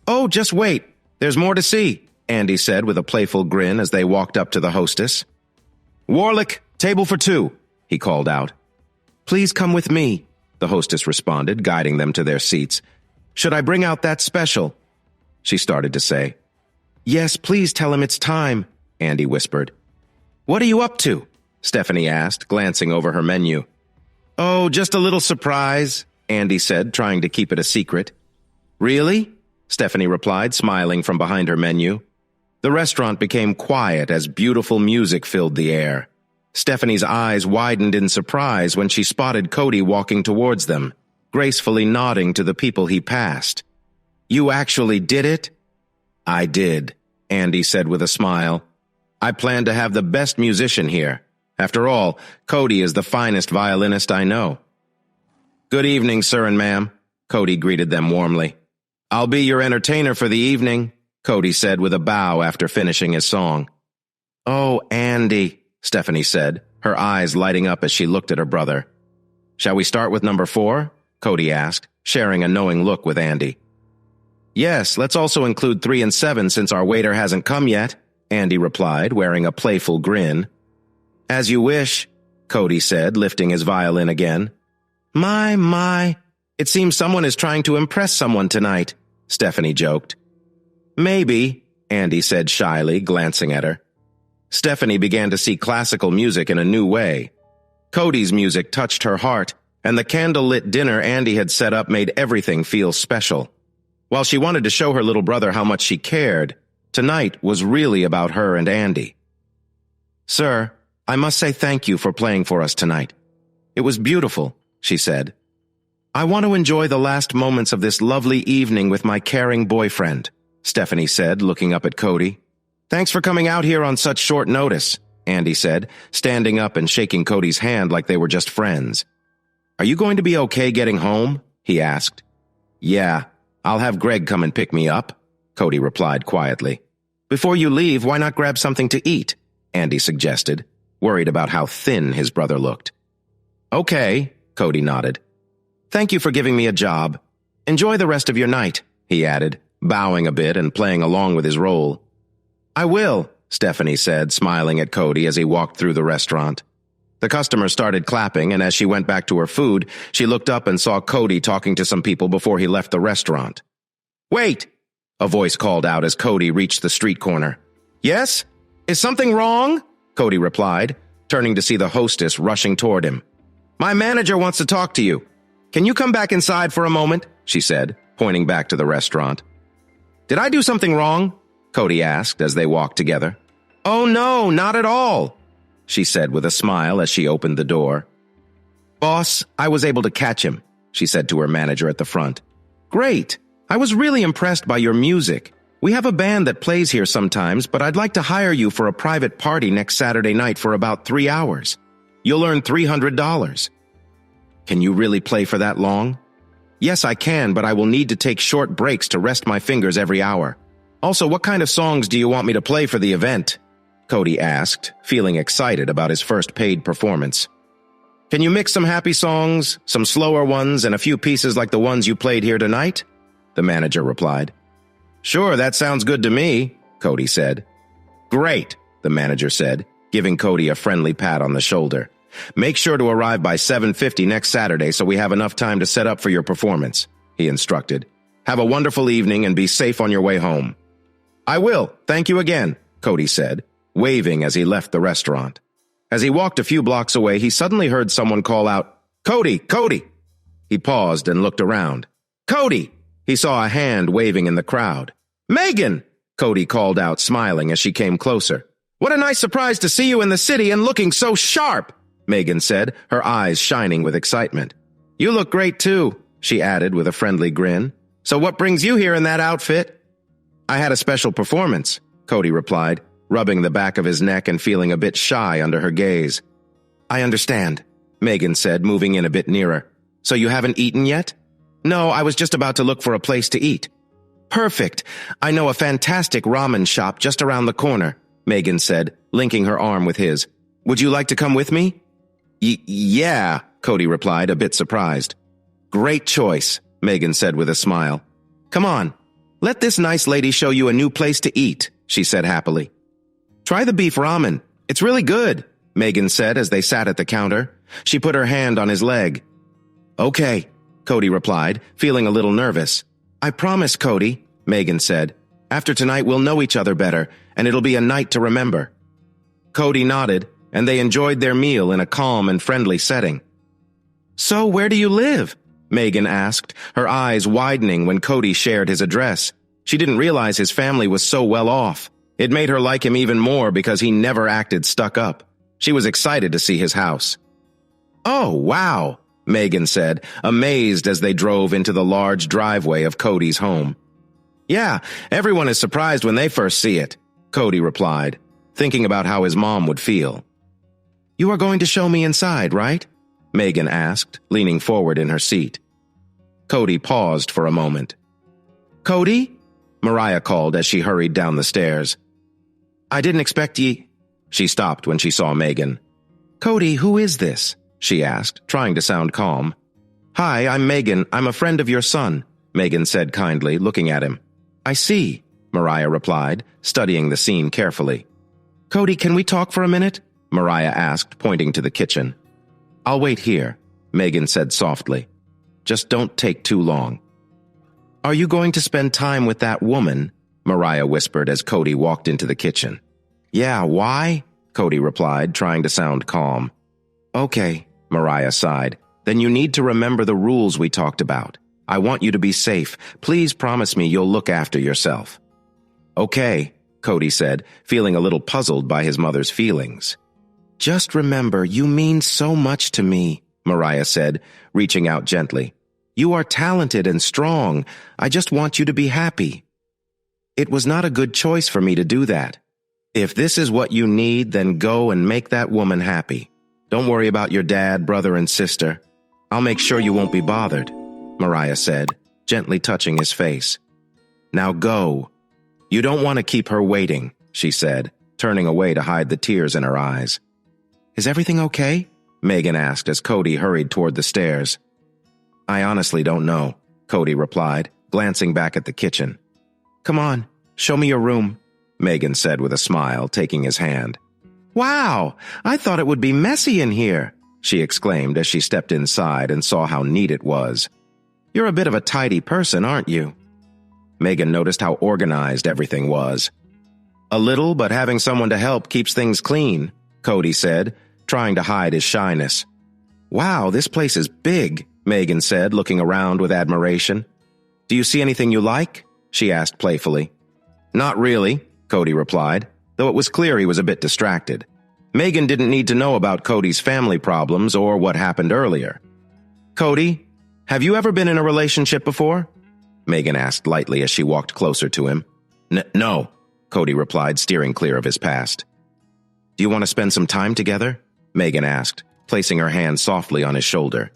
Speaker 1: Oh, just wait. There's more to see, Andy said with a playful grin as they walked up to the hostess. Warlick, table for two, he called out. Please come with me, the hostess responded, guiding them to their seats. Should I bring out that special? She started to say. Yes, please tell him it's time, Andy whispered. What are you up to? Stephanie asked, glancing over her menu. Oh, just a little surprise, Andy said, trying to keep it a secret. Really? Stephanie replied, smiling from behind her menu. The restaurant became quiet as beautiful music filled the air. Stephanie's eyes widened in surprise when she spotted Cody walking towards them, gracefully nodding to the people he passed. You actually did it? I did, Andy said with a smile. I plan to have the best musician here. After all, Cody is the finest violinist I know. Good evening, sir and ma'am, Cody greeted them warmly. I'll be your entertainer for the evening, Cody said with a bow after finishing his song. Oh, Andy, Stephanie said, her eyes lighting up as she looked at her brother. Shall we start with number 4? Cody asked, sharing a knowing look with Andy. Yes, let's also include 3 and 7 since our waiter hasn't come yet, Andy replied, wearing a playful grin. As you wish, Cody said, lifting his violin again. My, it seems someone is trying to impress someone tonight, Stephanie joked. Maybe, Andy said shyly, glancing at her. Stephanie began to see classical music in a new way. Cody's music touched her heart, and the candle-lit dinner Andy had set up made everything feel special. While she wanted to show her little brother how much she cared, tonight was really about her and Andy. Sir, I must say thank you for playing for us tonight. It was beautiful, she said. I want to enjoy the last moments of this lovely evening with my caring boyfriend, Stephanie said, looking up at Cody. Thanks for coming out here on such short notice, Andy said, standing up and shaking Cody's hand like they were just friends. Are you going to be okay getting home? He asked. Yeah, I'll have Greg come and pick me up, Cody replied quietly. Before you leave, why not grab something to eat? Andy suggested, worried about how thin his brother looked. Okay, Cody nodded. Thank you for giving me a job. Enjoy the rest of your night, he added, bowing a bit and playing along with his role. I will, Stephanie said, smiling at Cody as he walked through the restaurant. The customers started clapping, and as she went back to her food, she looked up and saw Cody talking to some people before he left the restaurant. Wait! A voice called out as Cody reached the street corner. Yes? Is something wrong? Cody replied, turning to see the hostess rushing toward him. My manager wants to talk to you. Can you come back inside for a moment? She said, pointing back to the restaurant. Did I do something wrong? Cody asked as they walked together. Oh no, not at all, she said with a smile as she opened the door. Boss, I was able to catch him, she said to her manager at the front. Great. I was really impressed by your music. We have a band that plays here sometimes, but I'd like to hire you for a private party next Saturday night for about 3 hours. You'll earn $300. Can you really play for that long? Yes, I can, but I will need to take short breaks to rest my fingers every hour. Also, what kind of songs do you want me to play for the event? Cody asked, feeling excited about his first paid performance. Can you mix some happy songs, some slower ones, and a few pieces like the ones you played here tonight? The manager replied. Sure, that sounds good to me, Cody said. Great, the manager said, giving Cody a friendly pat on the shoulder. Make sure to arrive by 7:50 next Saturday so we have enough time to set up for your performance, he instructed. Have a wonderful evening and be safe on your way home. I will, thank you again, Cody said, waving as he left the restaurant. As he walked a few blocks away, he suddenly heard someone call out, Cody, Cody! He paused and looked around. "Cody!" He saw a hand waving in the crowd. "Megan!" Cody called out, smiling as she came closer. "What a nice surprise to see you in the city and looking so sharp," Megan said, her eyes shining with excitement. "You look great too," she added with a friendly grin. "So what brings you here in that outfit?" "I had a special performance," Cody replied, rubbing the back of his neck and feeling a bit shy under her gaze. "I understand," Megan said, moving in a bit nearer. "So you haven't eaten yet?" "No, I was just about to look for a place to eat." "Perfect. I know a fantastic ramen shop just around the corner," Megan said, linking her arm with his. "Would you like to come with me?" Yeah, Cody replied, a bit surprised. "Great choice," Megan said with a smile. "Come on, let this nice lady show you a new place to eat," she said happily. "Try the beef ramen. It's really good," Megan said as they sat at the counter. She put her hand on his leg. "Okay," Cody replied, feeling a little nervous. "I promise, Cody," Megan said. "After tonight we'll know each other better, and it'll be a night to remember." Cody nodded, and they enjoyed their meal in a calm and friendly setting. "So where do you live?" Megan asked, her eyes widening when Cody shared his address. She didn't realize his family was so well off. It made her like him even more because he never acted stuck up. She was excited to see his house. "Oh, wow," Megan said, amazed as they drove into the large driveway of Cody's home. "Yeah, everyone is surprised when they first see it," Cody replied, thinking about how his mom would feel. "You are going to show me inside, right?" Megan asked, leaning forward in her seat. Cody paused for a moment. "Cody?" Mariah called as she hurried down the stairs. "I didn't expect ye—" She stopped when she saw Megan. "Cody, who is this?" she asked, trying to sound calm. "Hi, I'm Megan. I'm a friend of your son," Megan said kindly, looking at him. "I see," Mariah replied, studying the scene carefully. "Cody, can we talk for a minute?" Mariah asked, pointing to the kitchen. "I'll wait here," Megan said softly. "Just don't take too long." "Are you going to spend time with that woman?" Mariah whispered as Cody walked into the kitchen. "Yeah, why?" Cody replied, trying to sound calm. "Okay," Mariah sighed. "Then you need to remember the rules we talked about. I want you to be safe. Please promise me you'll look after yourself." "Okay," Cody said, feeling a little puzzled by his mother's feelings. "Just remember, you mean so much to me," Mariah said, reaching out gently. "You are talented and strong. I just want you to be happy." "It was not a good choice for me to do that. If this is what you need, then go and make that woman happy. Don't worry about your dad, brother, and sister. I'll make sure you won't be bothered," Mariah said, gently touching his face. "Now go." "You don't want to keep her waiting," she said, turning away to hide the tears in her eyes. "Is everything okay?" Megan asked as Cody hurried toward the stairs. "I honestly don't know," Cody replied, glancing back at the kitchen. "Come on, show me your room," Megan said with a smile, taking his hand. "Wow, I thought it would be messy in here," she exclaimed as she stepped inside and saw how neat it was. "You're a bit of a tidy person, aren't you?" Megan noticed how organized everything was. "A little, but having someone to help keeps things clean," Cody said, trying to hide his shyness. "Wow, this place is big," Megan said, looking around with admiration. "Do you see anything you like?" she asked playfully. "Not really," Cody replied, though it was clear he was a bit distracted. Megan didn't need to know about Cody's family problems or what happened earlier. "Cody, have you ever been in a relationship before?" Megan asked lightly as she walked closer to him. No, Cody replied, steering clear of his past. "Do you want to spend some time together?" Megan asked, placing her hand softly on his shoulder.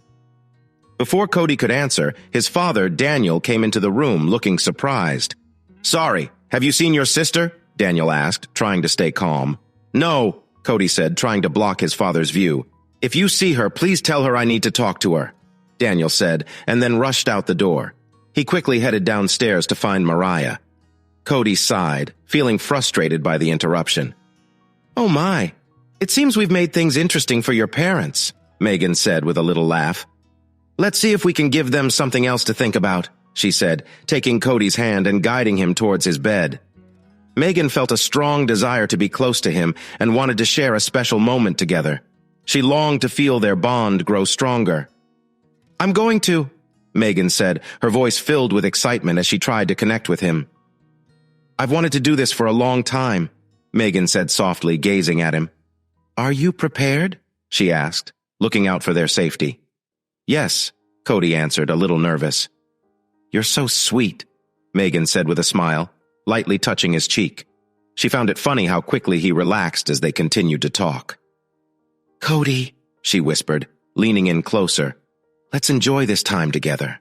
Speaker 1: Before Cody could answer, his father, Daniel, came into the room looking surprised. "Sorry, have you seen your sister?" Daniel asked, trying to stay calm. "No," Cody said, trying to block his father's view. "If you see her, please tell her I need to talk to her," Daniel said, and then rushed out the door. He quickly headed downstairs to find Mariah. Cody sighed, feeling frustrated by the interruption. "Oh my, it seems we've made things interesting for your parents," Megan said with a little laugh. "Let's see if we can give them something else to think about," she said, taking Cody's hand and guiding him towards his bed. Megan felt a strong desire to be close to him and wanted to share a special moment together. She longed to feel their bond grow stronger. I'm going to, Megan said, her voice filled with excitement as she tried to connect with him. I've wanted to do this for a long time, Megan said softly, gazing at him. Are you prepared? She asked, looking out for their safety. Yes, Cody answered, a little nervous. You're so sweet, Megan said with a smile, lightly touching his cheek. She found it funny how quickly he relaxed as they continued to talk. Cody, she whispered, leaning in closer. Let's enjoy this time together.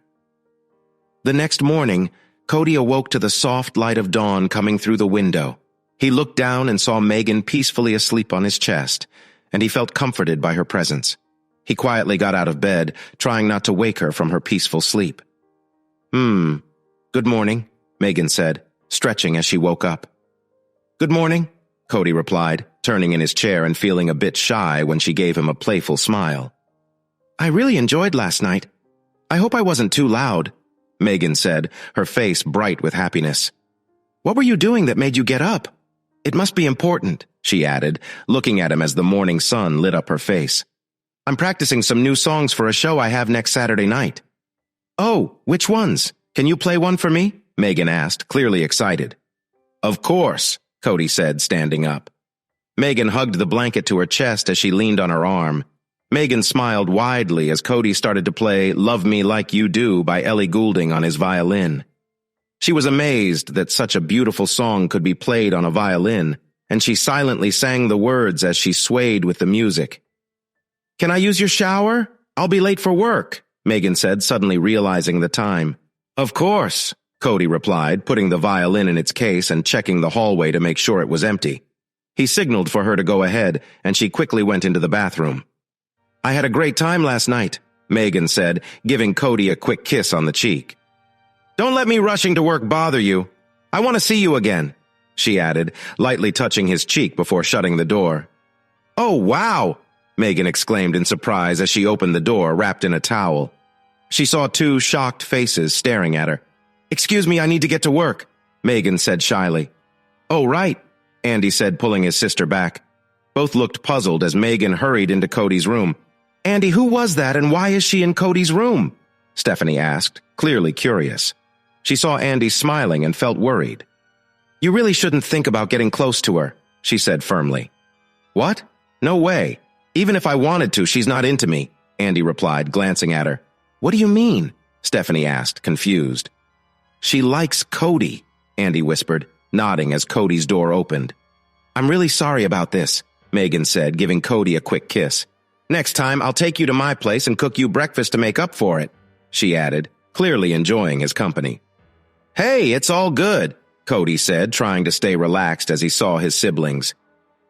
Speaker 1: The next morning, Cody awoke to the soft light of dawn coming through the window. He looked down and saw Megan peacefully asleep on his chest, and he felt comforted by her presence. He quietly got out of bed, trying not to wake her from her peaceful sleep. Good morning, Megan said, stretching as she woke up. Good morning, Cody replied, turning in his chair and feeling a bit shy when she gave him a playful smile. I really enjoyed last night. I hope I wasn't too loud, Megan said, her face bright with happiness. What were you doing that made you get up? It must be important, she added, looking at him as the morning sun lit up her face. I'm practicing some new songs for a show I have next Saturday night. Oh, which ones? Can you play one for me? Megan asked, clearly excited. Of course, Cody said, standing up. Megan hugged the blanket to her chest as she leaned on her arm. Megan smiled widely as Cody started to play Love Me Like You Do by Ellie Goulding on his violin. She was amazed that such a beautiful song could be played on a violin, and she silently sang the words as she swayed with the music. Can I use your shower? I'll be late for work, Megan said, suddenly realizing the time. Of course, Cody replied, putting the violin in its case and checking the hallway to make sure it was empty. He signaled for her to go ahead, and she quickly went into the bathroom. I had a great time last night, Megan said, giving Cody a quick kiss on the cheek. Don't let me rushing to work bother you. I want to see you again, she added, lightly touching his cheek before shutting the door. Oh, wow, Megan exclaimed in surprise as she opened the door, wrapped in a towel. She saw two shocked faces staring at her. Excuse me, I need to get to work, Megan said shyly. Oh, right, Andy said, pulling his sister back. Both looked puzzled as Megan hurried into Cody's room. Andy, who was that and why is she in Cody's room? Stephanie asked, clearly curious. She saw Andy smiling and felt worried. You really shouldn't think about getting close to her, she said firmly. What? No way. Even if I wanted to, she's not into me, Andy replied, glancing at her. What do you mean? Stephanie asked, confused. She likes Cody, Andy whispered, nodding as Cody's door opened. I'm really sorry about this, Megan said, giving Cody a quick kiss. Next time, I'll take you to my place and cook you breakfast to make up for it, she added, clearly enjoying his company. Hey, it's all good, Cody said, trying to stay relaxed as he saw his siblings.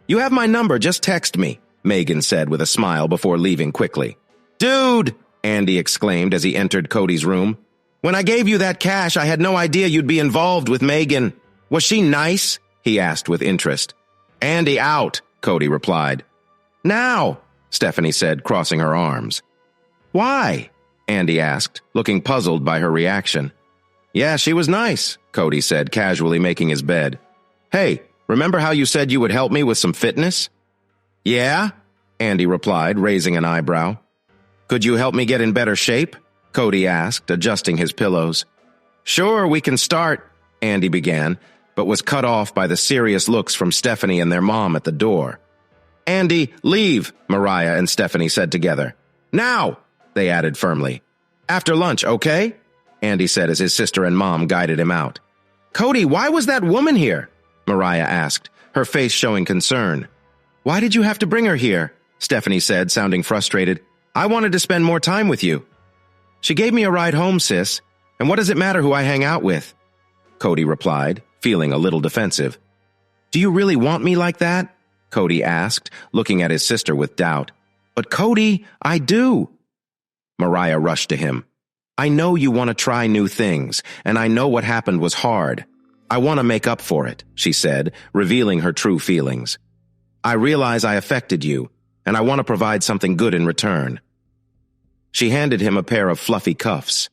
Speaker 1: You have my number, just text me, Megan said with a smile before leaving quickly. Dude, Andy exclaimed as he entered Cody's room. When I gave you that cash, I had no idea you'd be involved with Megan. Was she nice? He asked with interest. Andy, out, Cody replied. Now, Stephanie said, crossing her arms. Why? Andy asked, looking puzzled by her reaction. Yeah, she was nice, Cody said, casually making his bed. Hey, remember how you said you would help me with some fitness? Yeah, Andy replied, raising an eyebrow. Could you help me get in better shape? Cody asked, adjusting his pillows. Sure, we can start, Andy began, but was cut off by the serious looks from Stephanie and their mom at the door. Andy, leave, Mariah and Stephanie said together. Now, they added firmly. After lunch, okay? Andy said as his sister and mom guided him out. Cody, why was that woman here? Mariah asked, her face showing concern. Why did you have to bring her here? Stephanie said, sounding frustrated. I wanted to spend more time with you. She gave me a ride home, sis, and what does it matter who I hang out with? Cody replied, feeling a little defensive. Do you really want me like that? Cody asked, looking at his sister with doubt. But Cody, I do. Mariah rushed to him. I know you want to try new things, and I know what happened was hard. I want to make up for it, she said, revealing her true feelings. I realize I affected you, and I want to provide something good in return. She handed him a pair of fluffy cuffs.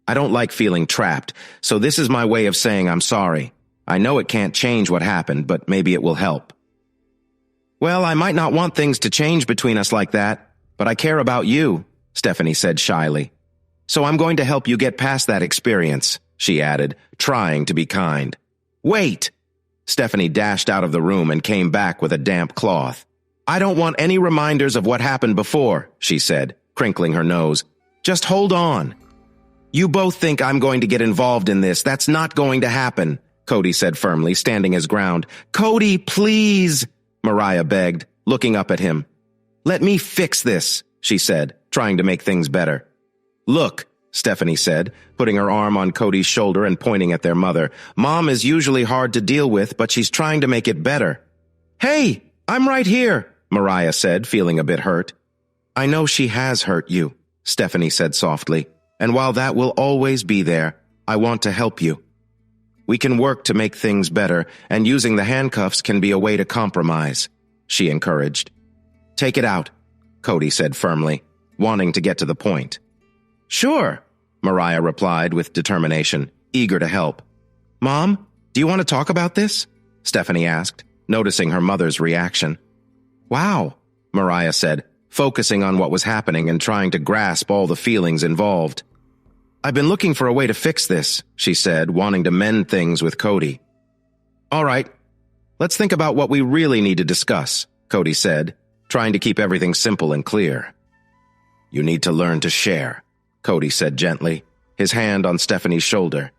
Speaker 1: I don't like feeling trapped, so this is my way of saying I'm sorry. I know it can't change what happened, but maybe it will help. Well, I might not want things to change between us like that, but I care about you, Stephanie said shyly. So I'm going to help you get past that experience, she added, trying to be kind. Wait! Stephanie dashed out of the room and came back with a damp cloth. I don't want any reminders of what happened before, she said, crinkling her nose. Just hold on. You both think I'm going to get involved in this. That's not going to happen, Cody said firmly, standing his ground. Cody, please, Mariah begged, looking up at him. Let me fix this, she said, trying to make things better. Look, Stephanie said, putting her arm on Cody's shoulder and pointing at their mother. Mom is usually hard to deal with, but she's trying to make it better. Hey, I'm right here, Mariah said, feeling a bit hurt. I know she has hurt you, Stephanie said softly, and while that will always be there, I want to help you. We can work to make things better, and using the handcuffs can be a way to compromise, she encouraged. Take it out, Cody said firmly, wanting to get to the point. Sure, Mariah replied with determination, eager to help. Mom, do you want to talk about this? Stephanie asked, noticing her mother's reaction. Wow, Mariah said, focusing on what was happening and trying to grasp all the feelings involved. I've been looking for a way to fix this, she said, wanting to mend things with Cody. All right, let's think about what we really need to discuss, Cody said, trying to keep everything simple and clear. You need to learn to share, Cody said gently, his hand on Stephanie's shoulder.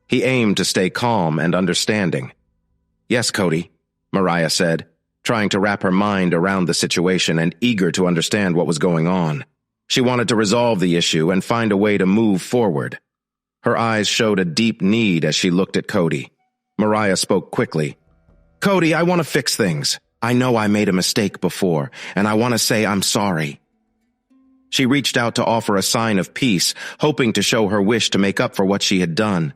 Speaker 1: He aimed to stay calm and understanding. Yes, Cody, Mariah said, trying to wrap her mind around the situation and eager to understand what was going on. She wanted to resolve the issue and find a way to move forward. Her eyes showed a deep need as she looked at Cody. Mariah spoke quickly. Cody, I want to fix things. I know I made a mistake before, and I want to say I'm sorry. She reached out to offer a sign of peace, hoping to show her wish to make up for what she had done.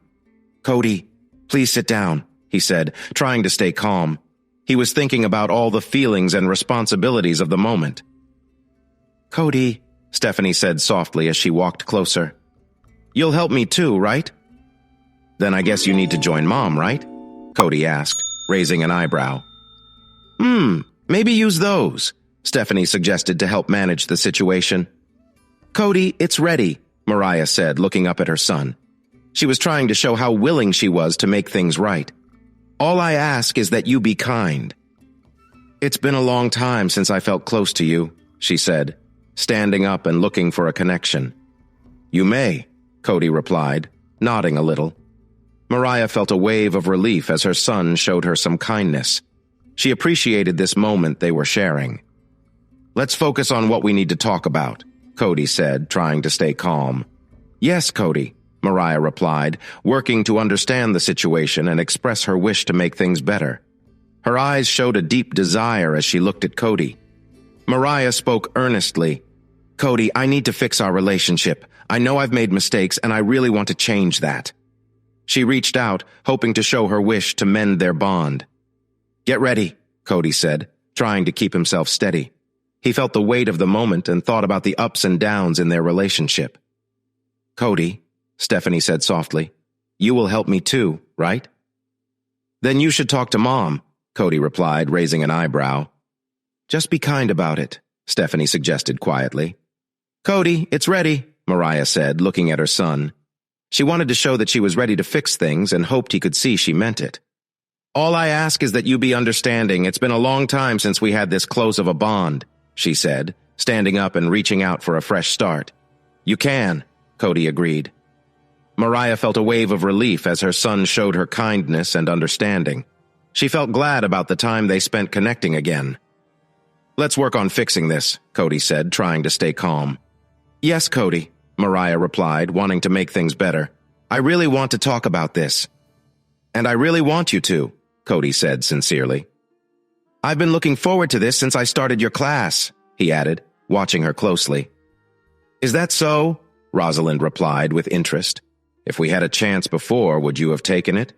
Speaker 1: Cody, please sit down, he said, trying to stay calm. He was thinking about all the feelings and responsibilities of the moment. Cody, Stephanie said softly as she walked closer. You'll help me too, right? Then I guess you need to join Mom, right? Cody asked, raising an eyebrow. Maybe use those, Stephanie suggested to help manage the situation. Cody, it's ready, Mariah said, looking up at her son. She was trying to show how willing she was to make things right. All I ask is that you be kind. It's been a long time since I felt close to you, she said, standing up and looking for a connection. You may, Cody replied, nodding a little. Mariah felt a wave of relief as her son showed her some kindness. She appreciated this moment they were sharing. Let's focus on what we need to talk about, Cody said, trying to stay calm. Yes, Cody, Mariah replied, working to understand the situation and express her wish to make things better. Her eyes showed a deep desire as she looked at Cody. Mariah spoke earnestly. Cody, I need to fix our relationship. I know I've made mistakes, and I really want to change that. She reached out, hoping to show her wish to mend their bond. Get ready, Cody said, trying to keep himself steady. He felt the weight of the moment and thought about the ups and downs in their relationship. Cody, Stephanie said softly, you will help me too, right? Then you should talk to Mom, Cody replied, raising an eyebrow. Just be kind about it, Stephanie suggested quietly. Cody, it's ready, Mariah said, looking at her son. She wanted to show that she was ready to fix things and hoped he could see she meant it. All I ask is that you be understanding. It's been a long time since we had this close of a bond, she said, standing up and reaching out for a fresh start. You can, Cody agreed. Mariah felt a wave of relief as her son showed her kindness and understanding. She felt glad about the time they spent connecting again. Let's work on fixing this, Cody said, trying to stay calm. Yes, Cody, Mariah replied, wanting to make things better. I really want to talk about this. And I really want you to, Cody said sincerely. I've been looking forward to this since I started your class, he added, watching her closely. Is that so? Rosalind replied with interest. If we had a chance before, would you have taken it?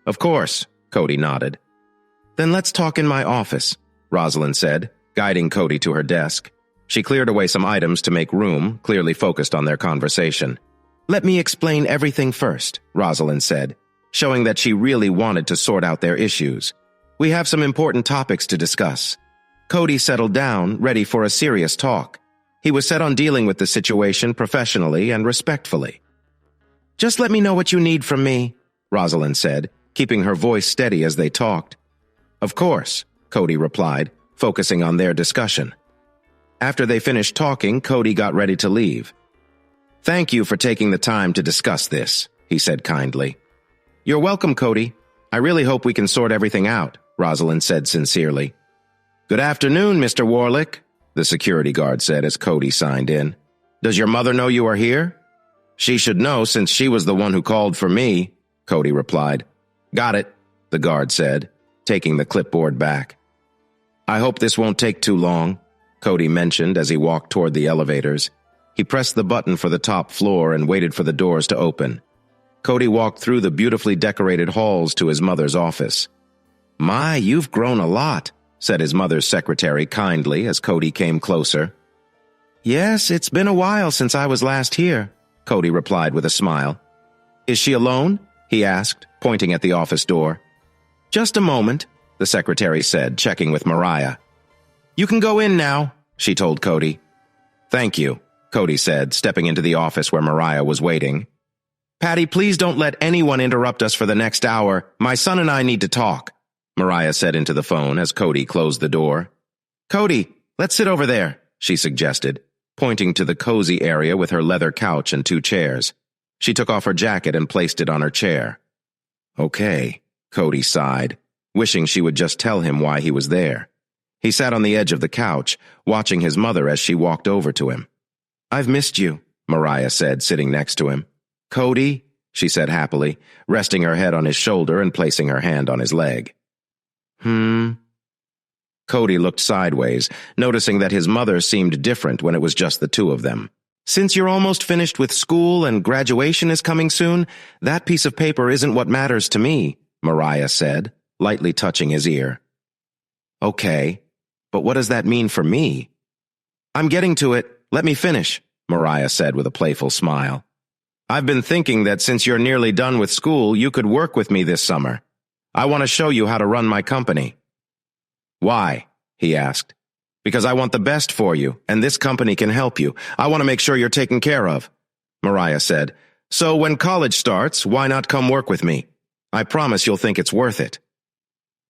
Speaker 1: Of course, Cody nodded. Then let's talk in my office, Rosalind said, guiding Cody to her desk. She cleared away some items to make room, clearly focused on their conversation. Let me explain everything first, Rosalind said, showing that she really wanted to sort out their issues. We have some important topics to discuss. Cody settled down, ready for a serious talk. He was set on dealing with the situation professionally and respectfully. "Just let me know what you need from me," Rosalind said, keeping her voice steady as they talked. "Of course," Cody replied, focusing on their discussion. After they finished talking, Cody got ready to leave. "Thank you for taking the time to discuss this," he said kindly. "You're welcome, Cody. I really hope we can sort everything out," Rosalind said sincerely. "Good afternoon, Mr. Warlick," the security guard said as Cody signed in. "Does your mother know you are here?" "She should know since she was the one who called for me," Cody replied. "Got it," the guard said, taking the clipboard back. "I hope this won't take too long," Cody mentioned as he walked toward the elevators. He pressed the button for the top floor and waited for the doors to open. Cody walked through the beautifully decorated halls to his mother's office. "My, you've grown a lot," said his mother's secretary kindly as Cody came closer. "Yes, it's been a while since I was last here," Cody replied with a smile. "Is she alone?" he asked, pointing at the office door. "Just a moment," the secretary said, checking with Mariah. "You can go in now," she told Cody. "Thank you," Cody said, stepping into the office where Mariah was waiting. "Patty, please don't let anyone interrupt us for the next hour. My son and I need to talk," Mariah said into the phone as Cody closed the door. "Cody, let's sit over there," she suggested, pointing to the cozy area with her leather couch and 2 chairs. She took off her jacket and placed it on her chair. "Okay," Cody sighed, wishing she would just tell him why he was there. He sat on the edge of the couch, watching his mother as she walked over to him. "I've missed you," Mariah said, sitting next to him. "Cody," she said happily, resting her head on his shoulder and placing her hand on his leg. Cody looked sideways, noticing that his mother seemed different when it was just the two of them. "Since you're almost finished with school and graduation is coming soon, that piece of paper isn't what matters to me," Mariah said, lightly touching his ear. "Okay, but what does that mean for me?" "I'm getting to it. Let me finish," Mariah said with a playful smile. "I've been thinking that since you're nearly done with school, you could work with me this summer. I want to show you how to run my company." "Why?" he asked. "Because I want the best for you, and this company can help you. I want to make sure you're taken care of," Mariah said. "So when college starts, why not come work with me? I promise you'll think it's worth it."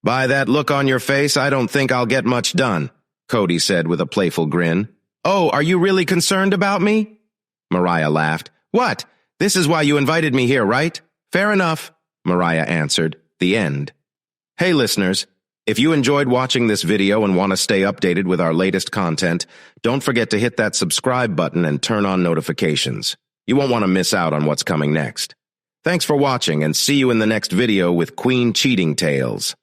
Speaker 1: "By that look on your face, I don't think I'll get much done," Cody said with a playful grin. "Oh, are you really concerned about me?" Mariah laughed. "What? This is why you invited me here, right? Fair enough," Mariah answered. The end. Hey listeners, if you enjoyed watching this video and want to stay updated with our latest content, don't forget to hit that subscribe button and turn on notifications. You won't want to miss out on what's coming next. Thanks for watching and see you in the next video with Queen Cheating Tales.